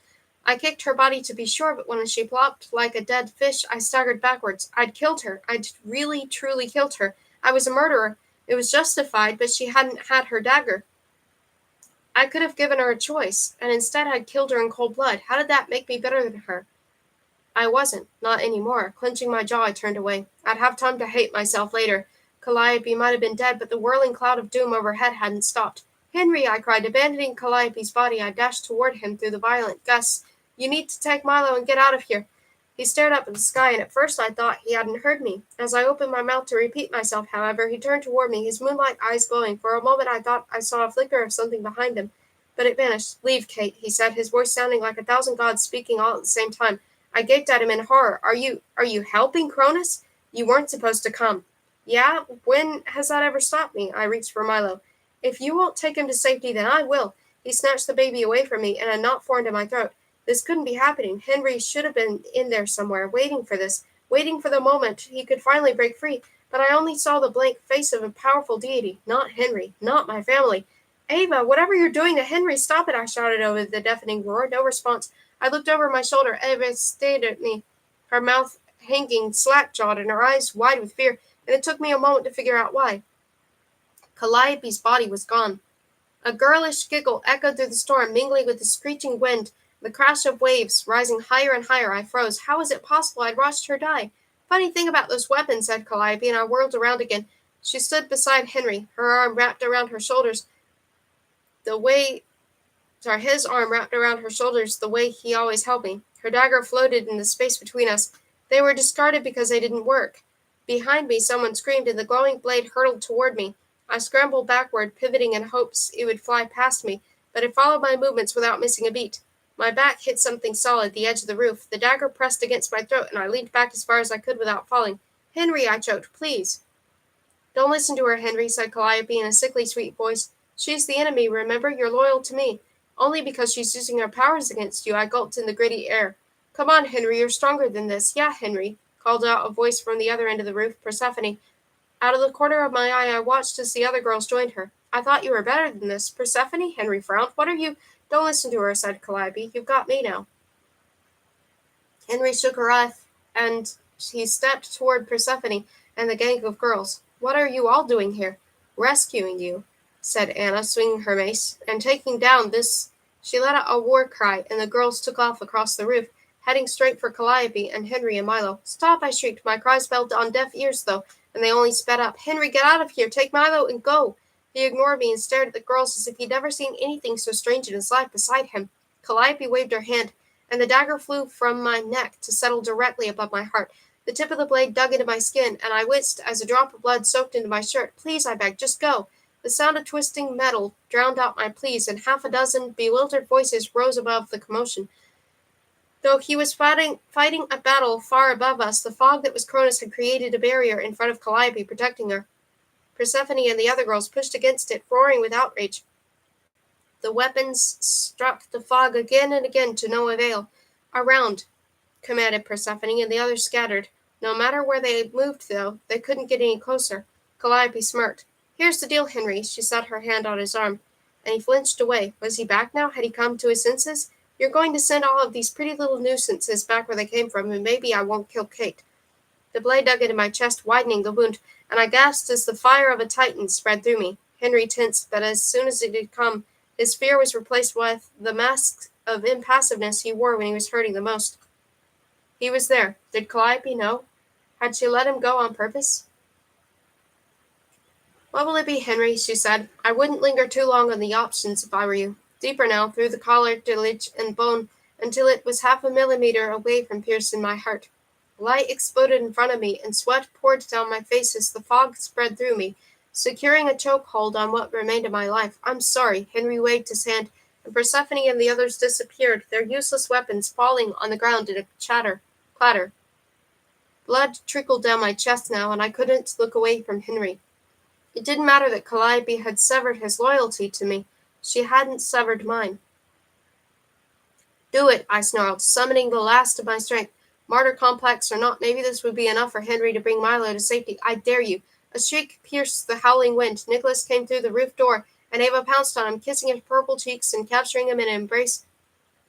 I kicked her body to be sure, but when she plopped like a dead fish, I staggered backwards. I'd killed her. I'd really, truly killed her. I was a murderer. It was justified, but she hadn't had her dagger. I could have given her a choice, and instead I'd killed her in cold blood. How did that make me better than her? I wasn't. Not anymore. Clenching my jaw, I turned away. I'd have time to hate myself later. Calliope might have been dead, but the whirling cloud of doom overhead hadn't stopped. "Henry!" I cried. Abandoning Calliope's body, I dashed toward him through the violent gusts. "You need to take Milo and get out of here." He stared up at the sky, and at first I thought he hadn't heard me. As I opened my mouth to repeat myself, however, he turned toward me, his moonlight eyes glowing. For a moment I thought I saw a flicker of something behind him, but it vanished. "Leave, Kate," he said, his voice sounding like 1,000 gods speaking all at the same time. I gaped at him in horror. Are you helping Cronus? You weren't supposed to come." "Yeah? When has that ever stopped me?" I reached for Milo. "If you won't take him to safety, then I will." He snatched the baby away from me, and a knot formed in my throat. This couldn't be happening. Henry should have been in there somewhere, waiting for this, waiting for the moment he could finally break free. But I only saw the blank face of a powerful deity, not Henry, not my family. "Ava, whatever you're doing to Henry, stop it!" I shouted over the deafening roar. No response. I looked over my shoulder. Ava stared at me, her mouth hanging slack-jawed and her eyes wide with fear, and it took me a moment to figure out why. Calliope's body was gone. A girlish giggle echoed through the storm, mingling with the screeching wind, the crash of waves rising higher and higher. I froze. How was it possible I'd watched her die? "Funny thing about those weapons," said Calliope, and I whirled around again. She stood beside Henry, her arm wrapped around her shoulders, the way his arm wrapped around her shoulders the way he always held me. Her dagger floated in the space between us. They were discarded because they didn't work. Behind me, someone screamed, and the glowing blade hurtled toward me. I scrambled backward, pivoting in hopes it would fly past me, but it followed my movements without missing a beat. My back hit something solid, the edge of the roof. The dagger pressed against my throat, and I leaned back as far as I could without falling. "Henry," I choked, "please." "Don't listen to her, Henry," said Calliope in a sickly sweet voice. "She's the enemy, remember? You're loyal to me. Only because she's using her powers against you." I gulped in the gritty air. "Come on, Henry, you're stronger than this." "Yeah, Henry," called out a voice from the other end of the roof, Persephone. Out of the corner of my eye, I watched as the other girls joined her. "I thought you were better than this." "Persephone?" Henry frowned. "What are you—" "Don't listen to her," said Calliope. "You've got me now." Henry shook her off, and he stepped toward Persephone and the gang of girls. "What are you all doing here?" "Rescuing you," said Anna, swinging her mace, "and taking down this—" She let out a war cry, and the girls took off across the roof, heading straight for Calliope and Henry and Milo. "Stop!" I shrieked. My cries fell on deaf ears, though, and they only sped up. "Henry, get out of here! Take Milo and go!" He ignored me and stared at the girls as if he'd never seen anything so strange in his life beside him. Calliope waved her hand, and the dagger flew from my neck to settle directly above my heart. The tip of the blade dug into my skin, and I winced as a drop of blood soaked into my shirt. "Please," I begged, "just go." The sound of twisting metal drowned out my pleas, and half a dozen bewildered voices rose above the commotion. Though he was fighting a battle far above us, the fog that was Cronus had created a barrier in front of Calliope, protecting her. Persephone and the other girls pushed against it, roaring with outrage. The weapons struck the fog again and again to no avail. "Around," commanded Persephone, and the others scattered. No matter where they moved, though, they couldn't get any closer. Calliope smirked. "Here's the deal, Henry." She set her hand on his arm, and he flinched away. Was he back now? Had he come to his senses? "You're going to send all of these pretty little nuisances back where they came from, and maybe I won't kill Kate." The blade dug into my chest, widening the wound, and I gasped as the fire of a titan spread through me. Henry tensed, but as soon as it had come, his fear was replaced with the mask of impassiveness he wore when he was hurting the most. He was there. Did Calliope know? Had she let him go on purpose? What will it be, Henry? She said. I wouldn't linger too long on the options if I were you. Deeper now, through the cartilage and bone, until it was half a millimeter away from piercing my heart. Light exploded in front of me, and sweat poured down my face as the fog spread through me, securing a chokehold on what remained of my life. I'm sorry. Henry waved his hand, and Persephone and the others disappeared, their useless weapons falling on the ground in a clatter. Blood trickled down my chest now, and I couldn't look away from Henry. It didn't matter that Calliope had severed his loyalty to me. She hadn't severed mine. Do it, I snarled, summoning the last of my strength. Martyr complex or not, maybe this would be enough for Henry to bring Milo to safety. I dare you. A shriek pierced the howling wind. Nicholas came through the roof door, and Ava pounced on him, kissing his purple cheeks and capturing him in an embrace.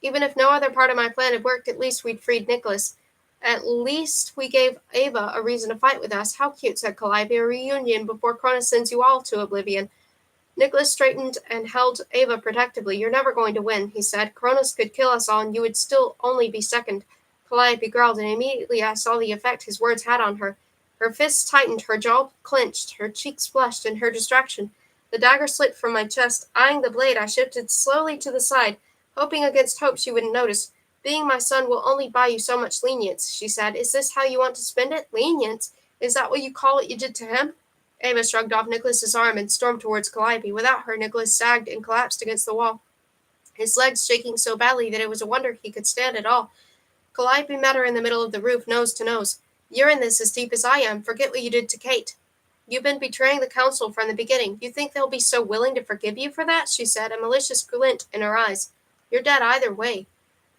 Even if no other part of my plan had worked, at least we'd freed Nicholas. At least we gave Ava a reason to fight with us. How cute, said Calliope, a reunion before Cronus sends you all to oblivion. Nicholas straightened and held Ava protectively. You're never going to win, he said. Cronus could kill us all, and you would still only be second. Calliope growled, and immediately I saw the effect his words had on her. Her fists tightened, her jaw clenched, her cheeks flushed in her distraction. The dagger slipped from my chest. Eyeing the blade, I shifted slowly to the side, hoping against hope she wouldn't notice. Being my son will only buy you so much lenience, she said. Is this how you want to spend it? Lenience? Is that what you call what you did to him? Ava shrugged off Nicholas's arm and stormed towards Calliope. Without her, Nicholas sagged and collapsed against the wall, his legs shaking so badly that it was a wonder he could stand at all. Calliope met her in the middle of the roof, nose to nose. You're in this as deep as I am. Forget what you did to Kate. You've been betraying the council from the beginning. You think they'll be so willing to forgive you for that? She said, a malicious glint in her eyes. You're dead either way.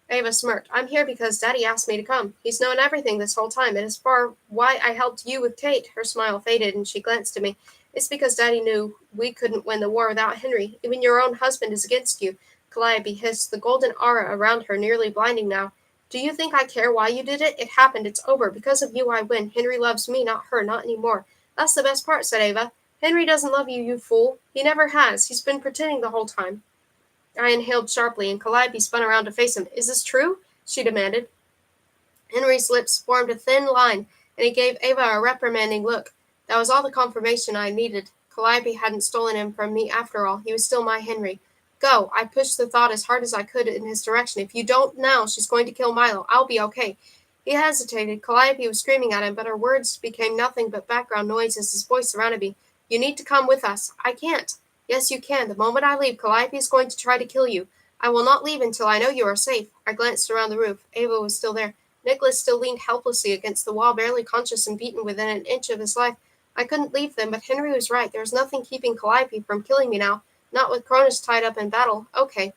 Ava smirked. I'm here because Daddy asked me to come. He's known everything this whole time, and as far why I helped you with Kate, her smile faded and she glanced at me. It's because Daddy knew we couldn't win the war without Henry. Even your own husband is against you. Calliope hissed, the golden aura around her nearly blinding now. Do you think I care why you did it? It happened. It's over. Because of you, I win. Henry loves me, not her, not anymore. That's the best part, said Ava. Henry doesn't love you, you fool. He never has. He's been pretending the whole time. I inhaled sharply, and Calliope spun around to face him. Is this true? She demanded. Henry's lips formed a thin line, and he gave Ava a reprimanding look. That was all the confirmation I needed. Calliope hadn't stolen him from me after all. He was still my Henry. Go! I pushed the thought as hard as I could in his direction. If you don't now, she's going to kill Milo. I'll be okay. He hesitated. Calliope was screaming at him, but her words became nothing but background noise as his voice surrounded me. You need to come with us. I can't. Yes, you can. The moment I leave, Calliope is going to try to kill you. I will not leave until I know you are safe. I glanced around the roof. Ava was still there. Nicholas still leaned helplessly against the wall, barely conscious and beaten within an inch of his life. I couldn't leave them, but Henry was right. There was nothing keeping Calliope from killing me now. Not with Cronus tied up in battle. Okay.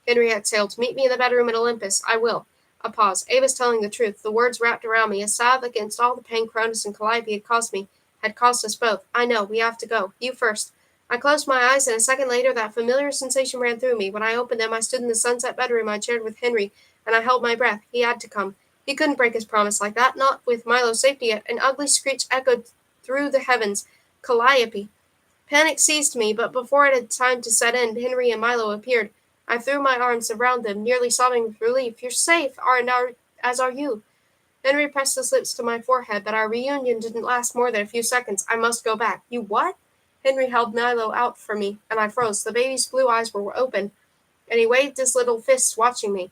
Henry exhaled. Meet me in the bedroom at Olympus. I will. A pause. Ava's telling the truth. The words wrapped around me, a salve against all the pain Cronus and Calliope had caused me. Had caused us both. I know. We have to go. You first. I closed my eyes, and a second later that familiar sensation ran through me. When I opened them, I stood in the sunset bedroom I shared with Henry, and I held my breath. He had to come. He couldn't break his promise like that, not with Milo's safety yet. An ugly screech echoed through the heavens. Calliope. Panic seized me, but before it had time to set in, Henry and Milo appeared. I threw my arms around them, nearly sobbing with relief. You're safe, as are you. Henry pressed his lips to my forehead, but our reunion didn't last more than a few seconds. I must go back. You what? Henry held Milo out for me, and I froze. The baby's blue eyes were open, and he waved his little fists, watching me,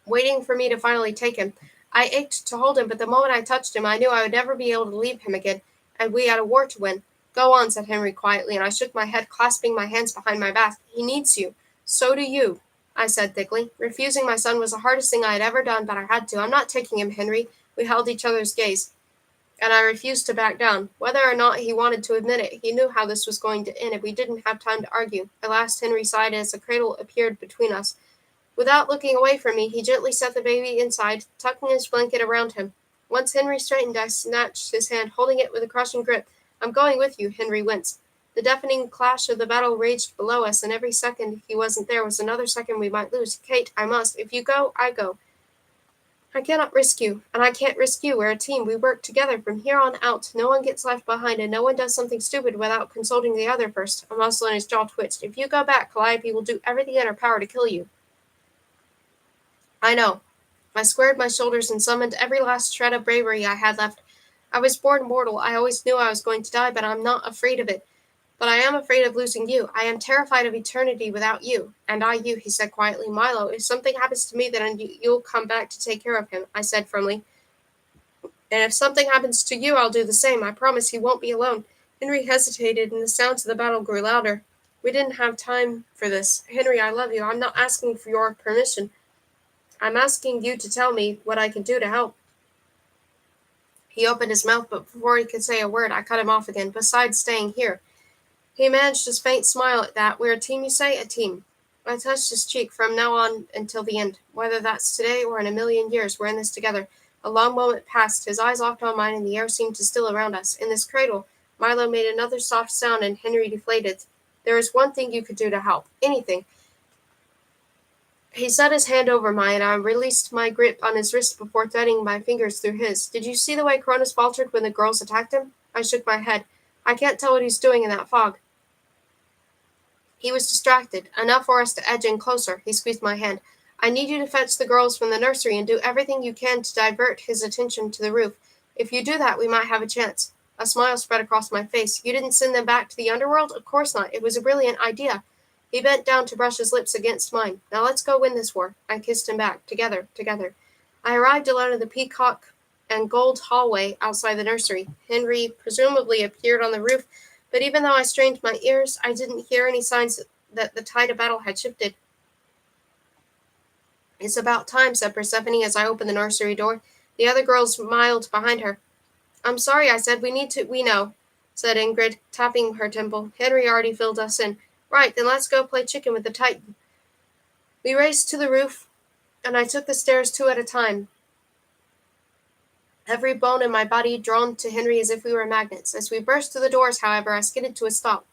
waiting for me to finally take him. I ached to hold him, but the moment I touched him, I knew I would never be able to leave him again, and we had a war to win. Go on, said Henry quietly, and I shook my head, clasping my hands behind my back. He needs you. So do you, I said thickly. Refusing my son was the hardest thing I had ever done, but I had to. I'm not taking him, Henry. We held each other's gaze, and I refused to back down. Whether or not he wanted to admit it, he knew how this was going to end, and we didn't have time to argue. At last Henry sighed as a cradle appeared between us. Without looking away from me, he gently set the baby inside, tucking his blanket around him. Once Henry straightened, I snatched his hand, holding it with a crushing grip. I'm going with you, Henry winced. The deafening clash of the battle raged below us, and every second he wasn't there was another second we might lose. Kate, I must. If you go, I go. I cannot risk you, and I can't risk you. We're a team. We work together from here on out. No one gets left behind, and no one does something stupid without consulting the other first. A muscle in his jaw twitched. If you go back, Calliope will do everything in her power to kill you. I know. I squared my shoulders and summoned every last shred of bravery I had left. I was born mortal. I always knew I was going to die, but I'm not afraid of it. But I am afraid of losing you. I am terrified of eternity without you. And I you, he said quietly. Milo, if something happens to me, then you'll come back to take care of him, I said firmly. And if something happens to you, I'll do the same. I promise you won't be alone. Henry hesitated, and the sounds of the battle grew louder. We didn't have time for this. Henry, I love you. I'm not asking for your permission. I'm asking you to tell me what I can do to help. He opened his mouth, but before he could say a word, I cut him off again. Besides staying here. He managed a faint smile at that. We're a team, you say? A team. I touched his cheek. From now on until the end. Whether that's today or in a million years, we're in this together. A long moment passed. His eyes locked on mine, and the air seemed to still around us. In this cradle, Milo made another soft sound, and Henry deflated. There is one thing you could do to help. Anything. He set his hand over mine, and I released my grip on his wrist before threading my fingers through his. Did you see the way Cronus faltered when the girls attacked him? I shook my head. I can't tell what he's doing in that fog. He was distracted, enough for us to edge in closer. He squeezed my hand. I need you to fetch the girls from the nursery and do everything you can to divert his attention to the roof. If you do that, we might have a chance. A smile spread across my face. You didn't send them back to the underworld? Of course not. It was a brilliant idea. He bent down to brush his lips against mine. Now let's go win this war. I kissed him back. Together, together. I arrived alone in the peacock and gold hallway outside the nursery. Henry presumably appeared on the roof, but even though I strained my ears, I didn't hear any signs that the tide of battle had shifted. It's about time, said Persephone as I opened the nursery door. The other girls smiled behind her. I'm sorry, I said. We know, said Ingrid, tapping her temple. Henry already filled us in. Right, then let's go play chicken with the Titan. We raced to the roof, and I took the stairs 2 at a time. Every bone in my body drawn to Henry as if we were magnets. As we burst through the doors, however, I skidded to a stop.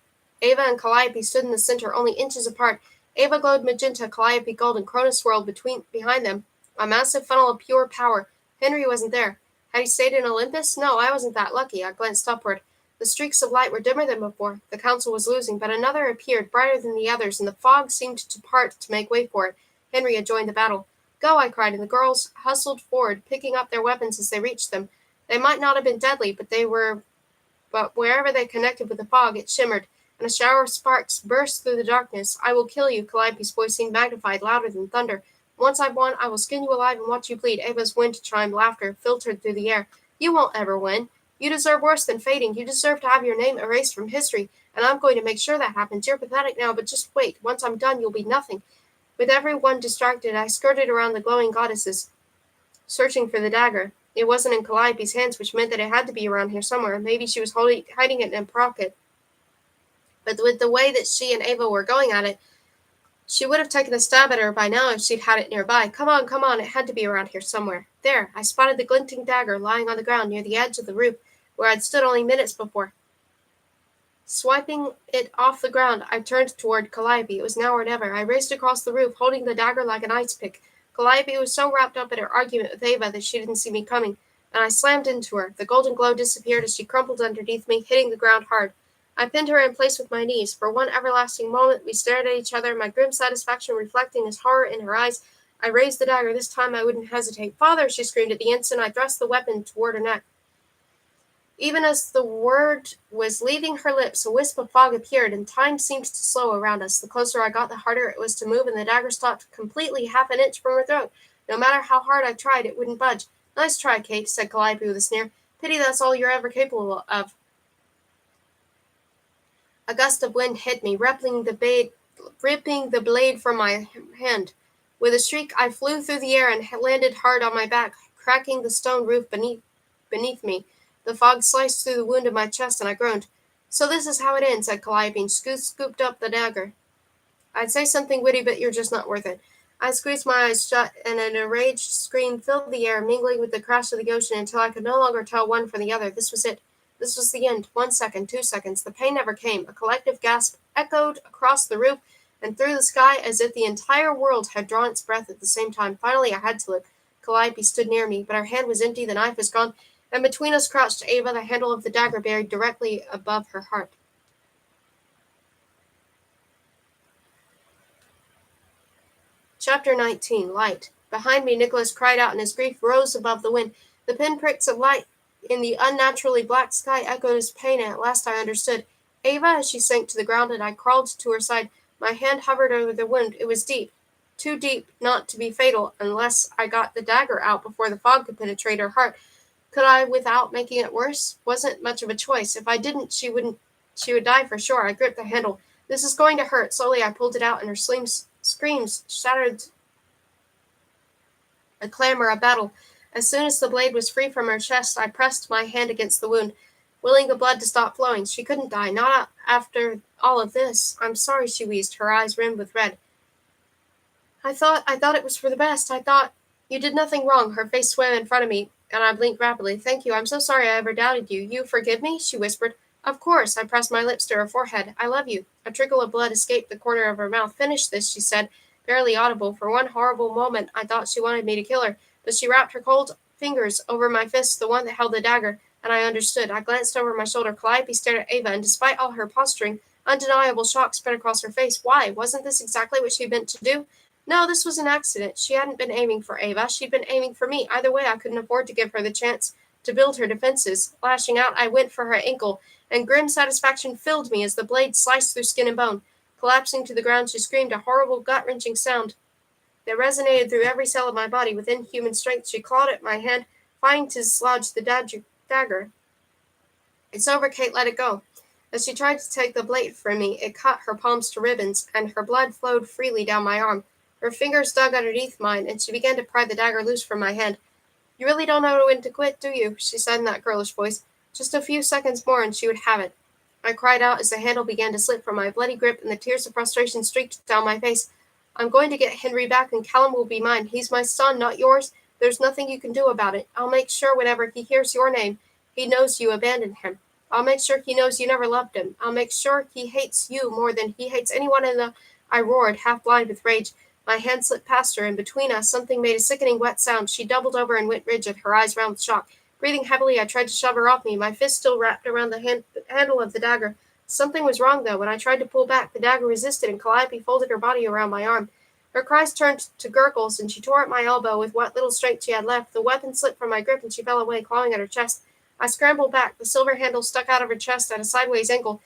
Ava and Calliope stood in the center, only inches apart. Ava glowed magenta, Calliope gold, and Cronus swirled behind them, a massive funnel of pure power. Henry wasn't there. Had he stayed in Olympus? No, I wasn't that lucky. I glanced upward. The streaks of light were dimmer than before. The council was losing, but another appeared, brighter than the others, and the fog seemed to part to make way for it. Henry had joined the battle. Go, I cried, and the girls hustled forward, picking up their weapons as they reached them. They might not have been deadly, but wherever they connected with the fog, it shimmered, and a shower of sparks burst through the darkness. I will kill you, Calliope's voice seemed magnified, louder than thunder. Once I've won, I will skin you alive and watch you bleed. Ava's wind-chimed laughter filtered through the air. You won't ever win. You deserve worse than fading. You deserve to have your name erased from history, and I'm going to make sure that happens. You're pathetic now, but just wait. Once I'm done, you'll be nothing. With everyone distracted, I skirted around the glowing goddesses, searching for the dagger. It wasn't in Calliope's hands, which meant that it had to be around here somewhere. Maybe she was hiding it in a pocket. But with the way that she and Ava were going at it, she would have taken a stab at her by now if she'd had it nearby. Come on, it had to be around here somewhere. There, I spotted the glinting dagger lying on the ground near the edge of the roof, where I'd stood only minutes before. Swiping it off the ground, I turned toward Calliope. It was now or never. I raced across the roof, holding the dagger like an ice pick. Calliope was so wrapped up in her argument with Ava that she didn't see me coming, and I slammed into her. The golden glow disappeared as she crumpled underneath me, hitting the ground hard. I pinned her in place with my knees. For one everlasting moment, we stared at each other, my grim satisfaction reflecting as horror in her eyes. I raised the dagger. This time I wouldn't hesitate. Father, she screamed at the instant. I thrust the weapon toward her neck. Even as the word was leaving her lips, a wisp of fog appeared, and time seemed to slow around us. The closer I got, the harder it was to move, and the dagger stopped completely 1/2 inch from her throat. No matter how hard I tried, it wouldn't budge. Nice try, Kate, said Calliope with a sneer. Pity that's all you're ever capable of. A gust of wind hit me, ripping the blade from my hand. With a shriek, I flew through the air and landed hard on my back, cracking the stone roof beneath me. The fog sliced through the wound in my chest, and I groaned. So this is how it ends, said Calliope, and scooped up the dagger. I'd say something witty, but you're just not worth it. I squeezed my eyes shut, and an enraged scream filled the air, mingling with the crash of the ocean until I could no longer tell one from the other. This was it. This was the end. 1 second, 2 seconds. The pain never came. A collective gasp echoed across the roof and through the sky as if the entire world had drawn its breath at the same time. Finally, I had to look. Calliope stood near me, but her hand was empty, the knife was gone, and between us crouched Ava, the handle of the dagger buried directly above her heart. Chapter 19. Light. Behind me, Nicholas cried out, and his grief rose above the wind. The pinpricks of light In the unnaturally black sky echoed his pain, and at last I understood. Ava, as she sank to the ground, and I crawled to her side. My hand hovered over the wound. It was deep, too deep not to be fatal, unless I got the dagger out before the fog could penetrate her heart. Could I without making it worse? Wasn't much of a choice. If I didn't, she would die for sure. I gripped the handle. This is going to hurt. Slowly I pulled it out, and her screams shattered a clamor of battle. As soon as the blade was free from her chest, I pressed my hand against the wound, willing the blood to stop flowing. She couldn't die, not after all of this. I'm sorry, she wheezed, her eyes rimmed with red. I thought it was for the best. I thought you did nothing wrong. Her face swam in front of me, and I blinked rapidly. Thank you. I'm so sorry I ever doubted you. You forgive me? She whispered. Of course. I pressed my lips to her forehead. I love you. A trickle of blood escaped the corner of her mouth. Finish this, she said, barely audible. For one horrible moment, I thought she wanted me to kill her, but she wrapped her cold fingers over my fist, the one that held the dagger, and I understood. I glanced over my shoulder. Calliope stared at Ava, and despite all her posturing, undeniable shock spread across her face. Why? Wasn't this exactly what she meant to do? No, this was an accident. She hadn't been aiming for Ava. She'd been aiming for me. Either way, I couldn't afford to give her the chance to build her defenses. Lashing out, I went for her ankle, and grim satisfaction filled me as the blade sliced through skin and bone. Collapsing to the ground, she screamed a horrible, gut-wrenching sound that resonated through every cell of my body. With inhuman strength, she clawed at my hand, fighting to dislodge the dagger. It's over, Kate. Let it go. As she tried to take the blade from me, it cut her palms to ribbons, and her blood flowed freely down my arm. Her fingers dug underneath mine, and she began to pry the dagger loose from my hand. You really don't know when to quit, do you? She said in that girlish voice. Just a few seconds more, and she would have it. I cried out as the handle began to slip from my bloody grip, and the tears of frustration streaked down my face. I'm going to get Henry back, and Callum will be mine. He's my son, not yours. There's nothing you can do about it. I'll make sure whenever he hears your name, he knows you abandoned him. I'll make sure he knows you never loved him. I'll make sure he hates you more than he hates anyone in the... I roared, half blind with rage. My hand slipped past her, and between us something made a sickening wet sound. She doubled over and went rigid, her eyes round with shock. Breathing heavily, I tried to shove her off me, my fist still wrapped around the handle of the dagger. Something was wrong, though. When I tried to pull back, the dagger resisted, and Calliope folded her body around my arm. Her cries turned to gurgles, and she tore at my elbow with what little strength she had left. The weapon slipped from my grip, and she fell away, clawing at her chest. I scrambled back. The silver handle stuck out of her chest at a sideways angle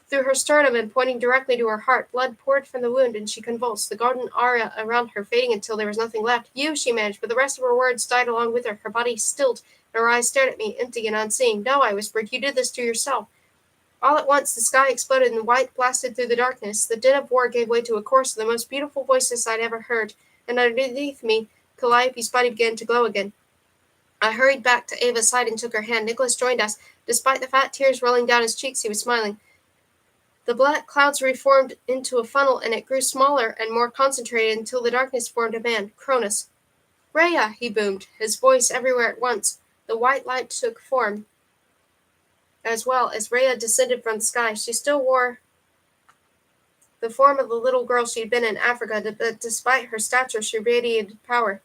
through her sternum and pointing directly to her heart. Blood poured from the wound, and she convulsed, the golden aura around her fading until there was nothing left. You, she managed, but the rest of her words died along with her. Her body stilled, and her eyes stared at me, empty and unseeing. No, I whispered, you did this to yourself. All at once, the sky exploded, and white blasted through the darkness. The din of war gave way to a chorus of the most beautiful voices I'd ever heard, and underneath me, Calliope's body began to glow again. I hurried back to Ava's side and took her hand. Nicholas joined us. Despite the fat tears rolling down his cheeks, he was smiling. The black clouds reformed into a funnel, and it grew smaller and more concentrated until the darkness formed a man, Cronus. Rhea, he boomed, his voice everywhere at once. The white light took form, as well as Rhea descended from the sky. She still wore the form of the little girl she'd been in Africa, but despite her stature, she radiated power.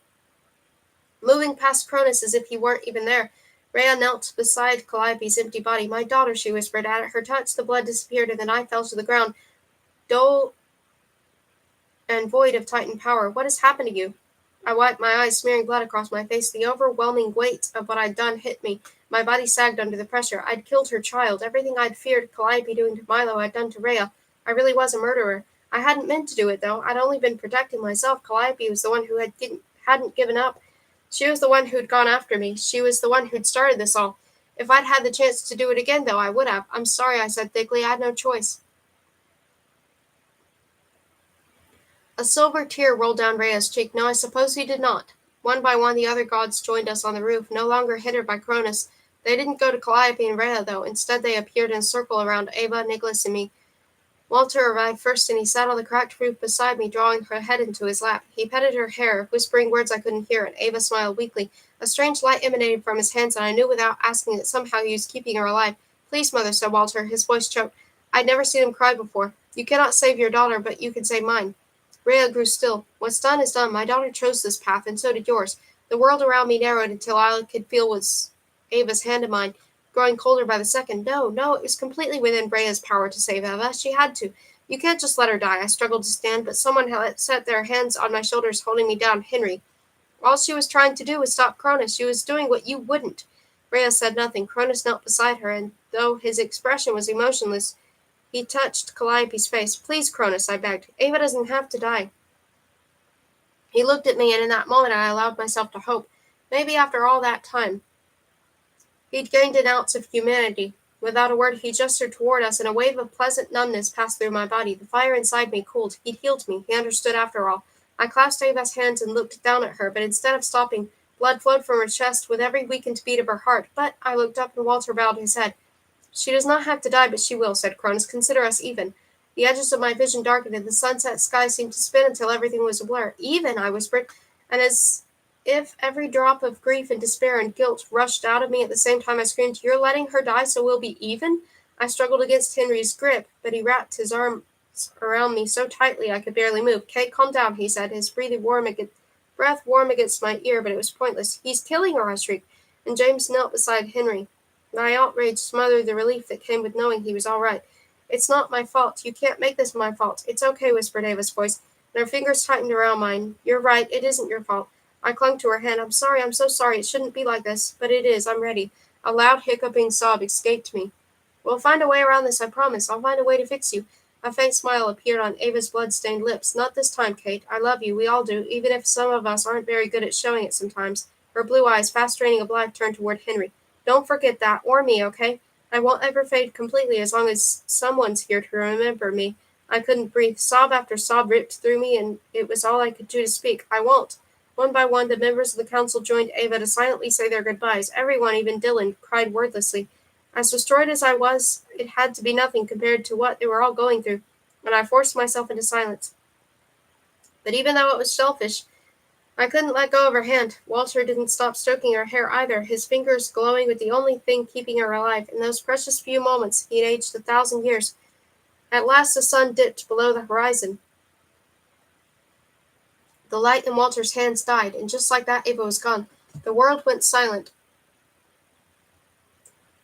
Moving past Cronus as if he weren't even there, Rhea knelt beside Calliope's empty body. My daughter, she whispered. At her touch, the blood disappeared, and the knife fell to the ground, dull and void of Titan power. What has happened to you? I wiped my eyes, smearing blood across my face. The overwhelming weight of what I'd done hit me. My body sagged under the pressure. I'd killed her child. Everything I'd feared Calliope doing to Milo, I'd done to Rhea. I really was a murderer. I hadn't meant to do it, though. I'd only been protecting myself. Calliope was the one who hadn't given up. She was the one who'd gone after me. She was the one who'd started this all. If I'd had the chance to do it again, though, I would have. I'm sorry, I said thickly. I had no choice. A silver tear rolled down Rhea's cheek. No, I suppose he did not. One by one, the other gods joined us on the roof, no longer hindered by Cronus. They didn't go to Calliope and Rhea, though. Instead, they appeared in a circle around Ava, Nicholas, and me. Walter arrived first, and he sat on the cracked roof beside me, drawing her head into his lap. He petted her hair, whispering words I couldn't hear, and Ava smiled weakly. A strange light emanated from his hands, and I knew without asking that somehow he was keeping her alive. Please, mother, said Walter, his voice choked. I'd never seen him cry before. You cannot save your daughter, but you can save mine. Rhea grew still. What's done is done. My daughter chose this path, and so did yours. The world around me narrowed until all I could feel was Ava's hand in mine, growing colder by the second. No, it was completely within Rhea's power to save Ava. She had to. You can't just let her die. I struggled to stand, but someone had set their hands on my shoulders, holding me down. Henry. All she was trying to do was stop Cronus. She was doing what you wouldn't. Rhea said nothing. Cronus knelt beside her, and though his expression was emotionless, he touched Calliope's face. "Please, Cronus," I begged. "Ava doesn't have to die." He looked at me, and in that moment I allowed myself to hope. Maybe after all that time, he'd gained an ounce of humanity. Without a word, he gestured toward us, and a wave of pleasant numbness passed through my body. The fire inside me cooled. He'd healed me. He understood after all. I clasped Ava's hands and looked down at her, but instead of stopping, blood flowed from her chest with every weakened beat of her heart. But I looked up, and Walter bowed his head. "She does not have to die, but she will," said Cronus. "Consider us even." The edges of my vision darkened, and the sunset sky seemed to spin until everything was a blur. "Even," I whispered, and as if every drop of grief and despair and guilt rushed out of me at the same time, I screamed, "You're letting her die so we'll be even?" I struggled against Henry's grip, but he wrapped his arms around me so tightly I could barely move. "Kate, calm down," he said, his breath warm against my ear, but it was pointless. "He's killing her," I shrieked, and James knelt beside Henry. My outrage smothered the relief that came with knowing he was all right. "It's not my fault. You can't make this my fault." "It's okay," whispered Ava's voice, and her fingers tightened around mine. "You're right. It isn't your fault." I clung to her hand. "I'm sorry. I'm so sorry. It shouldn't be like this. But it is. I'm ready." A loud hiccuping sob escaped me. "We'll find a way around this, I promise. I'll find a way to fix you." A faint smile appeared on Ava's blood-stained lips. "Not this time, Kate. I love you. We all do, even if some of us aren't very good at showing it sometimes." Her blue eyes, fast draining of life, turned toward Henry. "Don't forget that, or me, okay? I won't ever fade completely as long as someone's here to remember me." I couldn't breathe. Sob after sob ripped through me, and it was all I could do to speak. "I won't." One by one, the members of the council joined Ava to silently say their goodbyes. Everyone, even Dylan, cried wordlessly. As destroyed as I was, it had to be nothing compared to what they were all going through, and I forced myself into silence. But even though it was selfish, I couldn't let go of her hand. Walter didn't stop stroking her hair either, his fingers glowing with the only thing keeping her alive. In those precious few moments, he'd aged 1,000 years. At last the sun dipped below the horizon. The light in Walter's hands died, and just like that, Ava was gone. The world went silent.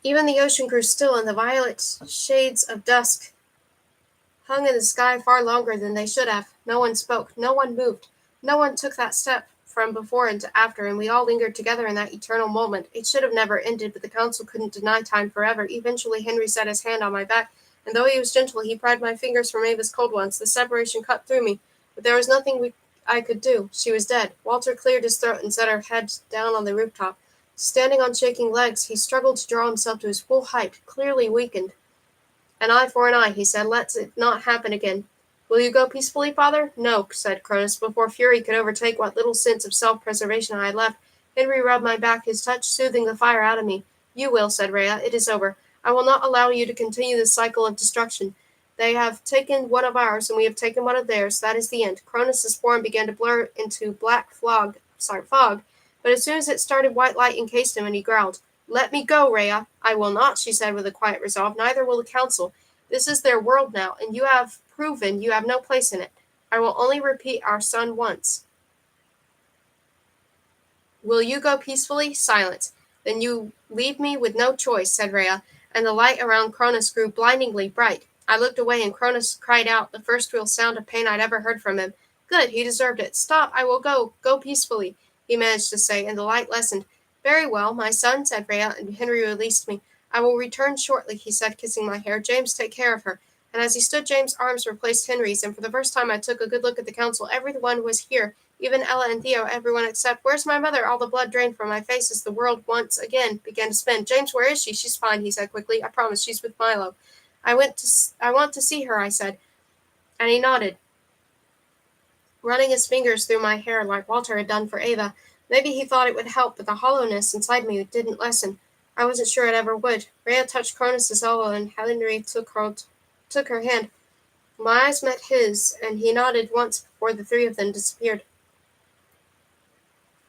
Even the ocean grew still, and the violet shades of dusk hung in the sky far longer than they should have. No one spoke. No one moved. No one took that step from before into after, and we all lingered together in that eternal moment. It should have never ended, but the council couldn't deny time forever. Eventually, Henry set his hand on my back, and though he was gentle, he pried my fingers from Ava's cold ones. The separation cut through me, but there was nothing I could do. She was dead. Walter cleared his throat and set her head down on the rooftop. Standing on shaking legs, he struggled to draw himself to his full height, clearly weakened. "An eye for an eye," he said. "Let it not happen again." "Will you go peacefully, father?" "No," said Cronus. Before fury could overtake what little sense of self-preservation I had left, Henry rubbed my back, his touch soothing the fire out of me. "You will," said Rhea. "It is over. I will not allow you to continue this cycle of destruction. They have taken one of ours, and we have taken one of theirs. That is the end." Cronus's form began to blur into black fog, but as soon as it started, white light encased him, and he growled. "Let me go, Rhea." "I will not," she said with a quiet resolve. "Neither will the council. This is their world now, and you have proven you have no place in it. I will only repeat our son once. Will you go peacefully?" Silence. "Then you leave me with no choice," said Rhea, and the light around Cronus grew blindingly bright. I looked away, and Cronus cried out, the first real sound of pain I'd ever heard from him. "Good, he deserved it. Stop, I will go. Go peacefully," he managed to say, and the light lessened. "Very well, my son," said Rhea, and Henry released me. "I will return shortly," he said, kissing my hair. "James, take care of her." And as he stood, James' arms replaced Henry's, and for the first time I took a good look at the council. Everyone was here. Even Ella and Theo, everyone except, "Where's my mother?" All the blood drained from my face as the world once again began to spin. "James, where is she?" "She's fine," he said quickly. "I promise, she's with Milo." I want to see her," I said, and he nodded, running his fingers through my hair like Walter had done for Ava. Maybe he thought it would help, but the hollowness inside me didn't lessen. I wasn't sure it ever would. Rhea touched Cronus's elbow, and Henry took her hand. My eyes met his, and he nodded once before the three of them disappeared.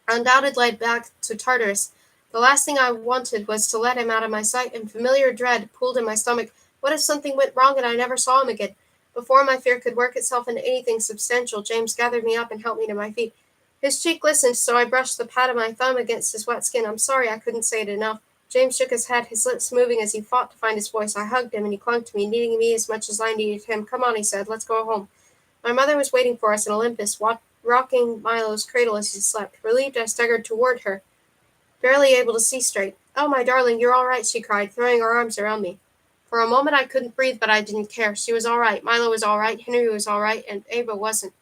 Undoubtedly back to Tartarus. The last thing I wanted was to let him out of my sight, and familiar dread pooled in my stomach. What if something went wrong and I never saw him again? Before my fear could work itself into anything substantial, James gathered me up and helped me to my feet. His cheek glistened, so I brushed the pad of my thumb against his wet skin. "I'm sorry, I couldn't say it enough." James shook his head, his lips moving as he fought to find his voice. I hugged him, and he clung to me, needing me as much as I needed him. "Come on," he said. "Let's go home." My mother was waiting for us in Olympus, rocking Milo's cradle as he slept. Relieved, I staggered toward her, barely able to see straight. "Oh, my darling, you're all right," she cried, throwing her arms around me. For a moment I couldn't breathe, but I didn't care. She was all right, Milo was all right, Henry was all right, and Ava wasn't.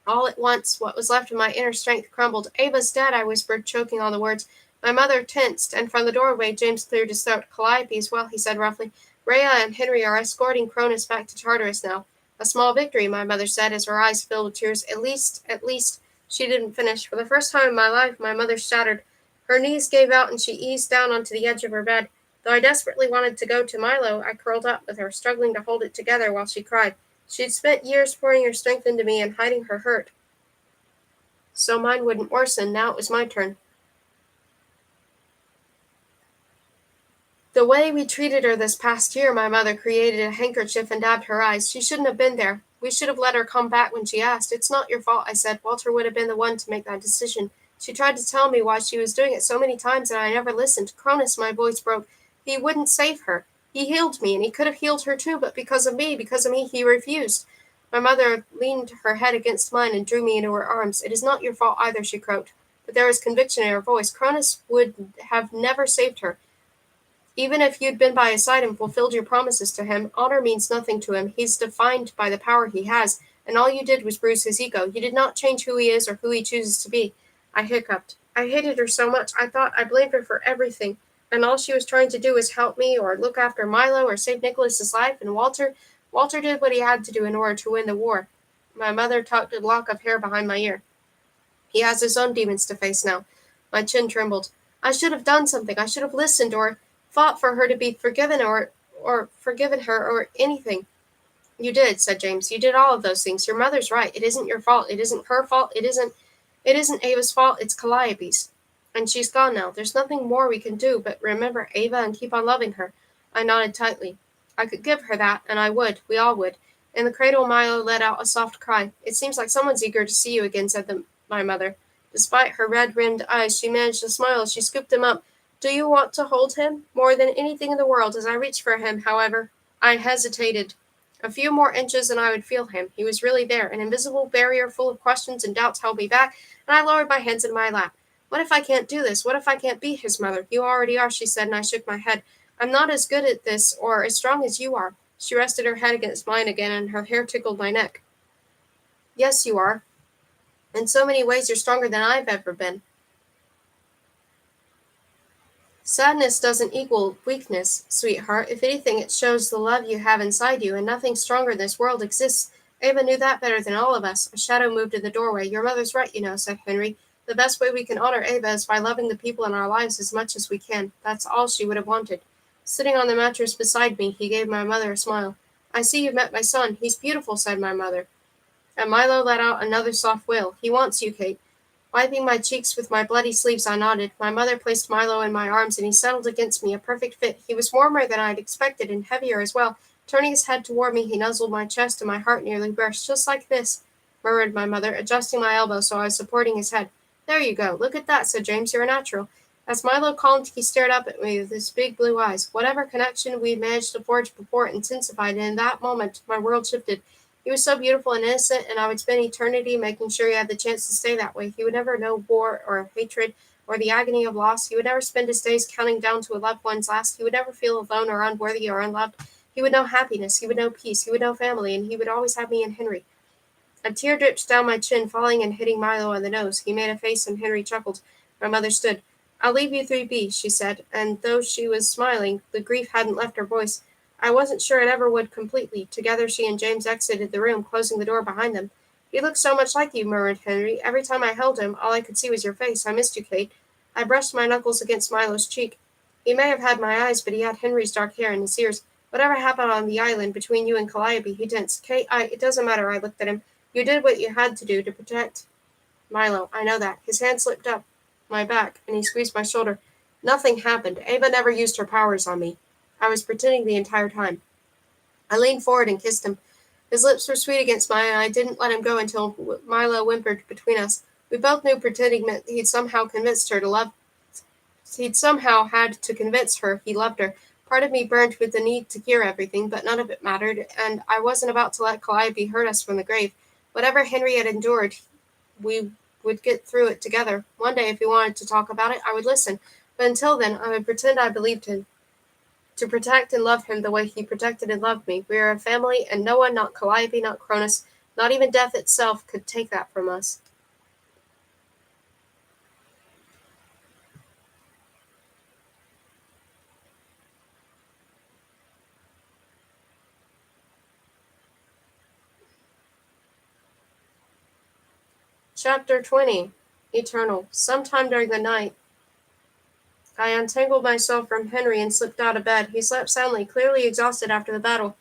All at once, what was left of my inner strength crumbled. "Ava's dead," I whispered, choking on the words. My mother tensed, and from the doorway James cleared his throat. "Calliope as well," he said roughly. "Rhea and Henry are escorting Cronus back to Tartarus now." "A small victory," my mother said, as her eyes filled with tears. At least," she didn't finish. For the first time in my life, my mother shattered. Her knees gave out, and she eased down onto the edge of her bed. Though I desperately wanted to go to Milo, I curled up with her, struggling to hold it together while she cried. She'd spent years pouring her strength into me and hiding her hurt, so mine wouldn't worsen. Now it was my turn. "The way we treated her this past year," my mother created a handkerchief and dabbed her eyes. "She shouldn't have been there. We should have let her come back when she asked." "It's not your fault," I said. "Walter would have been the one to make that decision." She tried to tell me why she was doing it so many times, and I never listened. "Cronus," my voice broke. "He wouldn't save her. He healed me, and he could have healed her too, but because of me, he refused." My mother leaned her head against mine and drew me into her arms. "It is not your fault either," she croaked, but there was conviction in her voice. "Cronus would have never saved her. Even if you'd been by his side and fulfilled your promises to him, honor means nothing to him. He's defined by the power he has, and all you did was bruise his ego. You did not change who he is or who he chooses to be." I hiccuped. I hated her so much. I thought I blamed her for everything, and all she was trying to do was help me or look after Milo or save Nicholas's life, and Walter did what he had to do in order to win the war. My mother tucked a lock of hair behind my ear. "He has his own demons to face now." My chin trembled. "I should have done something. I should have listened or fought for her to be forgiven or forgiven her or anything." "You did," said James. "You did all of those things. Your mother's right. It isn't your fault. It isn't her fault. It isn't Ava's fault. It's Calliope's. And she's gone now. There's nothing more we can do but remember Ava and keep on loving her." I nodded tightly. "I could give her that, and I would. We all would." In the cradle Milo let out a soft cry. "It seems like someone's eager to see you again," said my mother. Despite her red-rimmed eyes, she managed to smile as she scooped him up. "Do you want to hold him?" "More than anything in the world." As I reached for him, however, I hesitated. A few more inches and I would feel him. He was really there. An invisible barrier full of questions and doubts held me back, and I lowered my hands into my lap. "What if I can't do this? What if I can't be his mother?" "You already are," she said, and I shook my head. "I'm not as good at this or as strong as you are." She rested her head against mine again, and her hair tickled my neck. "Yes, you are. In so many ways you're stronger than I've ever been. Sadness doesn't equal weakness, sweetheart. If anything, it shows the love you have inside you, and nothing stronger in this world exists. Ava knew that better than all of us." A shadow moved in the doorway. "Your mother's right, you know," said Henry. "The best way we can honor Ava is by loving the people in our lives as much as we can. That's all she would have wanted." Sitting on the mattress beside me, he gave my mother a smile. "I see you've met my son. He's beautiful," said my mother. And Milo let out another soft wail. "He wants you, Kate." Wiping my cheeks with my bloody sleeves, I nodded. My mother placed Milo in my arms, and he settled against me, a perfect fit. He was warmer than I had expected, and heavier as well. Turning his head toward me, he nuzzled my chest, and my heart nearly burst. "Just like this," murmured my mother, adjusting my elbow so I was supporting his head. "There you go. Look at that," said James. "You're a natural." As Milo calmed, he stared up at me with his big blue eyes. Whatever connection we'd managed to forge before intensified, and in that moment my world shifted. He was so beautiful and innocent, and I would spend eternity making sure he had the chance to stay that way. He would never know war or hatred or the agony of loss. He would never spend his days counting down to a loved one's last. He would never feel alone or unworthy or unloved. He would know happiness. He would know peace. He would know family, and he would always have me and Henry. A tear dripped down my chin, falling and hitting Milo on the nose. He made a face, and Henry chuckled. My mother stood. "I'll leave you 3B," she said, and though she was smiling, the grief hadn't left her voice. I wasn't sure it ever would completely. Together she and James exited the room, closing the door behind them. "He looks so much like you," murmured Henry. "Every time I held him, all I could see was your face. I missed you, Kate." I brushed my knuckles against Milo's cheek. He may have had my eyes, but he had Henry's dark hair and his ears. "Whatever happened on the island between you and Calliope," he tensed. "Kate, it doesn't matter," I looked at him. "You did what you had to do to protect Milo. I know that." His hand slipped up my back, and he squeezed my shoulder. "Nothing happened. Ava never used her powers on me. I was pretending the entire time." I leaned forward and kissed him. His lips were sweet against mine, and I didn't let him go until Milo whimpered between us. We both knew pretending meant he'd somehow had to convince her he loved her. Part of me burned with the need to hear everything, but none of it mattered, and I wasn't about to let Calliope hurt us from the grave. Whatever Henry had endured, we would get through it together. One day, if he wanted to talk about it, I would listen. But until then, I would pretend I believed him, to protect and love him the way he protected and loved me. We are a family, and no one, not Calliope, not Cronus, not even death itself, could take that from us. Chapter 20. Eternal. Sometime during the night, I untangled myself from Henry and slipped out of bed. He slept soundly, clearly exhausted after the battle.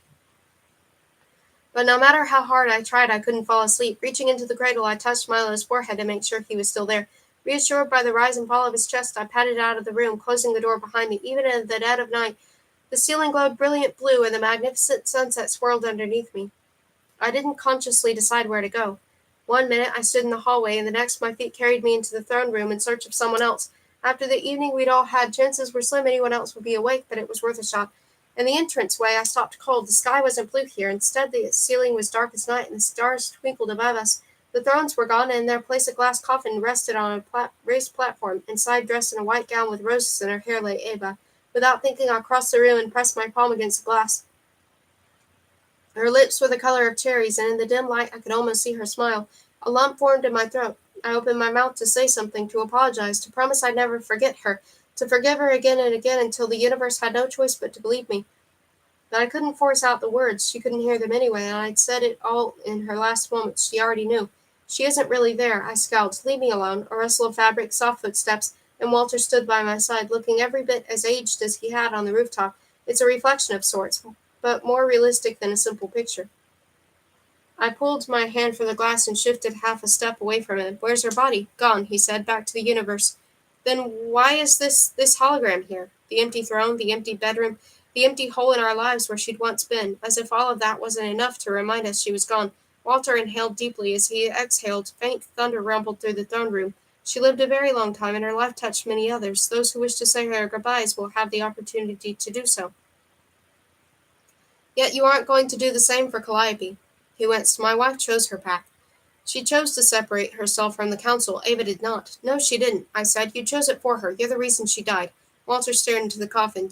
But no matter how hard I tried, I couldn't fall asleep. Reaching into the cradle, I touched Milo's forehead to make sure he was still there. Reassured by the rise and fall of his chest, I padded out of the room, closing the door behind me. Even in the dead of night, the ceiling glowed brilliant blue, and the magnificent sunset swirled underneath me. I didn't consciously decide where to go. One minute I stood in the hallway, and the next my feet carried me into the throne room in search of someone else. After the evening we'd all had, chances were slim anyone else would be awake, but it was worth a shot. In the entranceway I stopped cold. The sky wasn't blue here. Instead, the ceiling was dark as night, and the stars twinkled above us. The thrones were gone, and in their place a glass coffin rested on a raised platform. Inside, dressed in a white gown with roses in her hair, lay Ava. Without thinking, I crossed the room and pressed my palm against the glass. Her lips were the color of cherries, and in the dim light I could almost see her smile. A lump formed in my throat. I opened my mouth to say something, to apologize, to promise I'd never forget her, to forgive her again and again until the universe had no choice but to believe me. But I couldn't force out the words. She couldn't hear them anyway, and I'd said it all in her last moments. She already knew. She isn't really there, I scowled. Leave me alone. A rustle of fabric, soft footsteps, and Walter stood by my side, looking every bit as aged as he had on the rooftop. It's a reflection of sorts, but more realistic than a simple picture. I pulled my hand from the glass and shifted half a step away from him. Where's her body? Gone, he said, back to the universe. Then why is this hologram here? The empty throne, the empty bedroom, the empty hole in our lives where she'd once been, as if all of that wasn't enough to remind us she was gone. Walter inhaled deeply. As he exhaled, faint thunder rumbled through the throne room. She lived a very long time, and her life touched many others. Those who wish to say her goodbyes will have the opportunity to do so. Yet you aren't going to do the same for Calliope. He winced. My wife chose her path. She chose to separate herself from the council. Ava did not. No, she didn't, I said. You chose it for her. You're the reason she died. Walter stared into the coffin.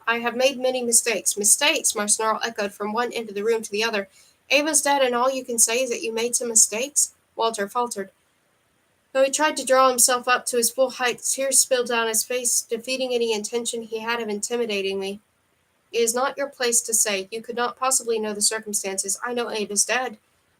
I have made many mistakes. Mistakes, my snarl echoed from one end of the room to the other. Ava's dead, and all you can say is that you made some mistakes? Walter faltered. Though he tried to draw himself up to his full height, tears spilled down his face, defeating any intention he had of intimidating me. It is not your place to say. You could not possibly know the circumstances. I know Ava's dead.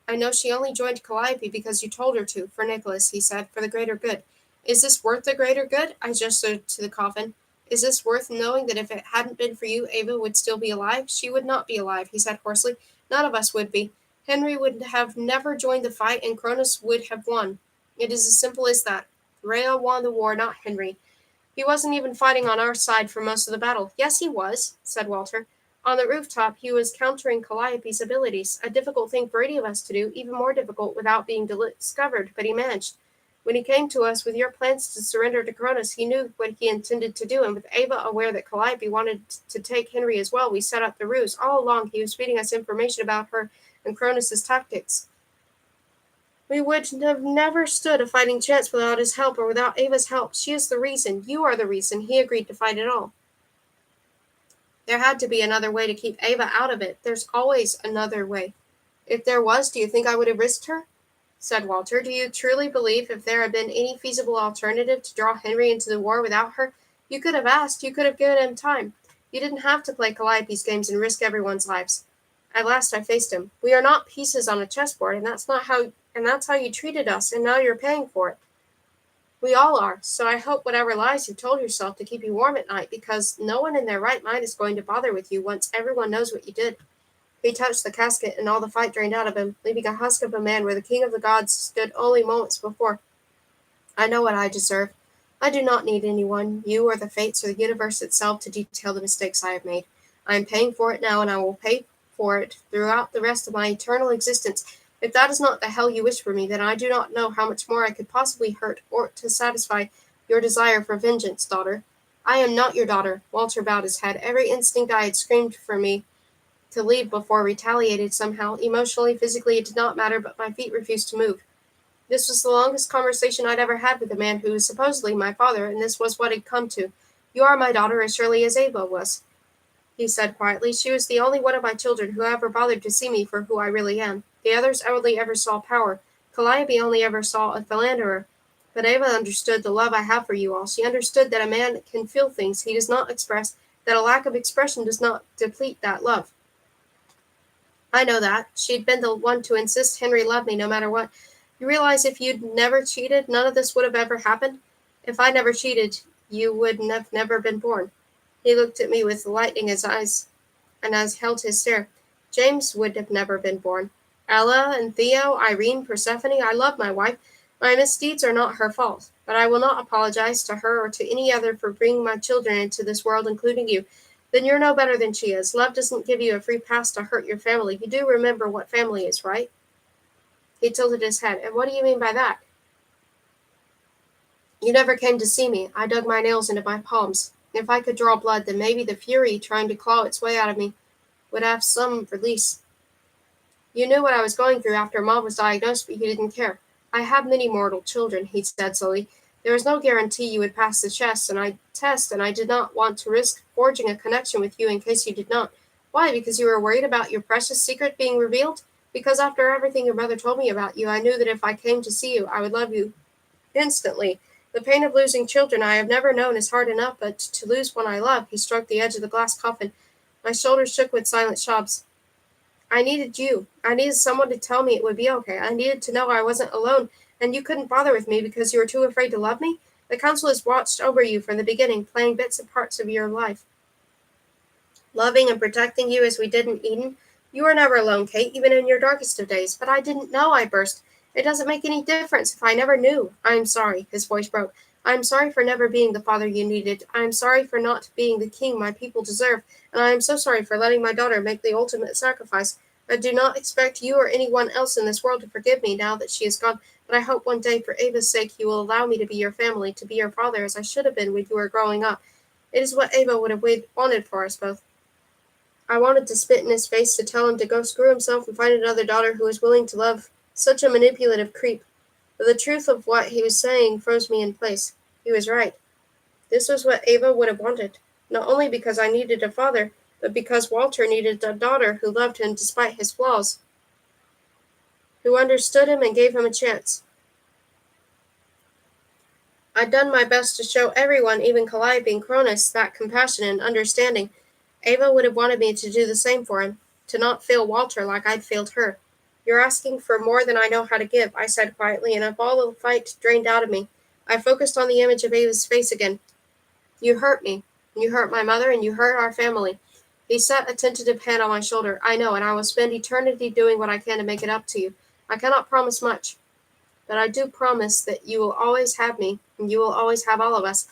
I know she only joined Calliope because you told her to, for Nicholas, he said, for the greater good. Is this worth the greater good? I gestured to the coffin. Is this worth knowing that if it hadn't been for you, Ava would still be alive? She would not be alive, he said hoarsely. None of us would be. Henry would have never joined the fight, and Cronus would have won. It is as simple as that. Rhea won the war, not Henry. He wasn't even fighting on our side for most of the battle. Yes, he was, said Walter. On the rooftop, he was countering Calliope's abilities, a difficult thing for any of us to do, even more difficult without being discovered, but he managed. When he came to us with your plans to surrender to Cronus, he knew what he intended to do, and with Ava aware that Calliope wanted to take Henry as well, we set up the ruse. All along, he was feeding us information about her and Cronus's tactics. We would have never stood a fighting chance without his help or without Ava's help. She is the reason, you are the reason, he agreed to fight it all. There had to be another way to keep Ava out of it. There's always another way. If there was, do you think I would have risked her? Said Walter. Do you truly believe if there had been any feasible alternative to draw Henry into the war without her, you could have asked, you could have given him time. You didn't have to play Calliope's games and risk everyone's lives. At last I faced him. We are not pieces on a chessboard, and that's how you treated us, and now you're paying for it. We all are, so I hope whatever lies you've told yourself to keep you warm at night, because no one in their right mind is going to bother with you once everyone knows what you did. He touched the casket, and all the fight drained out of him, leaving a husk of a man where the king of the gods stood only moments before. I know what I deserve. I do not need anyone, you or the fates or the universe itself, to detail the mistakes I have made. I am paying for it now, and I will pay for it throughout the rest of my eternal existence. If that is not the hell you wish for me, then I do not know how much more I could possibly hurt or to satisfy your desire for vengeance, daughter. I am not your daughter. Walter bowed his head. Every instinct I had screamed for me to leave before retaliated somehow. Emotionally, physically, it did not matter, but my feet refused to move. This was the longest conversation I'd ever had with a man who was supposedly my father, and this was what he'd come to. You are my daughter as surely as Ava was, he said quietly. She was the only one of my children who ever bothered to see me for who I really am. The others only ever saw power. Calliope only ever saw a philanderer. But Ava understood the love I have for you all. She understood that a man can feel things he does not express, that a lack of expression does not deplete that love. I know that. She'd been the one to insist Henry loved me no matter what. You realize if you'd never cheated, none of this would have ever happened? If I never cheated, you would have never been born. He looked at me with lightning in his eyes, and as held his stare. James would have never been born. Ella and Theo, Irene, Persephone, I love my wife. My misdeeds are not her fault, but I will not apologize to her or to any other for bringing my children into this world, including you. Then you're no better than she is. Love doesn't give you a free pass to hurt your family. You do remember what family is, right? He tilted his head. And what do you mean by that? You never came to see me. I dug my nails into my palms. If I could draw blood, then maybe the fury trying to claw its way out of me would have some release. You knew what I was going through after Mom was diagnosed, but you didn't care. I have many mortal children, he said slowly. There was no guarantee you would pass the test, and I did not want to risk forging a connection with you in case you did not. Why? Because you were worried about your precious secret being revealed? Because after everything your mother told me about you, I knew that if I came to see you, I would love you instantly. The pain of losing children I have never known is hard enough, but to lose one I love, he stroked the edge of the glass coffin. My shoulders shook with silent sobs. I needed you. I needed someone to tell me it would be okay. I needed to know I wasn't alone, and you couldn't bother with me because you were too afraid to love me? The council has watched over you from the beginning, playing bits and parts of your life, loving and protecting you as we did in Eden. You were never alone, Kate, even in your darkest of days. But I didn't know, I burst. It doesn't make any difference if I never knew. I'm sorry, his voice broke. I'm sorry for never being the father you needed. I'm sorry for not being the king my people deserve, and I am so sorry for letting my daughter make the ultimate sacrifice. I do not expect you or anyone else in this world to forgive me now that she is gone, but I hope one day for Ava's sake you will allow me to be your family, to be your father as I should have been when you were growing up. It is what Ava would have wanted for us both. I wanted to spit in his face to tell him to go screw himself and find another daughter who was willing to love such a manipulative creep. But the truth of what he was saying froze me in place. He was right. This was what Ava would have wanted, not only because I needed a father, but because Walter needed a daughter who loved him despite his flaws, who understood him and gave him a chance. I'd done my best to show everyone, even Calliope and Cronus, that compassion and understanding. Ava would have wanted me to do the same for him, to not fail Walter like I'd failed her. You're asking for more than I know how to give, I said quietly, and all the fight drained out of me. I focused on the image of Ava's face again. You hurt me. You hurt my mother, and you hurt our family. He set a tentative hand on my shoulder. I know, and I will spend eternity doing what I can to make it up to you. I cannot promise much, but I do promise that you will always have me, and you will always have all of us,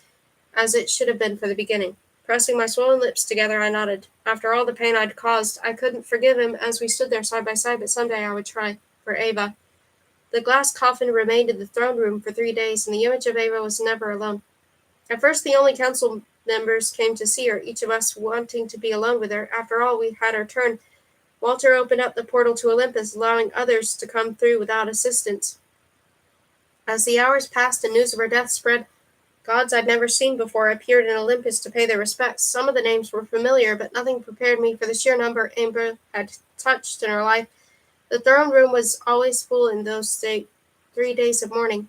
as it should have been for the beginning. Pressing my swollen lips together, I nodded. After all the pain I'd caused, I couldn't forgive him as we stood there side by side, but someday I would try. For Ava. The glass coffin remained in the throne room for 3 days, and the image of Ava was never alone. At first the only council members came to see her, each of us wanting to be alone with her. After all, we had our turn. Walter opened up the portal to Olympus, allowing others to come through without assistance. As the hours passed and news of her death spread, gods I'd never seen before appeared in Olympus to pay their respects. Some of the names were familiar, but nothing prepared me for the sheer number Amber had touched in her life. The throne room was always full in those 3 days of mourning,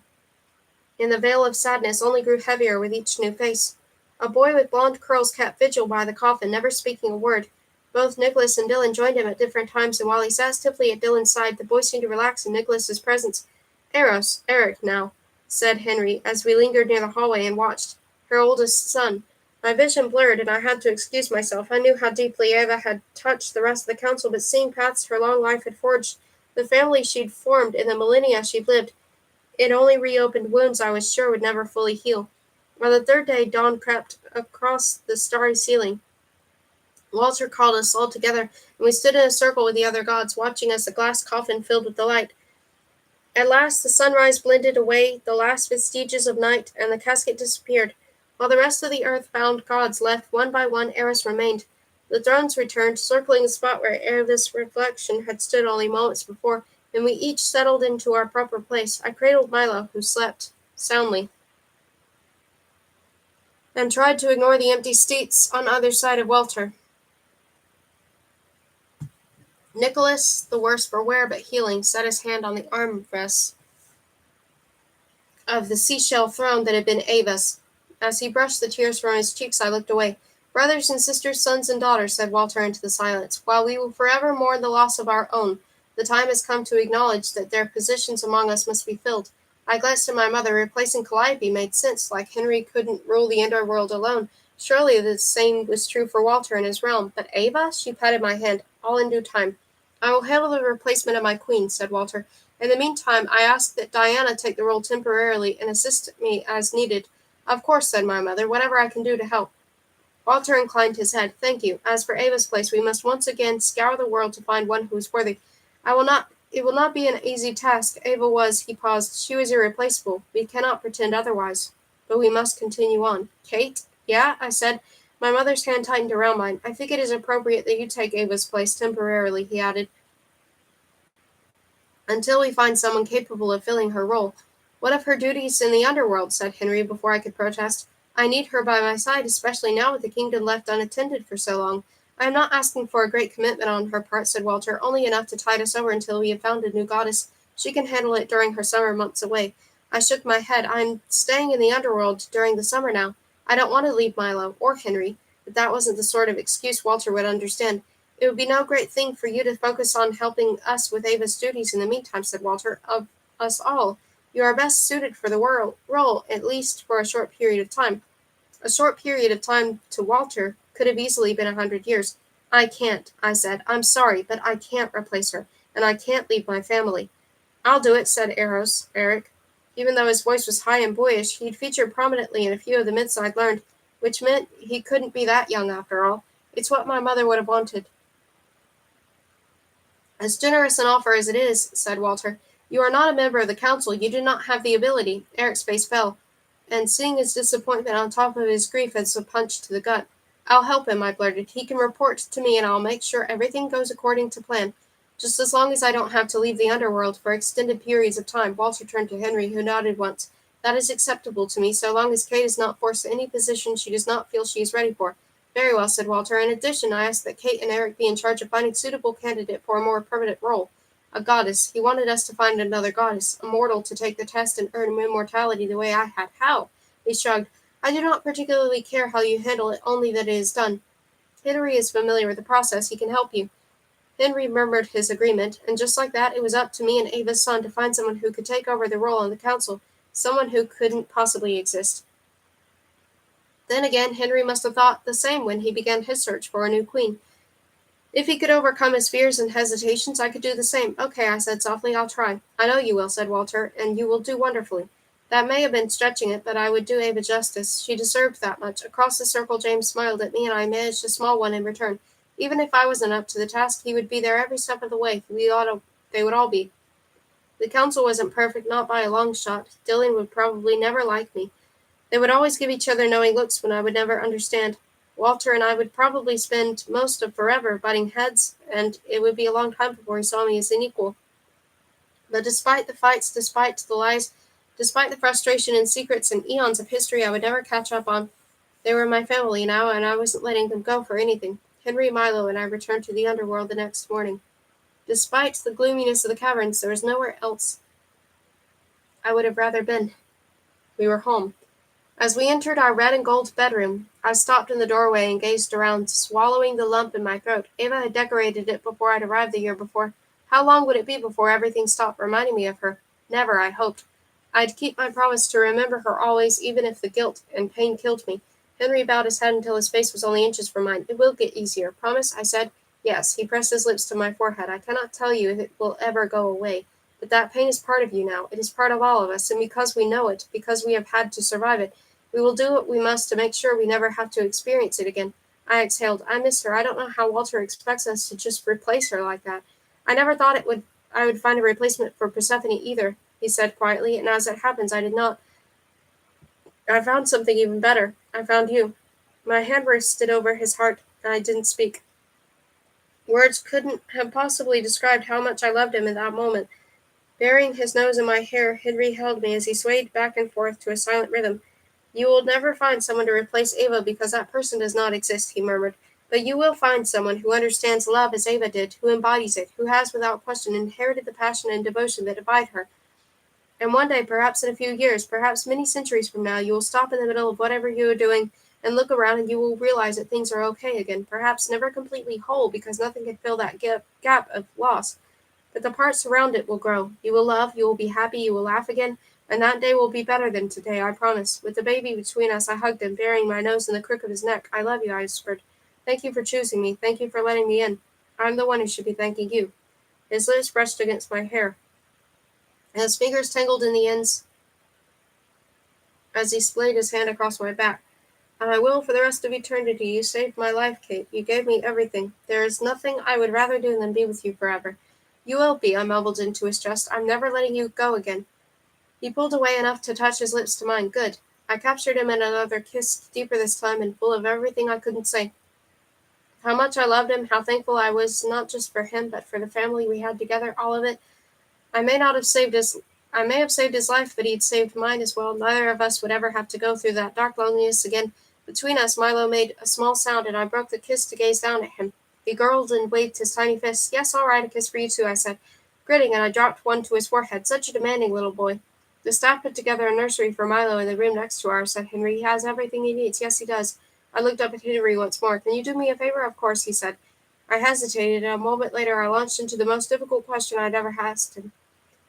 and the veil of sadness only grew heavier with each new face. A boy with blonde curls kept vigil by the coffin, never speaking a word. Both Nicholas and Dylan joined him at different times, and while he sat stiffly at Dylan's side, the boy seemed to relax in Nicholas's presence. Eric now, said Henry, as we lingered near the hallway and watched. Her oldest son. My vision blurred, and I had to excuse myself. I knew how deeply Ava had touched the rest of the council, but seeing paths her long life had forged, the family she'd formed in the millennia she'd lived, it only reopened wounds I was sure would never fully heal. On the third day, dawn crept across the starry ceiling. Walter called us all together, and we stood in a circle with the other gods, watching as the glass coffin filled with the light. At last the sunrise blended away the last vestiges of night, and the casket disappeared. While the rest of the earth-bound gods left one by one, Eris remained. The thrones returned, circling the spot where Ava's reflection had stood only moments before, and we each settled into our proper place. I cradled Milo, who slept soundly, and tried to ignore the empty seats on either side of Walter. Nicholas, the worse for wear but healing, set his hand on the armrest of the seashell throne that had been Ava's. As he brushed the tears from his cheeks, I looked away. Brothers and sisters, sons and daughters, said Walter into the silence, while we will forever mourn the loss of our own, the time has come to acknowledge that their positions among us must be filled. I glanced at my mother. Replacing Calliope made sense. Like Henry couldn't rule the underworld alone, surely the same was true for Walter and his realm. But Ava? She patted my hand. All in due time. I will handle the replacement of my queen, said Walter. In the meantime, I ask that Diana take the role temporarily and assist me as needed. Of course, said my mother, whatever I can do to help. Walter inclined his head. Thank you. As for Ava's place, we must once again scour the world to find one who is worthy. It will not be an easy task. Ava was, he paused, she was irreplaceable. We cannot pretend otherwise. But we must continue on. Kate? Yeah, I said. My mother's hand tightened around mine. I think it is appropriate that you take Ava's place temporarily, he added, until we find someone capable of filling her role. What of her duties in the underworld? Said Henry before I could protest. I need her by my side, especially now with the kingdom left unattended for so long. I am not asking for a great commitment on her part, said Walter, only enough to tide us over until we have found a new goddess. She can handle it during her summer months away. I shook my head. I'm staying in the underworld during the summer now. I don't want to leave Milo, or Henry, but that wasn't the sort of excuse Walter would understand. It would be no great thing for you to focus on helping us with Ava's duties in the meantime, said Walter. Of us all, you are best suited for the role, at least for a short period of time. A short period of time to Walter could have easily been 100 years. I can't, I said. I'm sorry, but I can't replace her, and I can't leave my family. I'll do it, said Eric. Even though his voice was high and boyish, he'd featured prominently in a few of the myths I'd learned, which meant he couldn't be that young after all. It's what my mother would have wanted. As generous an offer as it is, said Walter. You are not a member of the council. You do not have the ability. Eric's face fell, and seeing his disappointment on top of his grief as a punch to the gut. I'll help him, I blurted. He can report to me, and I'll make sure everything goes according to plan. Just as long as I don't have to leave the underworld for extended periods of time. Walter turned to Henry, who nodded once. That is acceptable to me, so long as Kate is not forced to any position she does not feel she is ready for. Very well, said Walter. In addition, I ask that Kate and Eric be in charge of finding a suitable candidate for a more permanent role. A goddess. He wanted us to find another goddess, a mortal to take the test and earn immortality the way I had. How? He shrugged. I do not particularly care how you handle it, only that it is done. Henry is familiar with the process. He can help you. Henry murmured his agreement, and just like that, it was up to me and Ava's son to find someone who could take over the role on the council, someone who couldn't possibly exist. Then again, Henry must have thought the same when he began his search for a new queen. If he could overcome his fears and hesitations, I could do the same. Okay, I said softly, I'll try. I know you will, said Walter, and you will do wonderfully. That may have been stretching it, but I would do Ava justice. She deserved that much. Across the circle, James smiled at me, and I managed a small one in return. Even if I wasn't up to the task, he would be there every step of the way. They would all be. The council wasn't perfect, not by a long shot. Dylan would probably never like me. They would always give each other knowing looks when I would never understand. Walter and I would probably spend most of forever butting heads, and it would be a long time before he saw me as an equal. But despite the fights, despite the lies, despite the frustration and secrets and eons of history I would never catch up on, they were my family now, and I wasn't letting them go for anything. Henry, Milo, and I returned to the underworld the next morning. Despite the gloominess of the caverns, there was nowhere else I would have rather been. We were home. As we entered our red and gold bedroom, I stopped in the doorway and gazed around, swallowing the lump in my throat. Ava had decorated it before I'd arrived the year before. How long would it be before everything stopped reminding me of her? Never, I hoped. I'd keep my promise to remember her always, even if the guilt and pain killed me. Henry bowed his head until his face was only inches from mine. It will get easier. Promise? I said. Yes. He pressed his lips to my forehead. I cannot tell you if it will ever go away. But that pain is part of you now. It is part of all of us, and because we know it, because we have had to survive it, we will do what we must to make sure we never have to experience it again. I exhaled. I miss her. I don't know how Walter expects us to just replace her like that. I never thought I would find a replacement for Persephone either, he said quietly, and as it happens, I did not. I found something even better. I found you. My hand rested over his heart, and I didn't speak. Words couldn't have possibly described how much I loved him in that moment. Burying his nose in my hair, Henry held me as he swayed back and forth to a silent rhythm. You will never find someone to replace Ava because that person does not exist, he murmured. But you will find someone who understands love as Ava did, who embodies it, who has without question inherited the passion and devotion that divide her. And one day, perhaps in a few years, perhaps many centuries from now, you will stop in the middle of whatever you are doing and look around and you will realize that things are okay again, perhaps never completely whole because nothing can fill that gap of loss. But the parts around it will grow. You will love, you will be happy, you will laugh again, and that day will be better than today, I promise. With the baby between us, I hugged him, burying my nose in the crook of his neck. I love you, I whispered. Thank you for choosing me. Thank you for letting me in. I'm the one who should be thanking you. His lips brushed against my hair, and his fingers tangled in the ends as he splayed his hand across my back. And I will for the rest of eternity. You saved my life, Kate. You gave me everything. There is nothing I would rather do than be with you forever. You will be, I mumbled into his chest. I'm never letting you go again. He pulled away enough to touch his lips to mine. Good. I captured him in another kiss, deeper this time and full of everything I couldn't say. How much I loved him, how thankful I was, not just for him, but for the family we had together, all of it. I may have saved his life, but he'd saved mine as well. Neither of us would ever have to go through that dark loneliness again. Between us, Milo made a small sound, and I broke the kiss to gaze down at him. He gurgled and waved his tiny fists. Yes, all right, a kiss for you too, I said, grinning, and I dropped one to his forehead. Such a demanding little boy. The staff put together a nursery for Milo in the room next to ours, said Henry. He has everything he needs. Yes, he does. I looked up at Henry once more. Can you do me a favor? Of course, he said. I hesitated, and a moment later I launched into the most difficult question I'd ever asked him.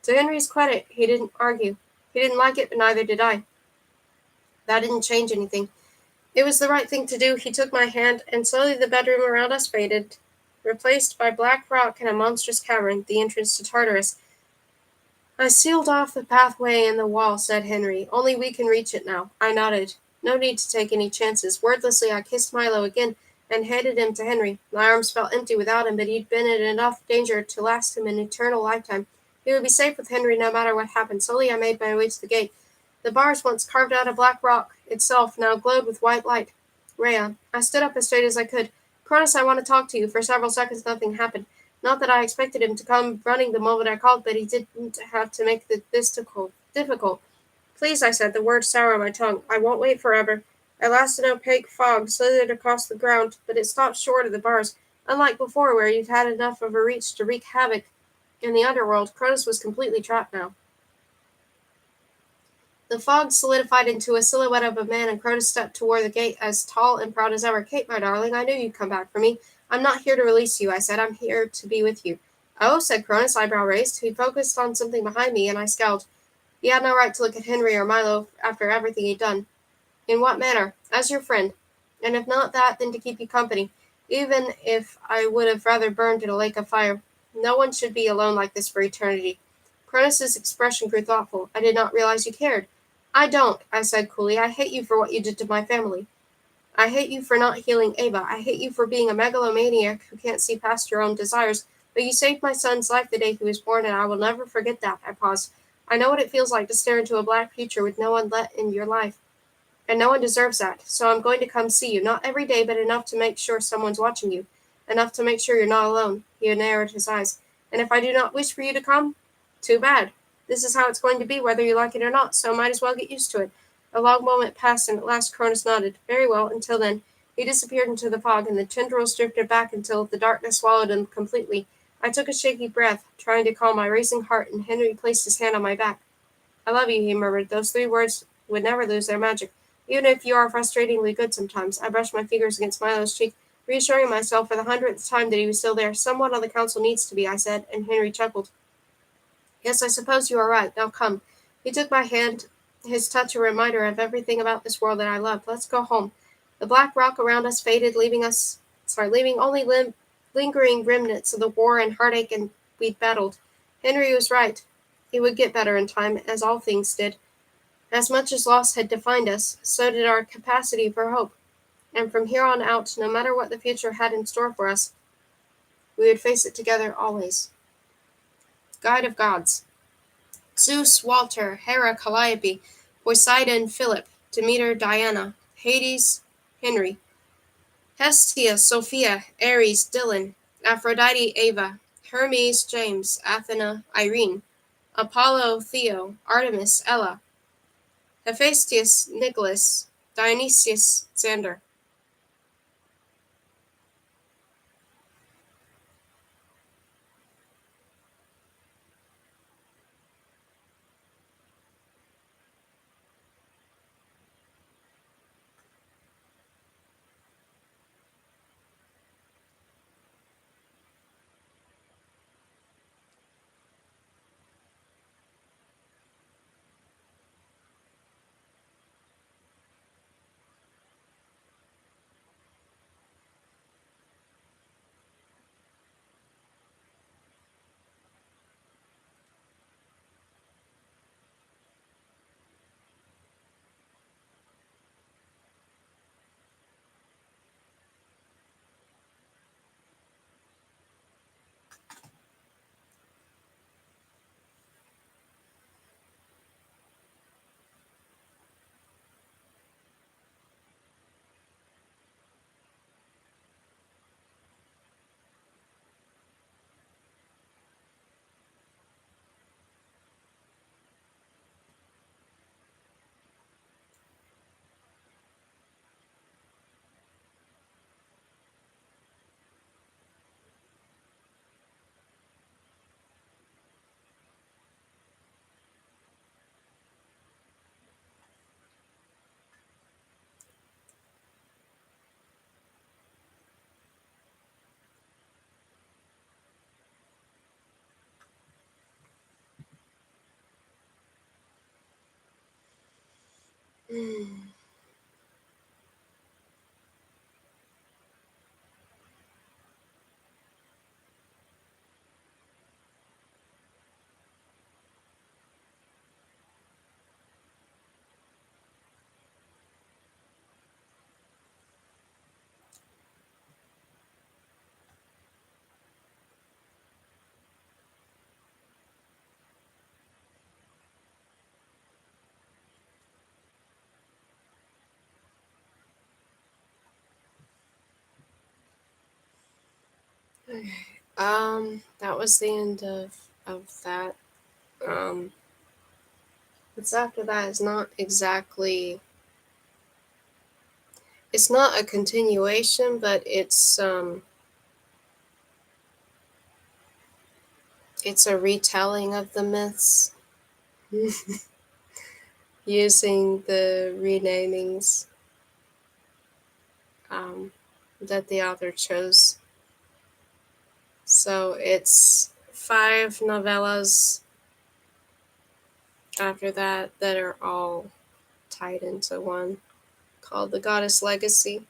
To Henry's credit, he didn't argue. He didn't like it, but neither did I. That didn't change anything. It was the right thing to do. He took my hand, and slowly the bedroom around us faded, replaced by black rock and a monstrous cavern, the entrance to Tartarus. I sealed off the pathway in the wall, said Henry. Only we can reach it now. I nodded. No need to take any chances. Wordlessly, I kissed Milo again and handed him to Henry. My arms felt empty without him, but he'd been in enough danger to last him an eternal lifetime. He would be safe with Henry no matter what happened. Slowly I made my way to the gate. The bars, once carved out of black rock itself, now glowed with white light. Rhea. I stood up as straight as I could. Cronus, I want to talk to you. For several seconds nothing happened. Not that I expected him to come running the moment I called, but he didn't have to make this difficult. Please, I said, the words sour on my tongue. I won't wait forever. At last an opaque fog slithered across the ground, but it stopped short of the bars. Unlike before, where he'd had enough of a reach to wreak havoc in the underworld, Cronus was completely trapped now. The fog solidified into a silhouette of a man, and Cronus stepped toward the gate as tall and proud as ever. Kate, my darling, I knew you'd come back for me. I'm not here to release you, I said. I'm here to be with you. Oh, said Cronus, eyebrow raised. He focused on something behind me, and I scowled. He had no right to look at Henry or Milo after everything he'd done. In what manner? As your friend. And if not that, then to keep you company, even if I would have rather burned in a lake of fire. No one should be alone like this for eternity. Cronus's expression grew thoughtful. I did not realize you cared. I don't, I said coolly. I hate you for what you did to my family. I hate you for not healing Ava. I hate you for being a megalomaniac who can't see past your own desires. But you saved my son's life the day he was born, and I will never forget that. I paused. I know what it feels like to stare into a black future with no one let in your life. And no one deserves that. So I'm going to come see you. Not every day, but enough to make sure someone's watching you. Enough to make sure you're not alone. He narrowed his eyes. And if I do not wish for you to come, too bad. This is how it's going to be, whether you like it or not, so might as well get used to it. A long moment passed, and at last Cronus nodded. Very well, until then. He disappeared into the fog, and the tendrils drifted back until the darkness swallowed him completely. I took a shaky breath, trying to calm my racing heart, and Henry placed his hand on my back. I love you, he murmured. Those 3 words would never lose their magic, even if you are frustratingly good sometimes. I brushed my fingers against Milo's cheek, reassuring myself for the 100th time that he was still there. Someone on the council needs to be, I said, and Henry chuckled. Yes, I suppose you are right. Now come. He took my hand, his touch a reminder of everything about this world that I loved. Let's go home. The black rock around us faded, leaving only lingering remnants of the war and heartache and we'd battled. Henry was right. It would get better in time, as all things did. As much as loss had defined us, so did our capacity for hope. And from here on out, no matter what the future had in store for us, we would face it together always. Guide of Gods. Zeus, Walter, Hera, Calliope, Poseidon, Philip, Demeter, Diana, Hades, Henry, Hestia, Sophia, Ares, Dylan, Aphrodite, Ava, Hermes, James, Athena, Irene, Apollo, Theo, Artemis, Ella, Hephaestus, Nicholas, Dionysius, Xander. That was the end of that. Um, what's after that is not exactly. It's not a continuation, but it's a retelling of the myths using the renamings um, that the author chose. So it's 5 novellas after that are all tied into one, called The Goddess Legacy.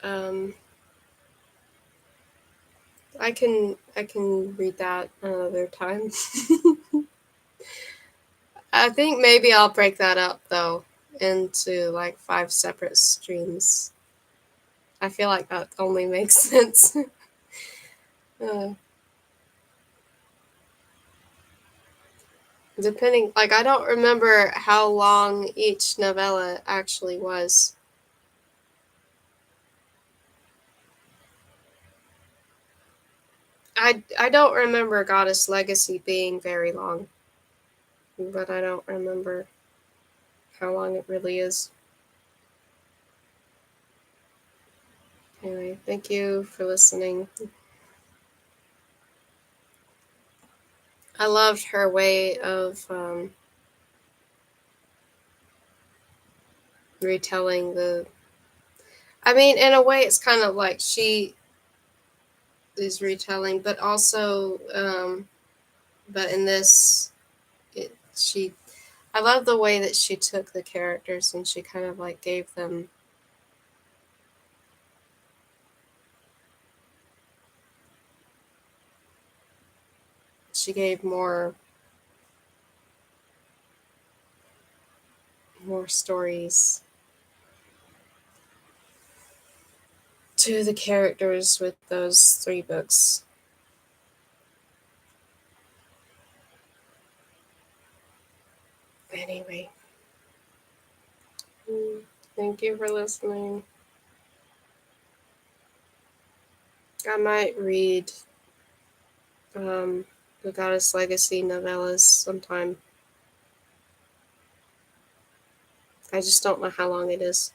Um, I can read that another time. I think maybe I'll break that up though into like 5 separate streams. I feel like that only makes sense. uh, Depending, like, I don't remember how long each novella actually was. I don't remember Goddess Legacy being very long, but I don't remember how long it really is. Anyway, thank you for listening. I loved her way of retelling the. I mean, in a way, it's kind of like she is retelling, but also, but in this, she. I love the way that she took the characters and she kind of like gave them. She gave more stories to the characters with those 3 books. Anyway, thank you for listening. I might read um, the Goddess Legacy novellas sometime. I just don't know how long it is.